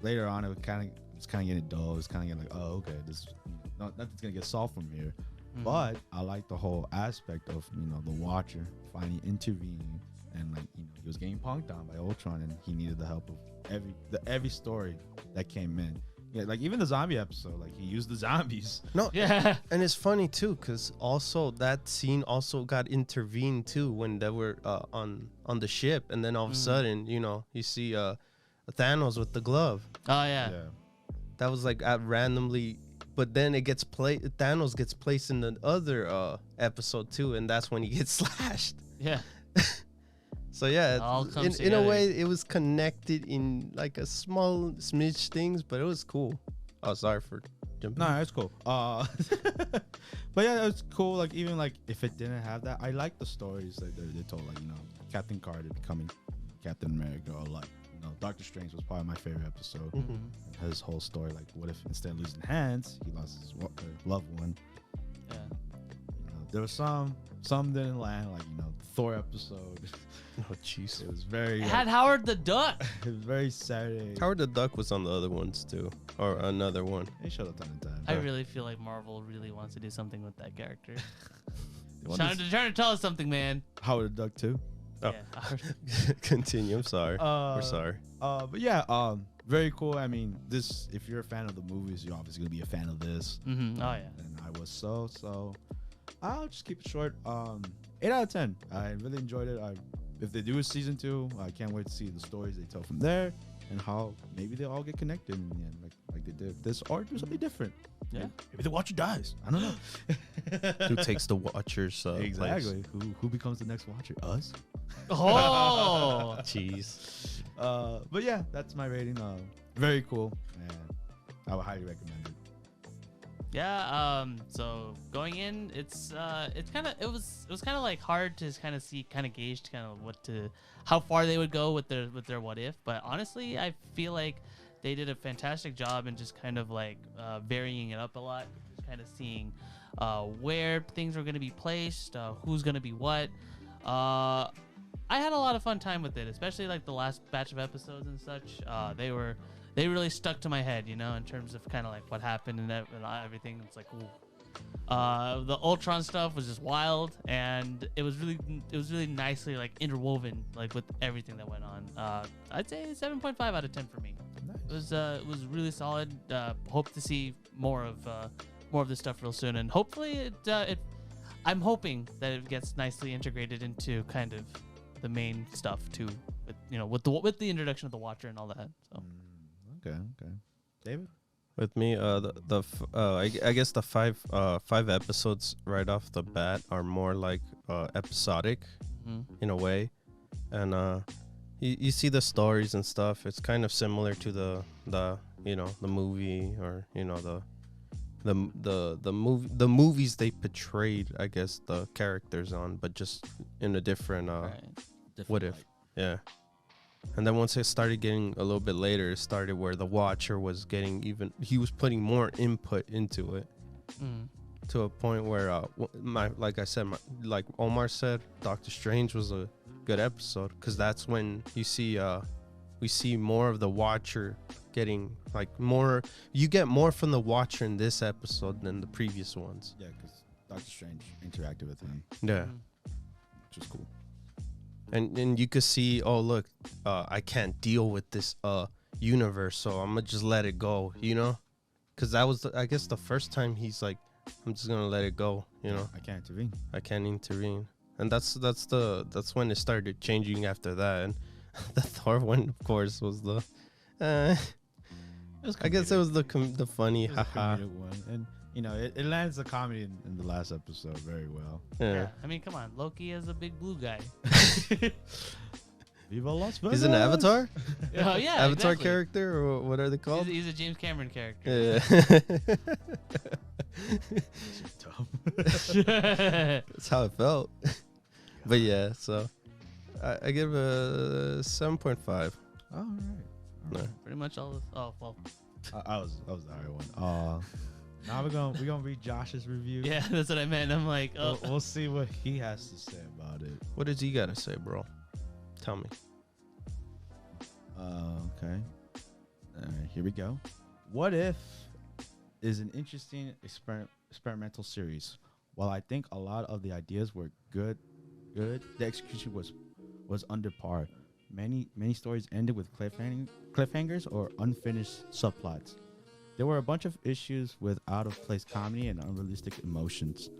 later on it's kind of getting dull. It's kind of getting like, oh, okay, nothing's gonna get solved from here. Mm-hmm. But I like the whole aspect of the Watcher finally intervening, and he was getting punked on by Ultron, and he needed the help of every story that came in. Yeah, like even the zombie episode, he used the zombies. No, yeah, and it's funny too, because also that scene also got intervened too when they were on the ship, and then all of a sudden, you see Thanos with the glove. Oh yeah. That was randomly, but then Thanos gets placed in the other episode too, and that's when he gets slashed. Yeah. So yeah, in a way, it was connected in a small smidge things, but it was cool. Oh, sorry for jumping. No, it's cool. But yeah, it's cool. Even if it didn't have that, I like the stories that they told. Captain Carter becoming Captain America, or like, Doctor Strange was probably my favorite episode. His whole story, like, what if instead of losing hands, he lost his loved one? Yeah. There was some didn't land, like, the Thor episode. Oh, jeez. It was very. It had Howard the Duck. It was very sad. Howard the Duck was on the other ones too, or another one. He showed up time and time. I really feel like Marvel really wants to do something with that character. Trying to tell us something, man. Howard the Duck too. Oh. Yeah. Continue. I'm sorry. We're sorry. But yeah, very cool. I mean, if you're a fan of the movies, you're obviously gonna be a fan of this. Mm-hmm. Oh yeah. And I was so. I'll just keep it short. 8 out of 10. I really enjoyed it. If they do a season 2, I can't wait to see the stories they tell from there and how maybe they all get connected in the end, like they did this, or do something different. Yeah. Maybe the Watcher dies. I don't know. Who takes the Watcher's exactly? place? Who becomes the next Watcher? Us? Oh, jeez. But yeah, that's my rating. Very cool, and I would highly recommend it. Yeah. So going in, it was kind of like hard to gauge how far they would go with their what if. But honestly, I feel like they did a fantastic job in just kind of like varying it up a lot, just kind of seeing where things were going to be placed, who's going to be what. I had a lot of fun time with it, especially like the last batch of episodes and such. They really stuck to my head, in terms of kind of like what happened and everything. It's like, ooh. The Ultron stuff was just wild, and it was really nicely like interwoven like with everything that went on. I'd say 7.5 out of 10 for me. Nice. It was really solid. Hope to see more of this stuff real soon, and hopefully I'm hoping that it gets nicely integrated into kind of the main stuff too, with the introduction of the Watcher and all that. So. Okay. David? With me, I guess the five episodes right off the bat are more like episodic, in a way, and you see the stories and stuff. It's kind of similar to the movie, or the movies they portrayed, I guess, the characters on, but just in a different what if, yeah. And then once it started getting a little bit later, it started where the Watcher was getting he was putting more input into it, to a point where like I said, like Omar said, Doctor Strange was a good episode, because that's when you see we see more of the Watcher getting like more. You get more from the Watcher in this episode than the previous ones. Yeah, because Doctor Strange interacted with him. Yeah, which is cool. And you could see, oh look, I can't deal with this universe, so I'm gonna just let it go, because that was I guess the first time he's like, I'm just gonna let it go, I can't intervene. And that's when it started changing after that. And the Thor one, of course, was the I guess it was the funny haha one. And it lands the comedy in the last episode very well. Yeah. I mean, come on, Loki is a big blue guy. Viva Las Vegas. He's an Avatar? Oh, yeah, Avatar exactly. character, or what are they called? He's a James Cameron character. Yeah. That's how it felt. But yeah, so I give a 7.5. All right. No. Pretty much all this. Oh, well. I was the higher one. Now we're gonna read Josh's review. Yeah, that's what I meant. I'm like, oh. We'll see what he has to say about it. What does he gotta say, bro? Tell me. Okay. All right, here we go. What If is an interesting experimental series. While I think a lot of the ideas were good, the execution was under par. Many stories ended with cliffhangers or unfinished subplots. There were a bunch of issues with out-of-place comedy and unrealistic emotions.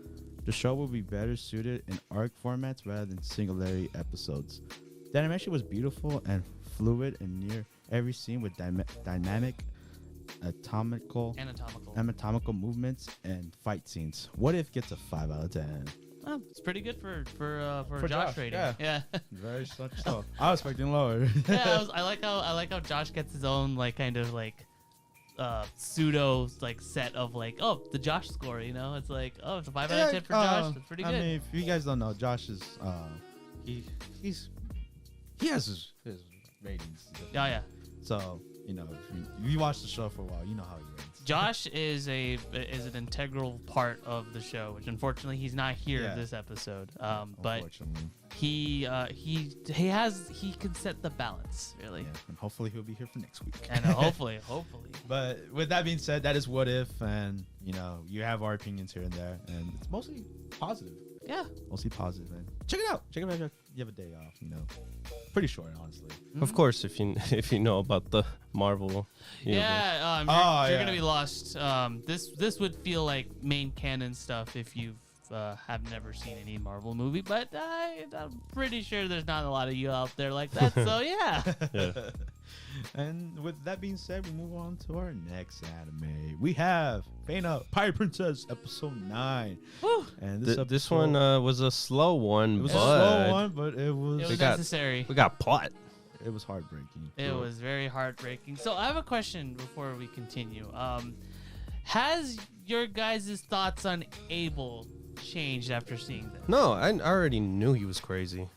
The show would be better suited in arc formats rather than singularity episodes. The animation was beautiful and fluid in near every scene with dynamic, anatomical movements and fight scenes. What If gets a 5 out of 10. Oh, it's pretty good for Josh rating. Yeah. Very such so. I was expecting lower. Yeah, I like how Josh gets his own like kind of like pseudo like set of like, oh, the Josh score, it's like, oh, it's a 5 out of 10 for Josh. That's pretty good. I mean, if you guys don't know, Josh is he has his ratings. Oh yeah. So if you watch the show for a while, you know how he rates. Josh is an integral part of the show, which unfortunately he's not here this episode. But he can set the balance really. Yeah, and hopefully he'll be here for next week. And hopefully. But with that being said, that is What If, and you have our opinions here and there, and it's mostly positive. Yeah, mostly positive. And check it out. Check it out. You have a day off. Pretty short, honestly. Of course, if you know about the Marvel. Yeah, you're gonna be lost. This would feel like main canon stuff if you have never seen any Marvel movie, but I'm pretty sure there's not a lot of you out there like that. So yeah. And with that being said, we move on to our next anime. We have Fena, Pirate Princess, episode 9. Woo. And this one was a slow one. It was a slow one, but it was necessary. We got plot. It was heartbreaking. It was very heartbreaking. So I have a question before we continue. Has your guys' thoughts on Abel changed after seeing this? No, I already knew he was crazy.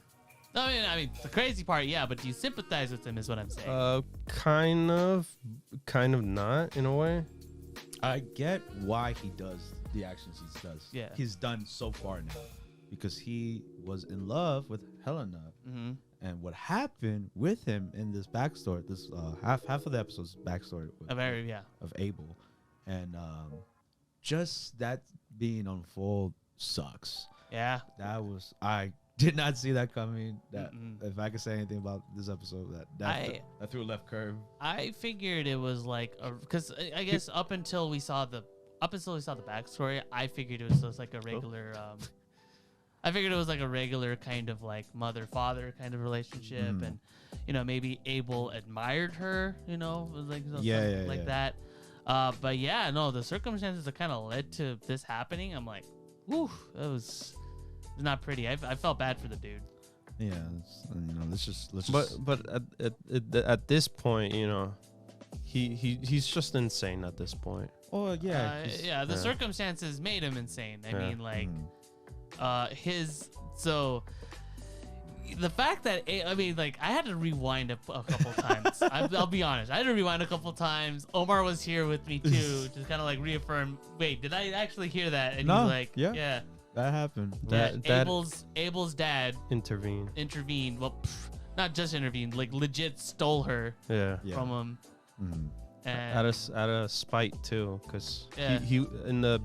I mean, the crazy part, yeah, but do you sympathize with him is what I'm saying. Kind of not, in a way. I get why he does the actions he does. Yeah. He's done so far now. Because he was in love with Helena. Mm-hmm. And what happened with him in this backstory, this half of the episode's backstory of Abel. And just that being on full sucks. Yeah. I did not see that coming. If I could say anything about this episode, that threw a left curve. I figured it was like because I guess up until we saw the backstory, I figured it was just like a regular. I figured it was like a regular kind of like mother-father kind of relationship, and maybe Abel admired her, like that. But yeah, no, the circumstances that kind of led to this happening, I'm like, whew, it was not pretty. I felt bad for the dude. Yeah, let's just. But at this point, he's just insane at this point. Oh yeah. The circumstances made him insane. I mean, like, the fact that I had to rewind a couple times. I'll be honest. I had to rewind a couple times. Omar was here with me too, just kind of like reaffirm. Wait, did I actually hear that? And he's like, yeah. That happened. Abel's dad intervened. Well, not just intervened, like legit stole her from him. Mm-hmm. Out of spite too, because he in the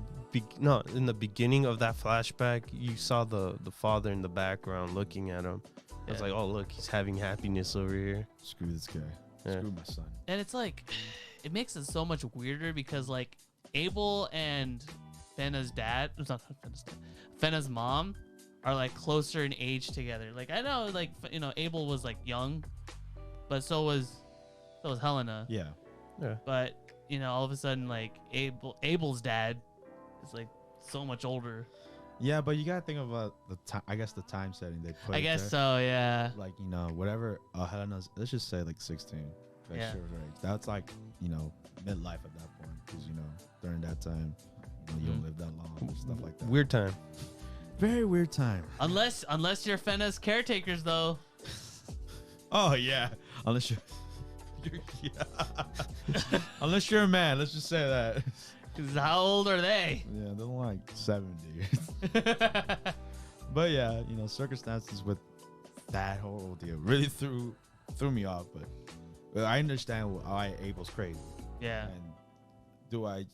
beginning of that flashback, you saw the father in the background looking at him. I was like, oh look, he's having happiness over here. Screw this guy. Screw my son. And it's like, it makes it so much weirder because like Abel and Fena's dad, Fena's mom are like closer in age together. Like I know, like Abel was like young, but so was Helena. Yeah. But all of a sudden, like Abel's dad is like so much older. Yeah, but you gotta think about the time. I guess the time setting they put. I guess so. Yeah. Like whatever Helena's, let's just say like 16. Yeah. That's like midlife at that point, because during that time. You don't live that long and stuff like that. Weird time. Very weird time. Unless you're Fena's caretakers, though. Oh yeah. Unless unless you're a man, let's just say that. Because how old are they? Yeah, they're like 70. But yeah, circumstances with that whole deal really threw me off. But I understand why Abel's crazy. Yeah. And do I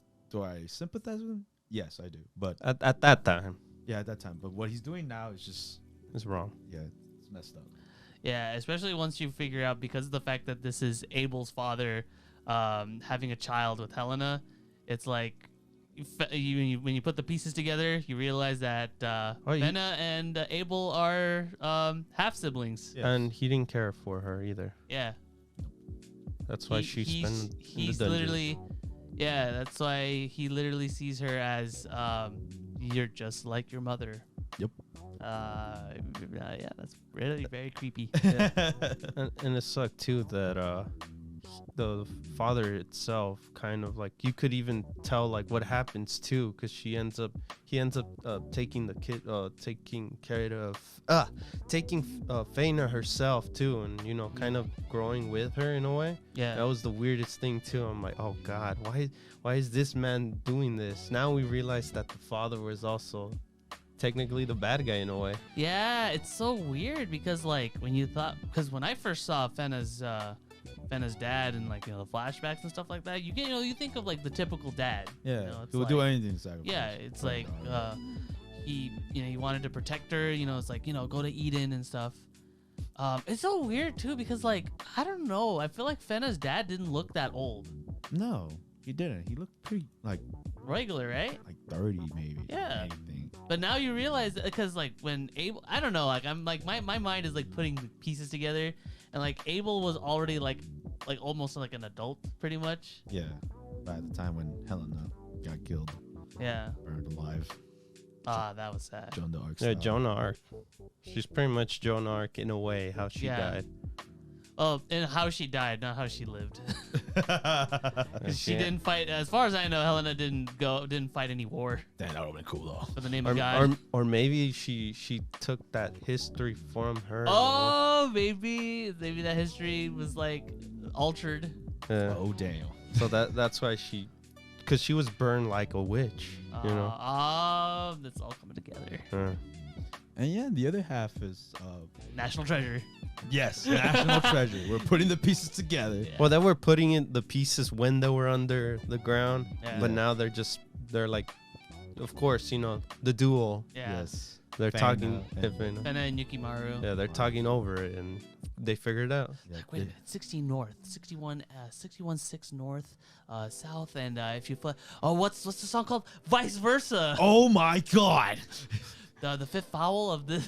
sympathize with him? Yes, I do. But at that time. Yeah, at that time. But what he's doing now is just... It's wrong. Yeah, it's messed up. Yeah, especially once you figure out, because of the fact that this is Abel's father having a child with Helena, it's like when you put the pieces together, you realize that Fena and Abel are half-siblings. Yes. And he didn't care for her either. Yeah. That's why she's in the dungeon. Literally... Yeah, that's why he literally sees her as you're just like your mother. Yep. Yeah, that's really very creepy. Yeah. and it sucked too that the father itself, kind of like you could even tell like what happens too, because he ends up taking the kid, taking care of taking Fena herself too, and you know, kind of growing with her in a way. Yeah, that was the weirdest thing too. I'm like, oh god, why is this man doing this? Now we realize that the father was also technically the bad guy in a way. Yeah, it's so weird because like when I first saw Fena's dad and like, you know, the flashbacks and stuff like that, you think of like the typical dad. Yeah, you know, he would do anything. Sacrifice. Yeah, it's like he wanted to protect her. You know, it's like, you know, go to Eden and stuff. It's so weird too because like I don't know, I feel like Fena's dad didn't look that old. No, he didn't. He looked pretty like regular, right? Like 30 maybe. Yeah. Anything. But now you realize, because like when Abel, I don't know, like I'm like my mind is like putting the pieces together, and like Abel was already like almost like an adult pretty much. Yeah. By the time when Helena got killed. Yeah. Burned alive. That was sad. Joan d'Arc. Yeah, Joan d'Arc. She's pretty much Joan d'Arc in a way, how she died. Oh, and how she died, not how she lived. She didn't fight. As far as I know, Helena didn't fight any war. Damn, that would have been cool though. For the name of God. Or maybe she took that history from her. Oh, maybe that history was like altered. Yeah. Oh damn. So that's why because she was burned like a witch. You know. That's all coming together. And yeah, the other half is National Treasure. Yes, National Treasure. We're putting the pieces together. Yeah. Well, they were putting in the pieces when they were under the ground, but now they're like, of course, you know, the duel. Yeah. Yes. They're talking. Fena and Yukimaru. Yeah, they're talking over it, and they figured it out. Like, wait a minute, 16 north, 61.6 north, south, and if you what's the song called? Vice versa. Oh my god. The fifth vowel of this.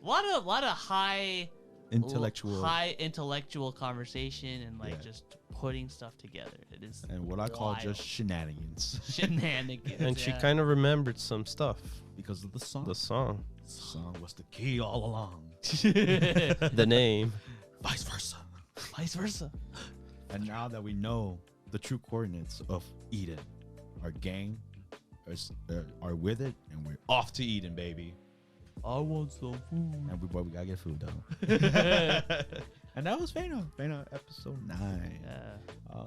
lot of high intellectual conversation and like just putting stuff together. It is and what I call just shenanigans. Shenanigans. And she kind of remembered some stuff because of the song. The song Was the key all along. The name. Vice versa. Vice versa. And now that we know the true coordinates of Eden, our gang are with it, and we're off to Eden, baby. I want some food. And we gotta get food though. And that was Fena episode 9. Yeah.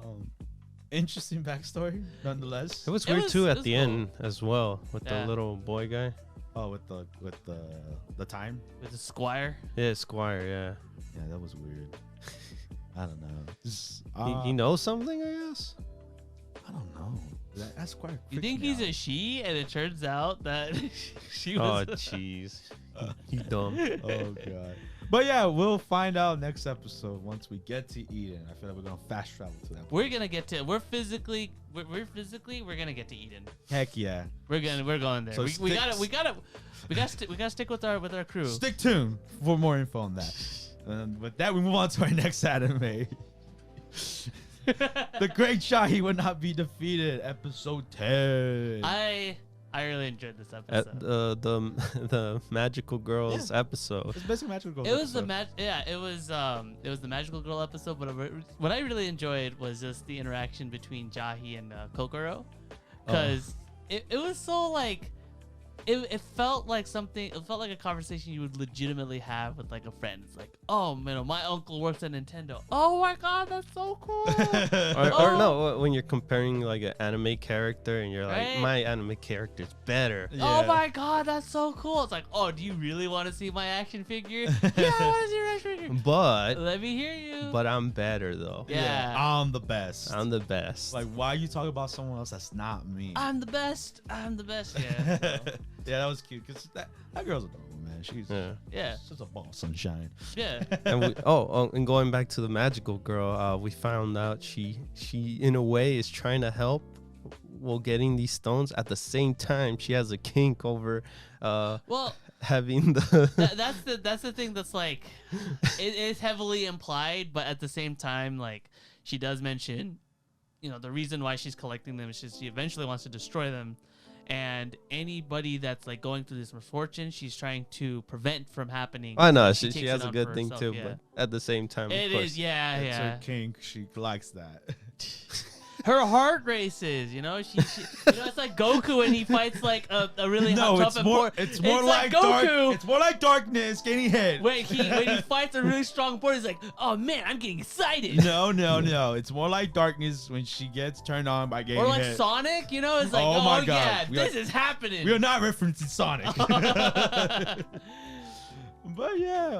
Interesting backstory, nonetheless. It was weird too at the end as well with the little boy guy. Oh, with the time. With the squire. Yeah, squire. Yeah. Yeah, that was weird. I don't know. He knows something, I guess. I don't know. That's quite. You think he's a she, and it turns out that she was. Oh, jeez. You dumb. Oh god. But yeah, we'll find out next episode once we get to Eden. I feel like we're gonna fast travel to that. We're gonna get to. We're physically gonna get to Eden. Heck yeah. We're going there. So we gotta stick with our crew. Stick tuned for more info on that. And with that, we move on to our next anime. The Great Jahy would not be defeated, episode 10. I really enjoyed this episode. The Magical Girls episode. It's basically Magical Girls. It was it was the Magical Girl episode, but what I really enjoyed was just the interaction between Jahy and Kokoro, because it was so like. It felt like something. It felt like a conversation you would legitimately have with like a friend. It's like, oh man, my uncle works at Nintendo. Oh my god, that's so cool. or no, when you're comparing like an anime character and you're like, my anime character's better. Yeah. Oh my god, that's so cool. It's like, oh, do you really want to see my action figure? Yeah, I want to see your action figure. But let me hear you. But I'm better though. Yeah, I'm the best. I'm the best. Like, why you talk about someone else that's not me? I'm the best. Yeah. Yeah, that was cute because that girl's adorable, man. She's just a ball of sunshine. Yeah. And and going back to the magical girl, we found out she in a way is trying to help while getting these stones. At the same time, she has a kink over having the. That's the thing that's like it is heavily implied, but at the same time, like she does mention, you know, the reason why she's collecting them is she eventually wants to destroy them. and anybody that's like going through this misfortune, she's trying to prevent from happening. I know she has a good thing too, but at the same time, it is, yeah. It's her kink. She likes that. Her heart races, you know. She it's like Goku when he fights like a really tough it's more like Goku. It's more like darkness getting hit. When he fights a really strong opponent, he's like, oh man, I'm getting excited. No. It's more like darkness when she gets turned on by getting hit. Or like Sonic, you know, it's like, oh my God, this is happening. We are not referencing Sonic. But yeah,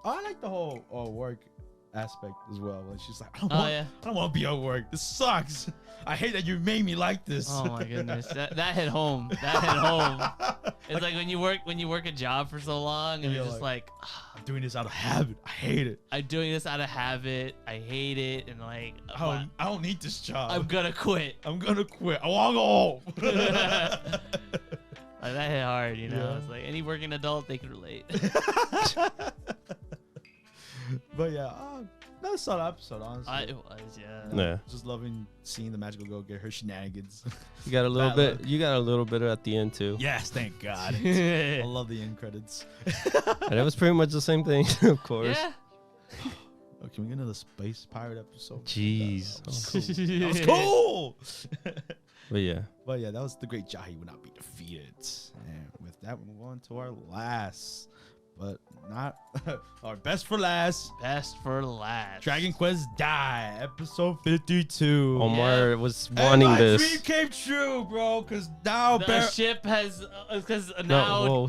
I like the whole work aspect as well. Like she's like, I don't want to be at work. This sucks. I hate that you made me like this. Oh my goodness, that hit home. That hit home. It's like when you work a job for so long and you're just like I'm doing this out of habit. I hate it. I'm doing this out of habit. I hate it, and like I don't need this job. I'm gonna quit. I want to go home. Like, that hit hard, you know. Yeah. It's like any working adult, they can relate. But yeah, that was a solid episode, honestly. It was, yeah. Just loving seeing the magical girl get her shenanigans. You got a little bit. You got a little bit at the end too. Yes, thank God. I love the end credits. And it was pretty much the same thing, of course. Yeah. Oh, can we get another space pirate episode? Jeez, that was cool. But yeah, that was the great Jahy will not be defeated. And with that, we move on to our last, but not our best for last. Best for last. Dragon Quest Die, episode 52. Omar was wanting this. My dream came true, bro. Because now the ship has, because now.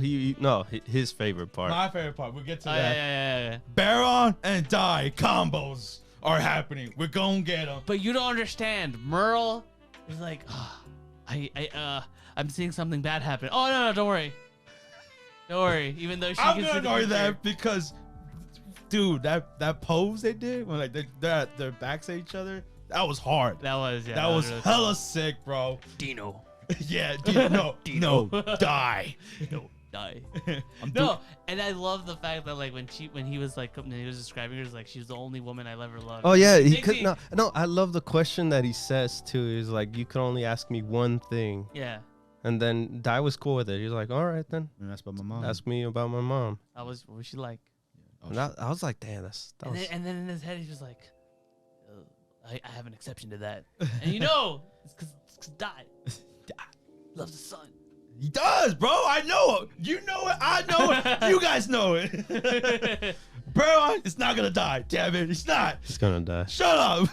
His favorite part. My favorite part. We'll get to that. Yeah. Baron and Die combos are happening. We're gonna get them. But you don't understand. Merle is like, I'm seeing something bad happen. Oh no, don't worry. Don't worry. Even though I'm gonna ignore that because, dude, that pose they did when like they're at their backs at each other, that was hard. That was That was really hella cool. Sick, bro. Dino. Yeah, Dino. No, die. No, die. No, and I love the fact that like when he was describing her, like she's the only woman I've ever loved. Oh yeah, he could not. No, I love the question that he says too. He's like, you can only ask me one thing. Yeah. And then Dai was cool with it. He's like, all right then. Ask about my mom. Ask me about my mom. What was she like? And I was like, damn, and then in his head, he's just like, I have an exception to that. And you know, it's because Dai loves the sun. He does, bro. I know it. You know it. I know it. You guys know it. Bro, it's not gonna die. Damn it, it's not. It's gonna die. Shut up.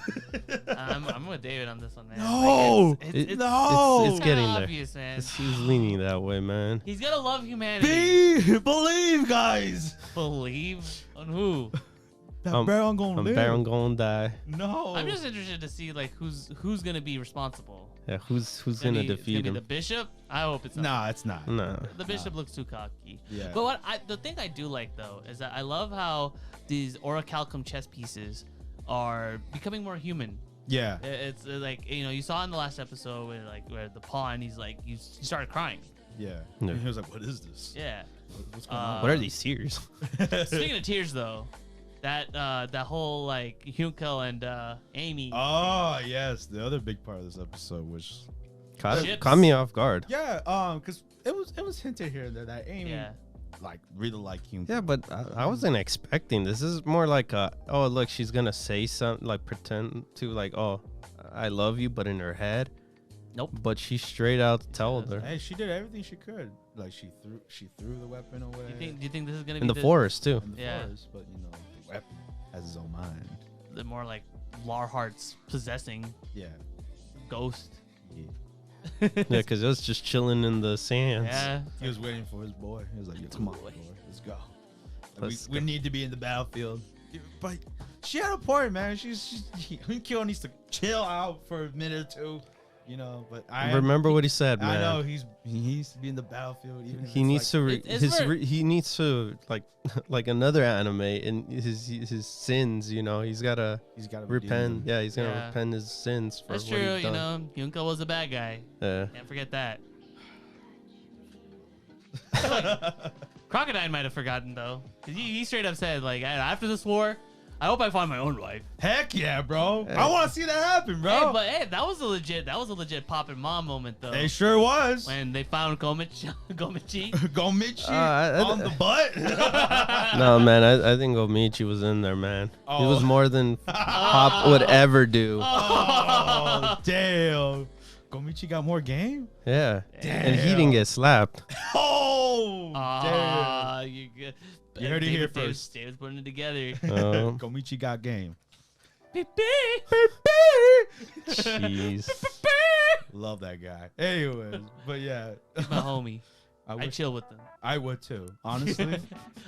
I'm with David on this one, man. No, like it's getting obvious, there. Man. He's leaning that way, man. He's gonna love humanity. Believe, guys. Believe on who? That Baron gonna live. Baron gonna die. No. I'm just interested to see like who's gonna be responsible. Yeah, who's gonna defeat him? The bishop? I hope it's not. Nah, it's not. No. The bishop looks too cocky. Yeah. But the thing I do like though is that I love how these orichalcum chess pieces are becoming more human. Yeah. It's like, you know, you saw in the last episode where the pawn, he's like, he started crying. Yeah. And he was like, what is this? Yeah. What's going on? What are these tears? Speaking of tears though, that whole like Hyunko and Amy. Oh yes, the other big part of this episode was caught me off guard. Yeah, because it was hinted here that Amy like really like Hyunko. Yeah, but I wasn't expecting this. This is more like oh look, she's gonna say something like pretend to like, oh, I love you, but in her head. Nope. But she straight out told her. Hey, she did everything she could. Like she threw the weapon away. Do you think this is gonna in be the forest too? In the forest, but you know, the weapon has his own mind. The more like Larhart's possessing. Yeah. Ghost. Yeah. Yeah, because it was just chilling in the sands. Yeah. He was waiting for his boy. He was like, come on, boy, let's go. We need to be in the battlefield. But she had a point, man. Hyunko needs to chill out for a minute or two. You know, but I remember what he said, man. I know he needs to be in the battlefield. Even he needs like, he needs to like another anime in his sins. You know, he's gotta repent. Yeah, he's gonna repent his sins for That's what true. he's done. You know, Hyunko was a bad guy. Yeah, can't forget that. Crocodile might have forgotten though, because he straight up said like, after this war, I hope I find my own wife. Heck yeah, bro. Hey. I want to see that happen, bro. Hey, that was a legit Pop and Mom moment, though. It sure was. When they found Gomichi on the butt. No, man, I think Gomichi was in there, man. He was more than Pop would ever do. Oh, damn. Gomichi got more game? Yeah. Damn. And he didn't get slapped. Oh, damn. You good. You heard it here first. David's putting it together. Gomichi got game. Jeez. Love that guy. Anyways, but yeah. He's my homie. I chill with them. I would too, honestly.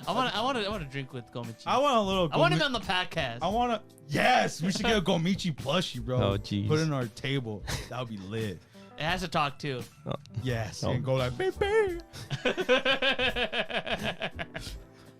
I want to drink with Gomichi. I want a little. I want him on the podcast. I want to. Yes, we should get a Gomichi plushie, bro. Oh, jeez. Put it on our table. That would be lit. It has to talk too. Oh. Yes, and go like, baby.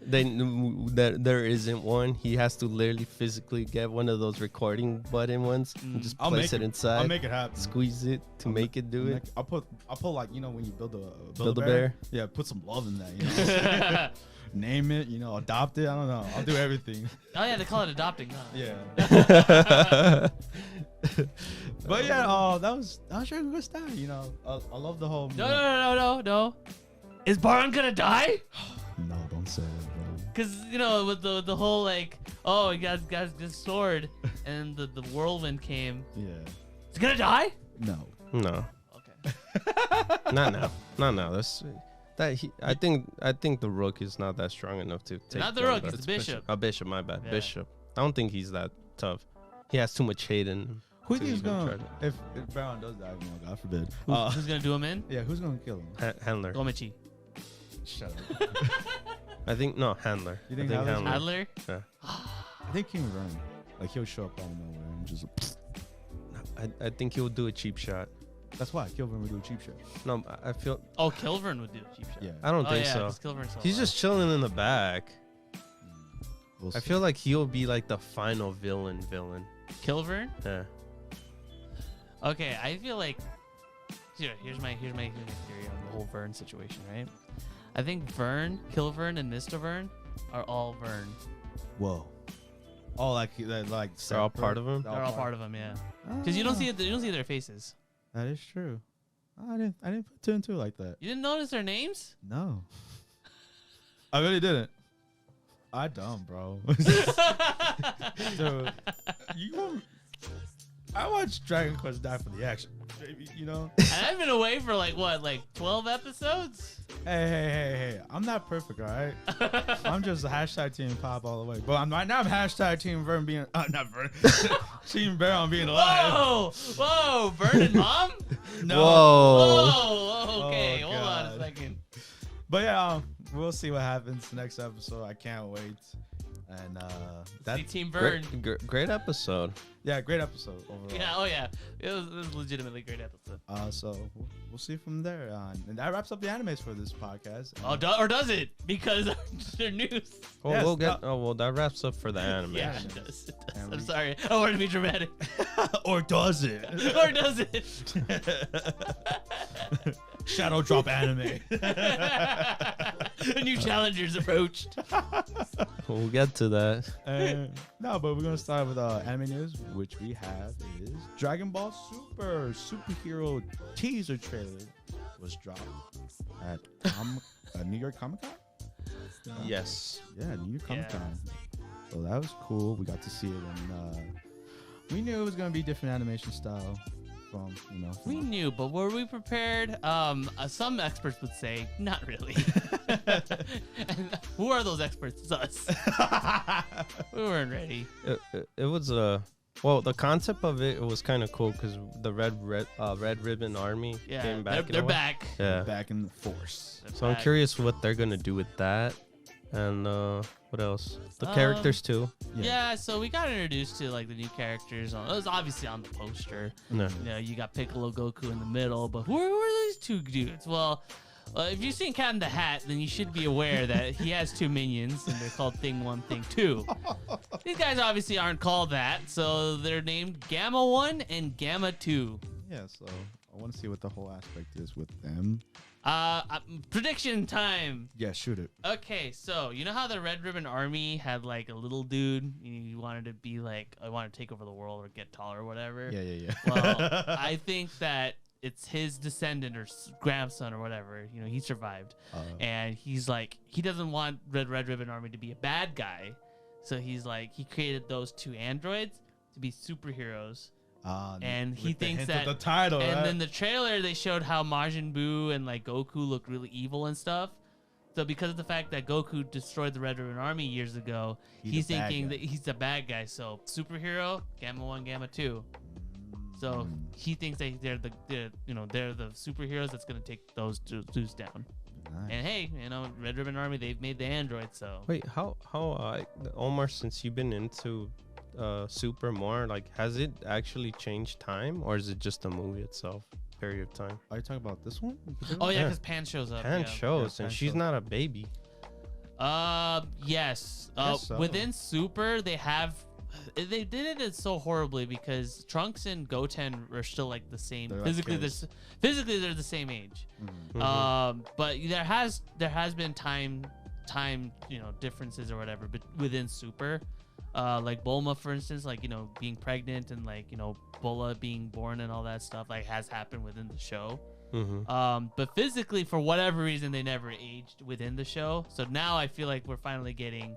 There isn't one. He has to literally physically get one of those recording button ones and just place it inside. I'll make it happen. Squeeze it to make it do it. I'll put like, you know, when you build a bear. Yeah, put some love in that. You know? Name it, you know, adopt it. I don't know. I'll do everything. Oh yeah, they call it adopting, huh? Yeah. But yeah, that was really good style. You know, I love the whole. No. Is Baron gonna die? No, don't say it, bro. Cause you know, with the whole like, oh, you guys this sword, and the whirlwind came. Yeah. Is he gonna die? No. Okay. Not now. I think the rook is not that strong enough to take. Not the rook, it's the bishop. Bishop, my bad. Yeah. Bishop. I don't think he's that tough. He has too much hate in him. Who do you think is gonna if Baron does die? You know, God forbid. Who's gonna do him in? Yeah, who's gonna kill him? Handler. Gomichi. Shut up. I think Handler. You think Handler? Yeah. I think King Vern. Like he'll show up out of nowhere and just. I think he'll do a cheap shot. That's why Kilvern would do a cheap shot. No, I feel. Oh, Kilvern would do a cheap shot. Yeah. I don't think so. He's just chilling in the back. I feel like he'll be like the final villain. Kilvern? Yeah. Okay, I feel like. Here's my theory on the whole Vern situation, right? I think Vern, Kilvern, and Mr. Vern are all Vern. Whoa. Oh, like they're all part of him. They're all part of him, yeah. Because you don't see their faces. That is true. I didn't put two and two like that. You didn't notice their names? No. I really didn't. I dumb, bro. So, I watched Dragon Quest die for the action, baby, you know? And I've been away for like 12 episodes? Hey. I'm not perfect, all right? I'm just a hashtag Team Pop all the way. But right now I'm hashtag Team Vern being, not Vern, Team Baron being alive. Whoa, Vern and Mom? No. Whoa, okay, hold on a second. But yeah, we'll see what happens next episode. I can't wait. And that's Team Vern. Great episode. Yeah, great episode overall. Yeah, oh yeah, it was legitimately a great episode. So we'll see from there. And that wraps up the animes for this podcast. Or does it? Because they're news. Well, that wraps up for the anime. Yeah, it does. I'm sorry, I wanted to be dramatic. Or does it? Or does it? Shadow drop anime. New challengers approached. We'll get to that. No, but we're gonna start with anime news, which we have is Dragon Ball Super superhero teaser trailer was dropped at New York Comic Con. Yes. Yeah, New York Comic Con. So that was cool. We got to see it, and we knew it was gonna be different animation style. We knew, but were we prepared? Some experts would say not really. And who are those experts? It's us. We weren't ready. It was the concept of it was kind of cool because the Red Ribbon Army came back. They're back. Yeah, back in the force. So I'm curious what they're gonna do with that. And what else? The characters too. Yeah, so we got introduced to like the new characters. It was obviously on the poster. No. You know, you got Piccolo, Goku in the middle, but who are these two dudes? Well, if you've seen Cat in the Hat, then you should be aware that he has two minions, and they're called Thing 1, Thing 2. These guys obviously aren't called that, so they're named Gamma 1 and Gamma 2. Yeah, so I want to see what the whole aspect is with them. Prediction time. Yeah, shoot it. Okay, so you know how the Red Ribbon Army had like a little dude? You wanted to be like, I want to take over the world or get taller or whatever. Yeah. Well, I think that it's his descendant or grandson or whatever. You know, he survived, and he's like, he doesn't want Red Ribbon Army to be a bad guy, so he's like, he created those 2 androids to be superheroes. And he thinks that the title, and right? then the trailer they showed how Majin Buu and like Goku look really evil and stuff. So because of the fact that Goku destroyed the Red Ribbon Army years ago, he's thinking that he's the bad guy. So superhero, Gamma 1, Gamma 2. So he thinks that they're the superheroes that's gonna take those dudes down. Nice. And hey, you know, Red Ribbon Army, they've made the androids. So wait, how Omar, since you've been into Super more, like, has it actually changed time, or is it just the movie itself period of time? Are you talking about this one? Oh yeah, because Pan shows up. Pan shows, and she's not a baby. Yes. So. Within Super, they did it so horribly because Trunks and Goten are still like the same. Physically, they're the same age. But there has been time differences or whatever, but within Super. Like Bulma, for instance, like, you know, being pregnant and like, you know, Bola being born and all that stuff like has happened within the show. But physically, for whatever reason, they never aged within the show. So now I feel like we're finally getting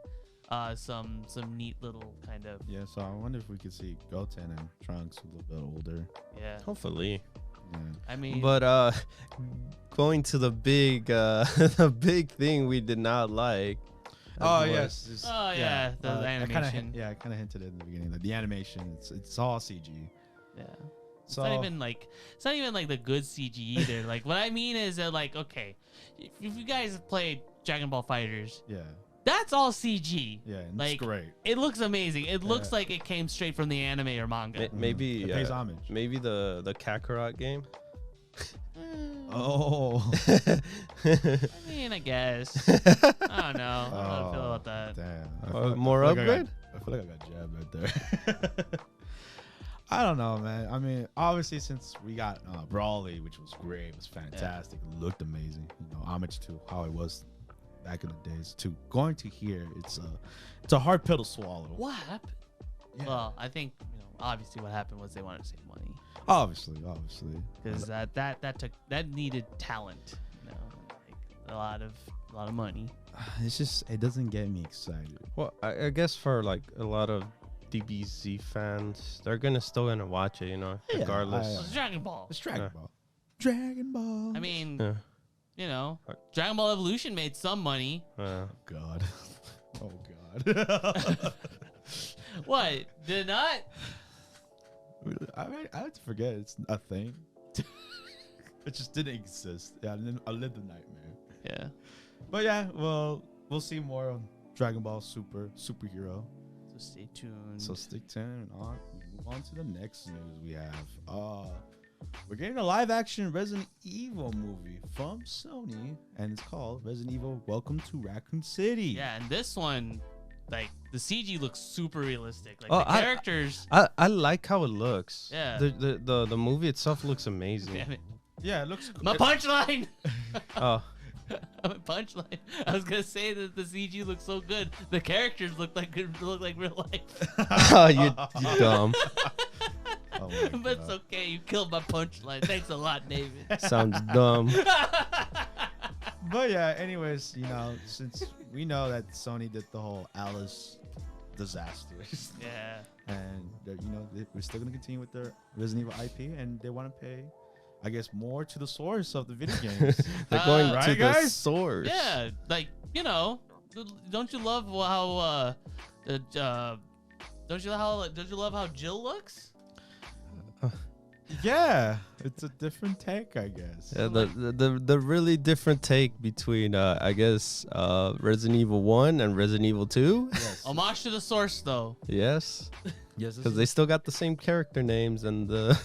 some neat little kind of. Yeah. So I wonder if we could see Goten and Trunks a little bit older. Yeah. Hopefully. Yeah. I mean, but going to the big the big thing we did not like. Yes. The animation. I kind of hinted it in the beginning that the animation, it's all CG. Yeah. It's not even like the good CG either. Like, what I mean is that, like, okay, if you guys have played Dragon Ball FighterZ, that's all CG. Yeah, and like, it's great. It looks amazing. It looks like it came straight from the anime or manga. Maybe it pays homage. Maybe the Kakarot game. Oh. I mean, I guess. I don't know. How do I feel about that? Damn. More upgrade? I feel like I got jabbed right there. I don't know, man. I mean, obviously, since we got Brawly, which was great, it was fantastic, it looked amazing. You know, homage to how it was back in the days. To going to here, it's a hard pill to swallow. What happened? Yeah. Well, I think, you know, obviously what happened was they wanted to save money. Obviously, because that needed talent, you know, like a lot of money. It's just, it doesn't get me excited. Well, I guess for like a lot of DBZ fans, they're still gonna watch it, you know, regardless. It's Dragon Ball. It's Dragon Ball. Dragon Ball. I mean, you know, Dragon Ball Evolution made some money. Oh God. Oh God. What? Did it not? I have to forget it's a thing. It just didn't exist. Yeah, I lived the nightmare. Yeah. But yeah, well, we'll see more on Dragon Ball Superhero. So stay tuned. Move on to the next news we have. We're getting a live-action Resident Evil movie from Sony, and it's called Resident Evil: Welcome to Raccoon City. Yeah, and this one, like, the CG looks super realistic. Like, the characters. I like how it looks. Yeah. The movie itself looks amazing. Damn it. Yeah, it looks cool. My punchline. Oh. My punchline. I was gonna say that the CG looks so good. The characters look like real life. Oh, you dumb. Oh but it's okay. You killed my punchline. Thanks a lot, David. Sounds dumb. But yeah, anyways, you know, since we know that Sony did the whole Alice disaster. Yeah. And you know, we're still gonna continue with their Resident Evil IP, and they want to pay, I guess, more to the source of the video games. They're going right, to guys? the source. Yeah, like, you know, don't you love how don't you love how Jill looks? Yeah, it's a different take, I guess. Yeah, the really different take between I guess Resident Evil 1 and Resident Evil 2. Yes. Homage to the source, though. Yes. Yes, because they still got the same character names and the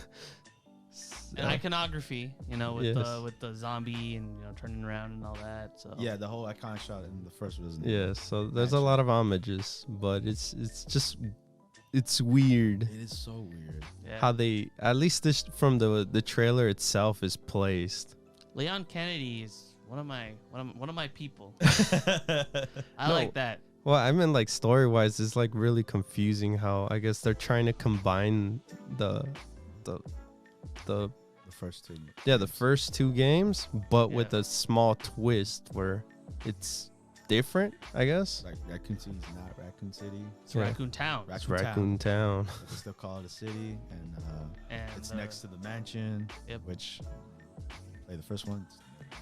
iconography, you know, with the zombie and, you know, turning around and all that. So yeah, the whole iconic shot in the first Resident Evil. Yeah, so there's a lot of homages, but it's weird. It is so weird. Yeah. How they, at least this from the trailer itself, is placed. Leon Kennedy is one of my people. I like that. Well, I mean, like story-wise, it's like really confusing how I guess they're trying to combine the first two. Yeah, the first two games, but with a small twist where it's different, I guess. Like Raccoon City is not Raccoon City. It's Raccoon Town. It's Raccoon Town. They still call it a city, and it's next to the mansion. Yep. Which play the first one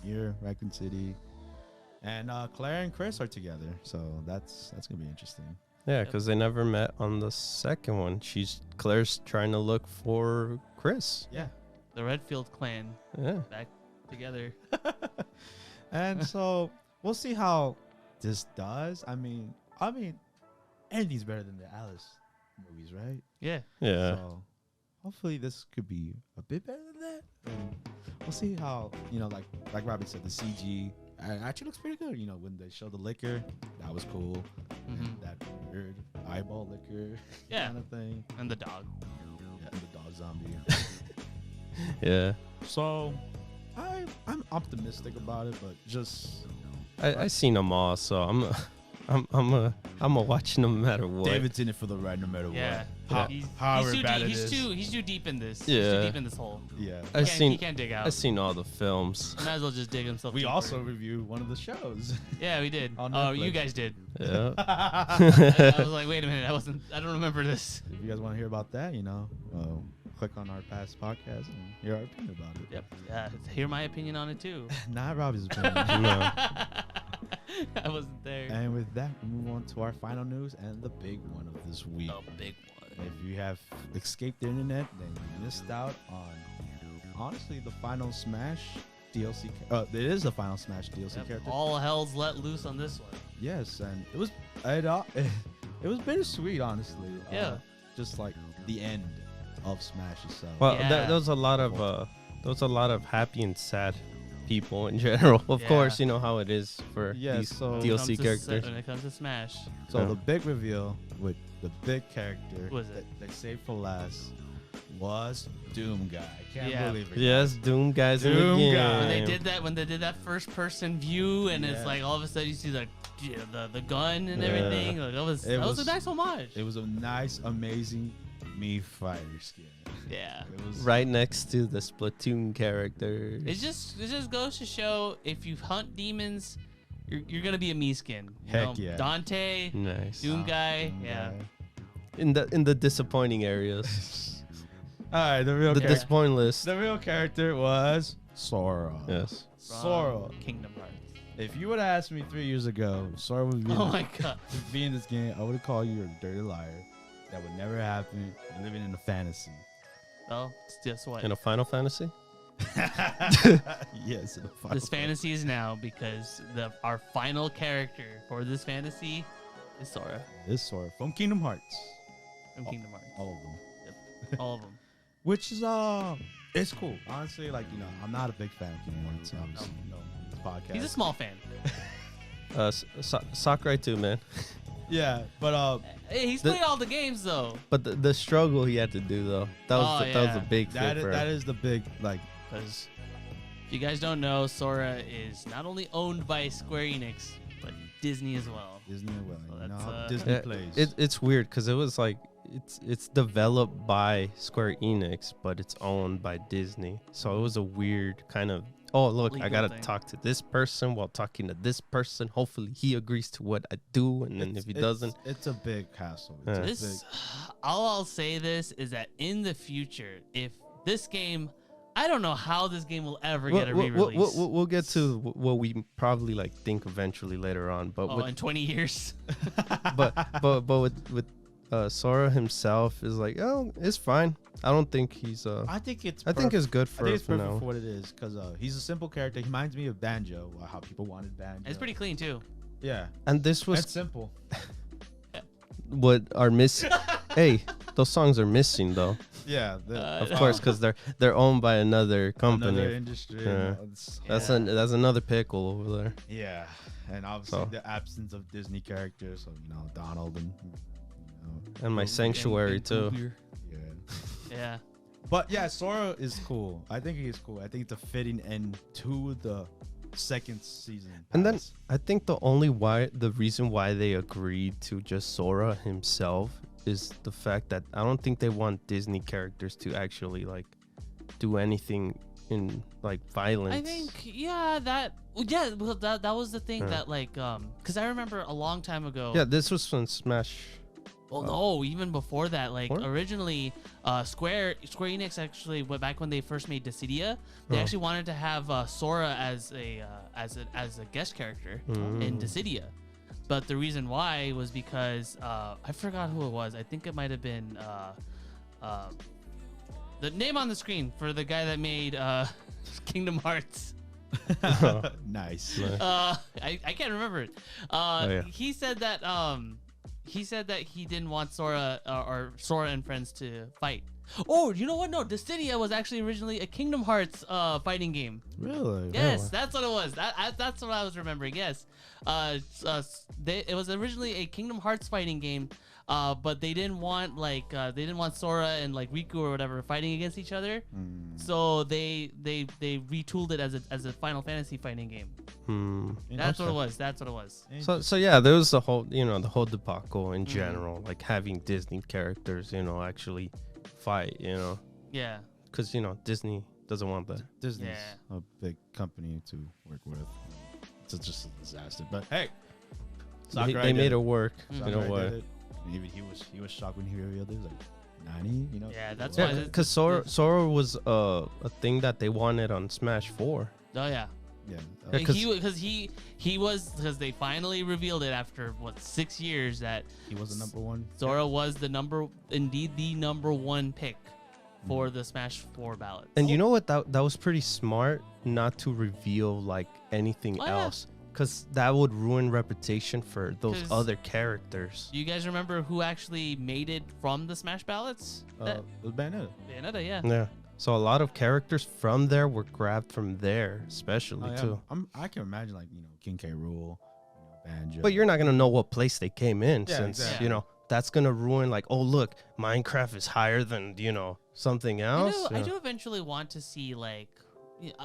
near Raccoon City, and Claire and Chris are together, so that's gonna be interesting. Yeah, because they never met on the second one. Claire's trying to look for Chris. Yeah. The Redfield clan. Yeah. Back together. And so we'll see how this does. I mean, anything's better than the Alice movies, right? Yeah. Yeah. So hopefully this could be a bit better than that. And we'll see how, like Robbie said, the CG actually looks pretty good. When they show the liquor, that was cool. Mm-hmm. And that weird eyeball liquor kind of thing. And the dog. Yeah, and the dog zombie. Yeah. So I'm optimistic about it, but just I seen them all, so I'm a watch no matter what. David's in it for the ride no matter what. He's too deep in this. Yeah. He's too deep in this hole. Yeah. He can't dig out. I've seen all the films. Might as well just dig himself. We deeper. also reviewed one of the shows. Yeah, we did. On Oh, Netflix. you guys did. Yeah. I was like, wait a minute, I don't remember this. If you guys want to hear about that, click on our past podcast and hear our opinion about it. Yep. Hear my opinion on it too. Not Robbie's opinion. No. I wasn't there. And with that, we move on to our final news and the big one of this week. The big one. If you have escaped the internet, then you missed out on, honestly, the Final Smash DLC. It is a Final Smash DLC character. All hell's let loose on this one. Yes, and it was bittersweet, honestly. Yeah. Just like the end of Smash itself. Well, Yeah. there was a lot of happy and sad people in general. Of course, you know how it is for these DLC characters. When it comes to Smash. So the big reveal with the big character Was it? that they saved for last was Doom Guy. Can't believe it. Yes, Doom Guy's in the Doom game. Guy. When they did that first person view and it's like all of a sudden you see the gun and everything. Like, that was a nice homage. It was a nice, amazing Mii fighter skin. Yeah. It was Right next to the Splatoon character. It just goes to show if you hunt demons, you're gonna be a Mii skin. Heck yeah. Dante, Nice. Doom Guy, Doom yeah. Guy. In the disappointing areas. All right, the disappointing list. The real character was Sora. Yes. Sora. Kingdom Hearts. If you would have asked me 3 years ago, Sora would be, Oh my god. be in this game, I would have called you a dirty liar. That would never happen. You're living in a fantasy. Well, guess what? In a Final Fantasy? Yes, in a Final This fantasy is now because our final character for this fantasy is Sora This Sora from Kingdom Hearts. from Kingdom Hearts. All of them. Yep. All of them. Which is it's cool. Honestly, I'm not a big fan of Kingdom Hearts. Obviously, this podcast. He's a small fan. Sakurai too, man. Yeah, but Hey, he's played all the games though. But the struggle he had to do though, that was a big that fit for that him. is the big Because if you guys don't know, Sora is not only owned by Square Enix, but Disney as well. Disney as well. So You know that's, how Disney plays. It's weird because it was like it's developed by Square Enix, but it's owned by Disney. So it was a weird kind of, oh look, I Legal gotta thing. talk to this person while talking to this person. Hopefully he agrees to what I do, and then if he doesn't, it's a big hassle. Yeah. This, all I'll say this is that in the future, if this game, I don't know how this game will ever get a re-release. we'll get to what we probably think eventually later on, but in 20 years. but with Sora himself is like, oh, it's fine. I don't think he's I think it's good for I think it's perfect now. for what it is because he's a simple character. He reminds me of Banjo, how people wanted Banjo. It's pretty clean too. Yeah, And this was it's simple. what are missing. Hey, those songs are missing though. Yeah, Of course, because they're owned by another company. another industry. Yeah. That's Yeah. that's another pickle over there. Yeah, and obviously So. the absence of Disney characters, so Donald and And my sanctuary too. yeah. Yeah. But yeah, Sora is cool. I think he's cool. I think it's a fitting end to the second season. And then I think the reason why they agreed to just Sora himself is the fact that I don't think they want Disney characters to actually like do anything in like violence. I think that was the thing that like because I remember a long time ago. Yeah, this was when Smash. Well, no, even before that, like originally, Square Enix actually went back when they first made Dissidia. They actually wanted to have Sora as a guest character in Dissidia, but the reason why was because I forgot who it was. I think it might have been the name on the screen for the guy that made Kingdom Hearts. Nice. I can't remember it. He said that he didn't want Sora or Sora and friends to fight. Oh, you know what? No, Dissidia was actually originally a Kingdom Hearts fighting game. Really? Yes, that's what it was. That's what I was remembering. Yes, it was originally a Kingdom Hearts fighting game, but they didn't want Sora and like Riku or whatever fighting against each other. So they retooled it as a Final Fantasy fighting game. That's what it was. That's what it was. So yeah, there was the whole debacle in general, like having Disney characters, actually fight, Yeah. Because Disney doesn't want that. Disney's a big company to work with. It's just a disaster. But hey, they made it work. You know what? Even he was shocked when he revealed it. He was like, Nani? Yeah, that's why. Because Sora was a thing that they wanted on Smash 4. Oh yeah. Yeah. Because they finally revealed it after 6 years that he was the number one. Sora was the number one pick for the Smash 4 ballot. And you know what? That was pretty smart not to reveal like anything else, because that would ruin reputation for those other characters. Do you guys remember who actually made it from the Smash ballots? It was Bayonetta. Bayonetta, yeah. Yeah. So a lot of characters from there were grabbed from there, especially too. I can imagine King K. Rool, Banjo. But you're not gonna know what place they came in, since that's gonna ruin like, oh look, Minecraft is higher than something else. I do eventually want to see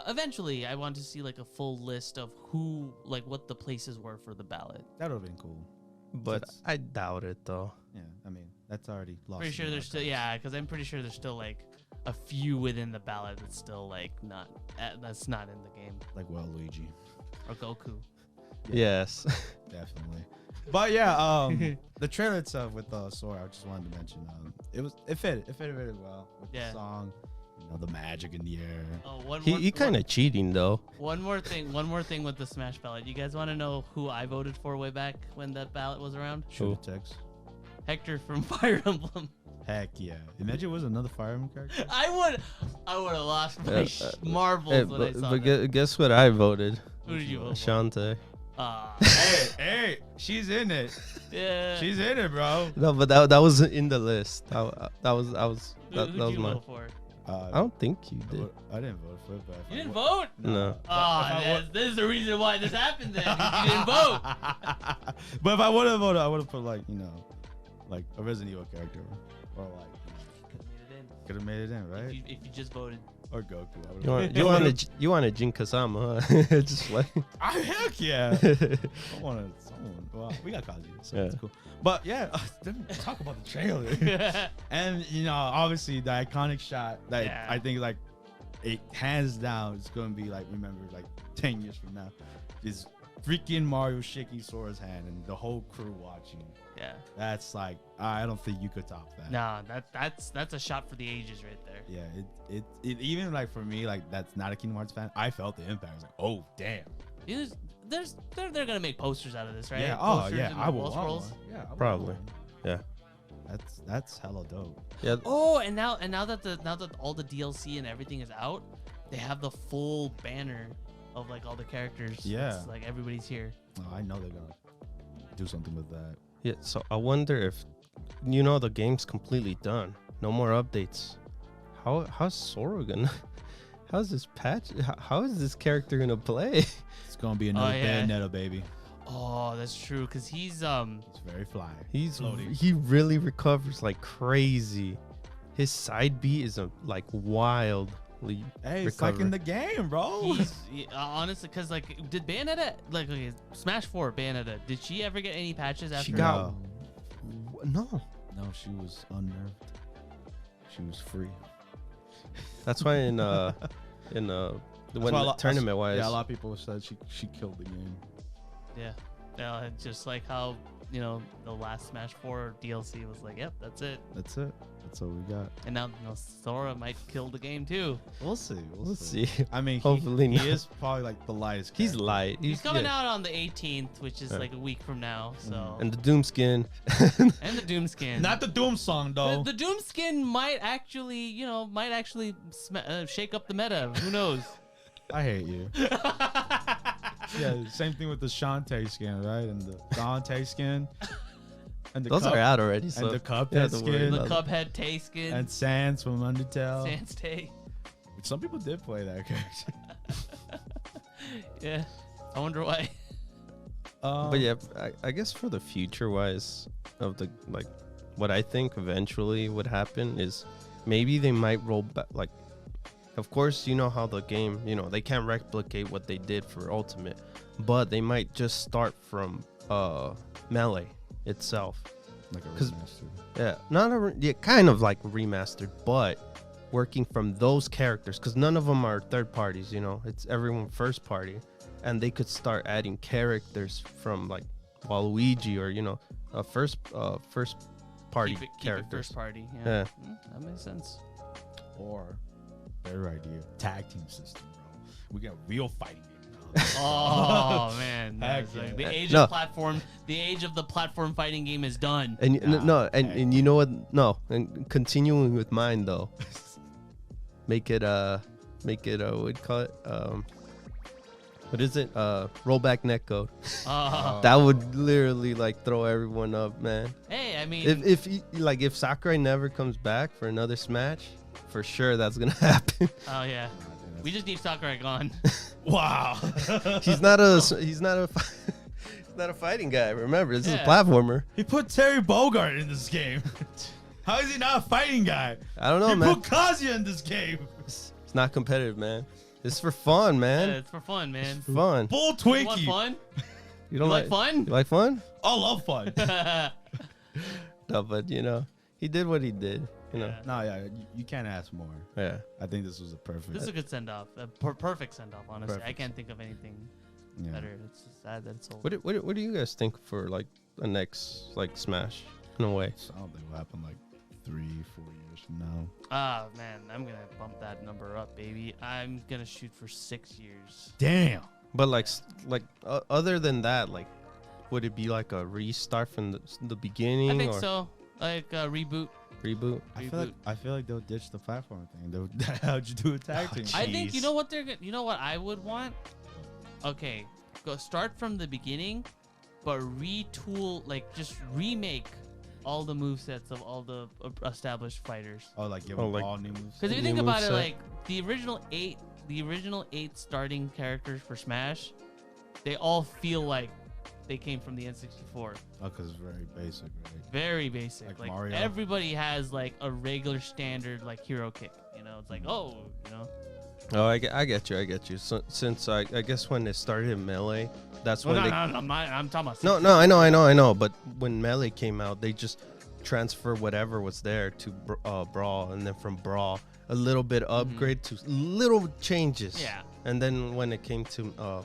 eventually I want to see like a full list of who what the places were for the ballot. That would have been cool. But I doubt it though. Yeah, I mean that's already lost. Pretty sure there's still because I'm pretty sure there's still like a few within the ballot that's still that's not in the game. Like Luigi or Goku. Yeah. Yes, definitely. But yeah, the trailer itself with Sora, I just wanted to mention it fit really well with the song. The magic in the air. Oh, he kind of cheating though. One more thing with the Smash ballot. You guys want to know who I voted for way back when that ballot was around? Shoot the text. Hector from Fire Emblem. Heck yeah! Imagine it was another Fire Emblem character. I would have lost my marbles when I saw that. But guess what I voted? Who did you vote for? Shantae. Hey, she's in it. Yeah, she's in it, bro. No, but that was in the list. That was mine. Vote for? I don't think you did. I didn't vote for it, but you didn't vote? No. This is the reason why this happened then. You didn't vote. But if I would have voted, I would have put like a Resident Evil character, or could have made it in, right? If you just voted. Or Goku. You want a Jinsei-sama, huh? Just like. Heck yeah. I wanted someone. Well, we got Kazuya, so that's cool. But yeah, talk about the trailer. And obviously the iconic shot that I think it hands down is gonna be remembered 10 years from now. Is freaking Mario shaking Sora's hand and the whole crew watching. Yeah. That's I don't think you could top that. Nah, that's a shot for the ages right there. Yeah, it even for me, that's not a Kingdom Hearts fan, I felt the impact. I was like, oh damn. They're gonna make posters out of this, right? Yeah. Posters I will. Yeah, probably. Yeah. That's hella dope. Yeah. Oh, and now that all the DLC and everything is out, they have the full banner of all the characters. Yeah. It's everybody's here. Oh, I know they're gonna do something with that. Yeah. So I wonder if the game's completely done. No more updates. How's Sora gonna? How's this patch? How is this character gonna play? It's gonna be another Bayonetta, baby. Oh, that's true. Cause he's very fly. He really recovers like crazy. his side B is like wildly. Hey, it's like in the game, bro. Honestly, because like, did Bayonetta Smash 4 Bayonetta? Did she ever get any patches after? She got no. She was unnerved. She was free. That's why when tournament wise, a lot of people said she killed the game. Yeah, just like how the last Smash 4 DLC was like, yep, that's it. That's all we got. And now Sora might kill the game too. We'll see. We'll see. I mean, hopefully he is probably like the lightest. He's light. He's coming out on the 18th, which is like a week from now. So and the Doom skin. And the Doom skin. Not the Doom song though. The Doom skin might actually shake up the meta. Who knows? I hate you. Yeah, same thing with the Shantae skin, right? And the Dante skin. And those are out already. So. And the Cuphead skin. The Cuphead Tay skin. And Sans from Undertale. Sans Tay. Which some people did play that character. Yeah. I wonder why. But yeah, I guess for the future wise of the what I think eventually would happen is maybe they might roll back. Like, of course, you know how the game, they can't replicate what they did for Ultimate, but they might just start from Melee itself. Like a remastered. Yeah, kind of like remastered, but working from those characters, because none of them are third parties. It's everyone first party, and they could start adding characters from like Waluigi or a first party characters. First party. Yeah. That makes sense. Or better idea, tag team system, bro. We got real fighting games. Oh man, yeah. the age of platform, the age of the platform fighting game is done. And and you know what? No, and continuing with mine though, make it what do you call it? What is it? Rollback netcode. That would literally like throw everyone up, man. Hey, I mean, if Sakurai never comes back for another Smash, for sure that's gonna happen. Oh yeah. We just need Sakurai gone. Wow. He's not a fighting guy. Remember, this is a platformer. He put Terry Bogard in this game. How is he not a fighting guy? I don't know, man. He put Kazuya in this game. It's not competitive, man. It's for fun, man. Yeah, it's for fun, man. It's fun. Bull Twinkie. You want fun? You don't like fun? You like fun? I love fun. No, but he did what he did. No, you can't ask more. Yeah, I think this was a perfect. This is a good send off, a perfect send off. Honestly, Perfect. I can't think of anything better. It's just sad that it's over. What do you guys think for like the next Smash in a way? I don't think will happen like 3-4 years from now. Ah man, I'm gonna bump that number up, baby. I'm gonna shoot for 6 years. Damn. But other than that, would it be like a restart from the beginning? I think so. Like a reboot. I feel like they'll ditch the platform thing. How'd you do a tag team? I think you know what I would want. Okay, go start from the beginning, but retool, just remake all the movesets of all the established fighters. Oh, give them all new moves. Because if you think about it, the original eight starting characters for Smash, they all feel like they came from the N64. Oh, because it's very basic, right? Very basic. Like Mario. Everybody has a regular standard hero kick. It's like, oh. Oh, I get you. So, since I guess when it started in Melee, that's when I'm talking about. No, I know. But when Melee came out, they just transfer whatever was there to Brawl, and then from Brawl, a little bit upgrade to little changes. Yeah. And then when it came to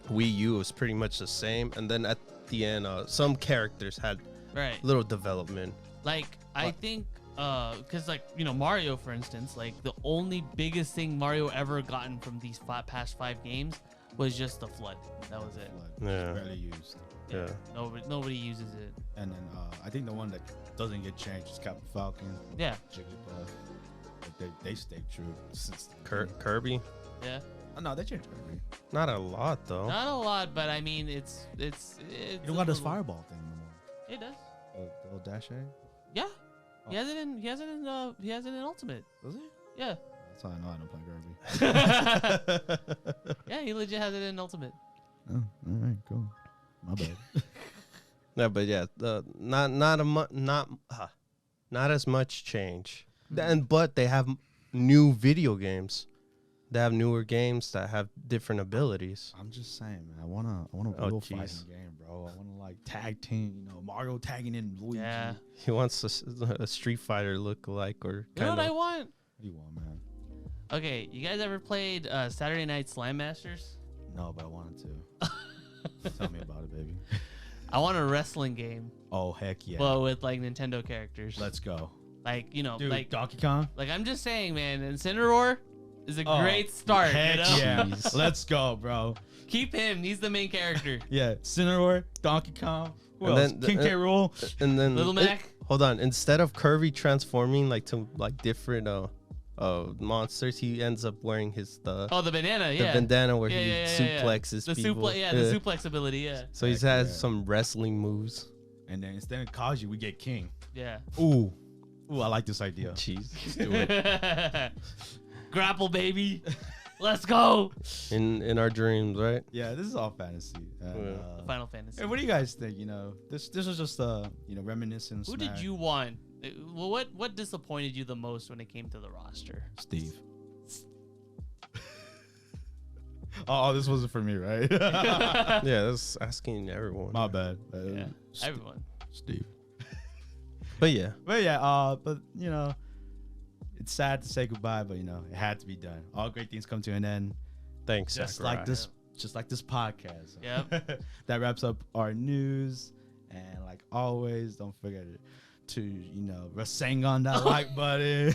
Wii U, it was pretty much the same. And then at the end, some characters had little development. I think, because Mario, for instance, the only biggest thing Mario ever gotten from these past 5 games was just the FLUDD. That was it. Yeah. Barely used. Yeah. Nobody uses it. And then I think the one that doesn't get changed is Captain Falcon. Yeah. Jigglypuff. They stay true since Kirby. Yeah. Oh, no, they changed Kirby. Not a lot though. Not a lot, but I mean, it's. You don't got this fireball thing anymore. It does. The little dash A. Yeah. He has it in Ultimate. Does he? Yeah. That's how I know I don't play Kirby. Yeah, he legit has it in Ultimate. Oh, all right, cool. My bad. No, but yeah, not as much change. But they have new video games. They have newer games that have different abilities. I'm just saying, man. I want a real fighting game, bro. I want to like tag team, Mario tagging in Luigi. Yeah. He wants a Street Fighter look-alike or You know what I want? What do you want, man? Okay, you guys ever played Saturday Night Slam Masters? No, but I wanted to. Tell me about it, baby. I want a wrestling game. Oh, heck yeah. But with like Nintendo characters. Let's go. Like, Dude, like Donkey Kong. Like I'm just saying, man, Incineroar is a great start. Heck yeah. Jeez. Let's go, bro. Keep him. He's the main character. Yeah, Incineroar, Donkey Kong. Who else? King K. Rool. And then Little Mac. Hold on. Instead of Kirby transforming like to like different monsters, he ends up wearing the bandana, the bandana where he suplexes the people. the suplex ability, yeah. So he has some wrestling moves. And then instead of Kaji, we get King. Yeah. Ooh, I like this idea. Jeez. Let's do it. Grapple, baby. Let's go. In our dreams, right? Yeah, this is all fantasy. Final Fantasy. Hey, what do you guys think? This was just reminiscence. Who did you want? Well, what disappointed you the most when it came to the roster? Steve. Oh, this wasn't for me, right? Yeah, that's asking everyone. My bad. Yeah, everyone. Steve. But yeah, it's sad to say goodbye, but it had to be done. All great things come to an end. thanks. Just Sakurai. like this podcast. Yep. That wraps up our news, and like always, don't forget to raseng on that like button,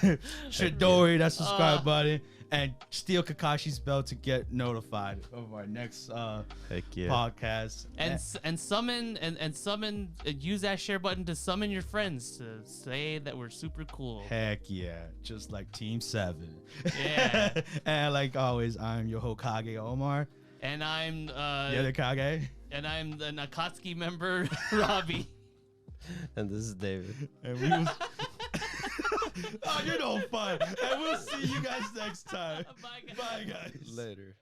Shidori that subscribe button, and steal Kakashi's bell to get notified of our next podcast. And summon use that share button to summon your friends to say that we're super cool. Heck yeah, just like Team 7. Yeah. And like always, I'm your Hokage Omar. And I'm the other Kage. And I'm the Nakatsuki member, Robbie. And this is David. And we was oh, you're no fun. And we'll see you guys next time. Bye, guys. Later.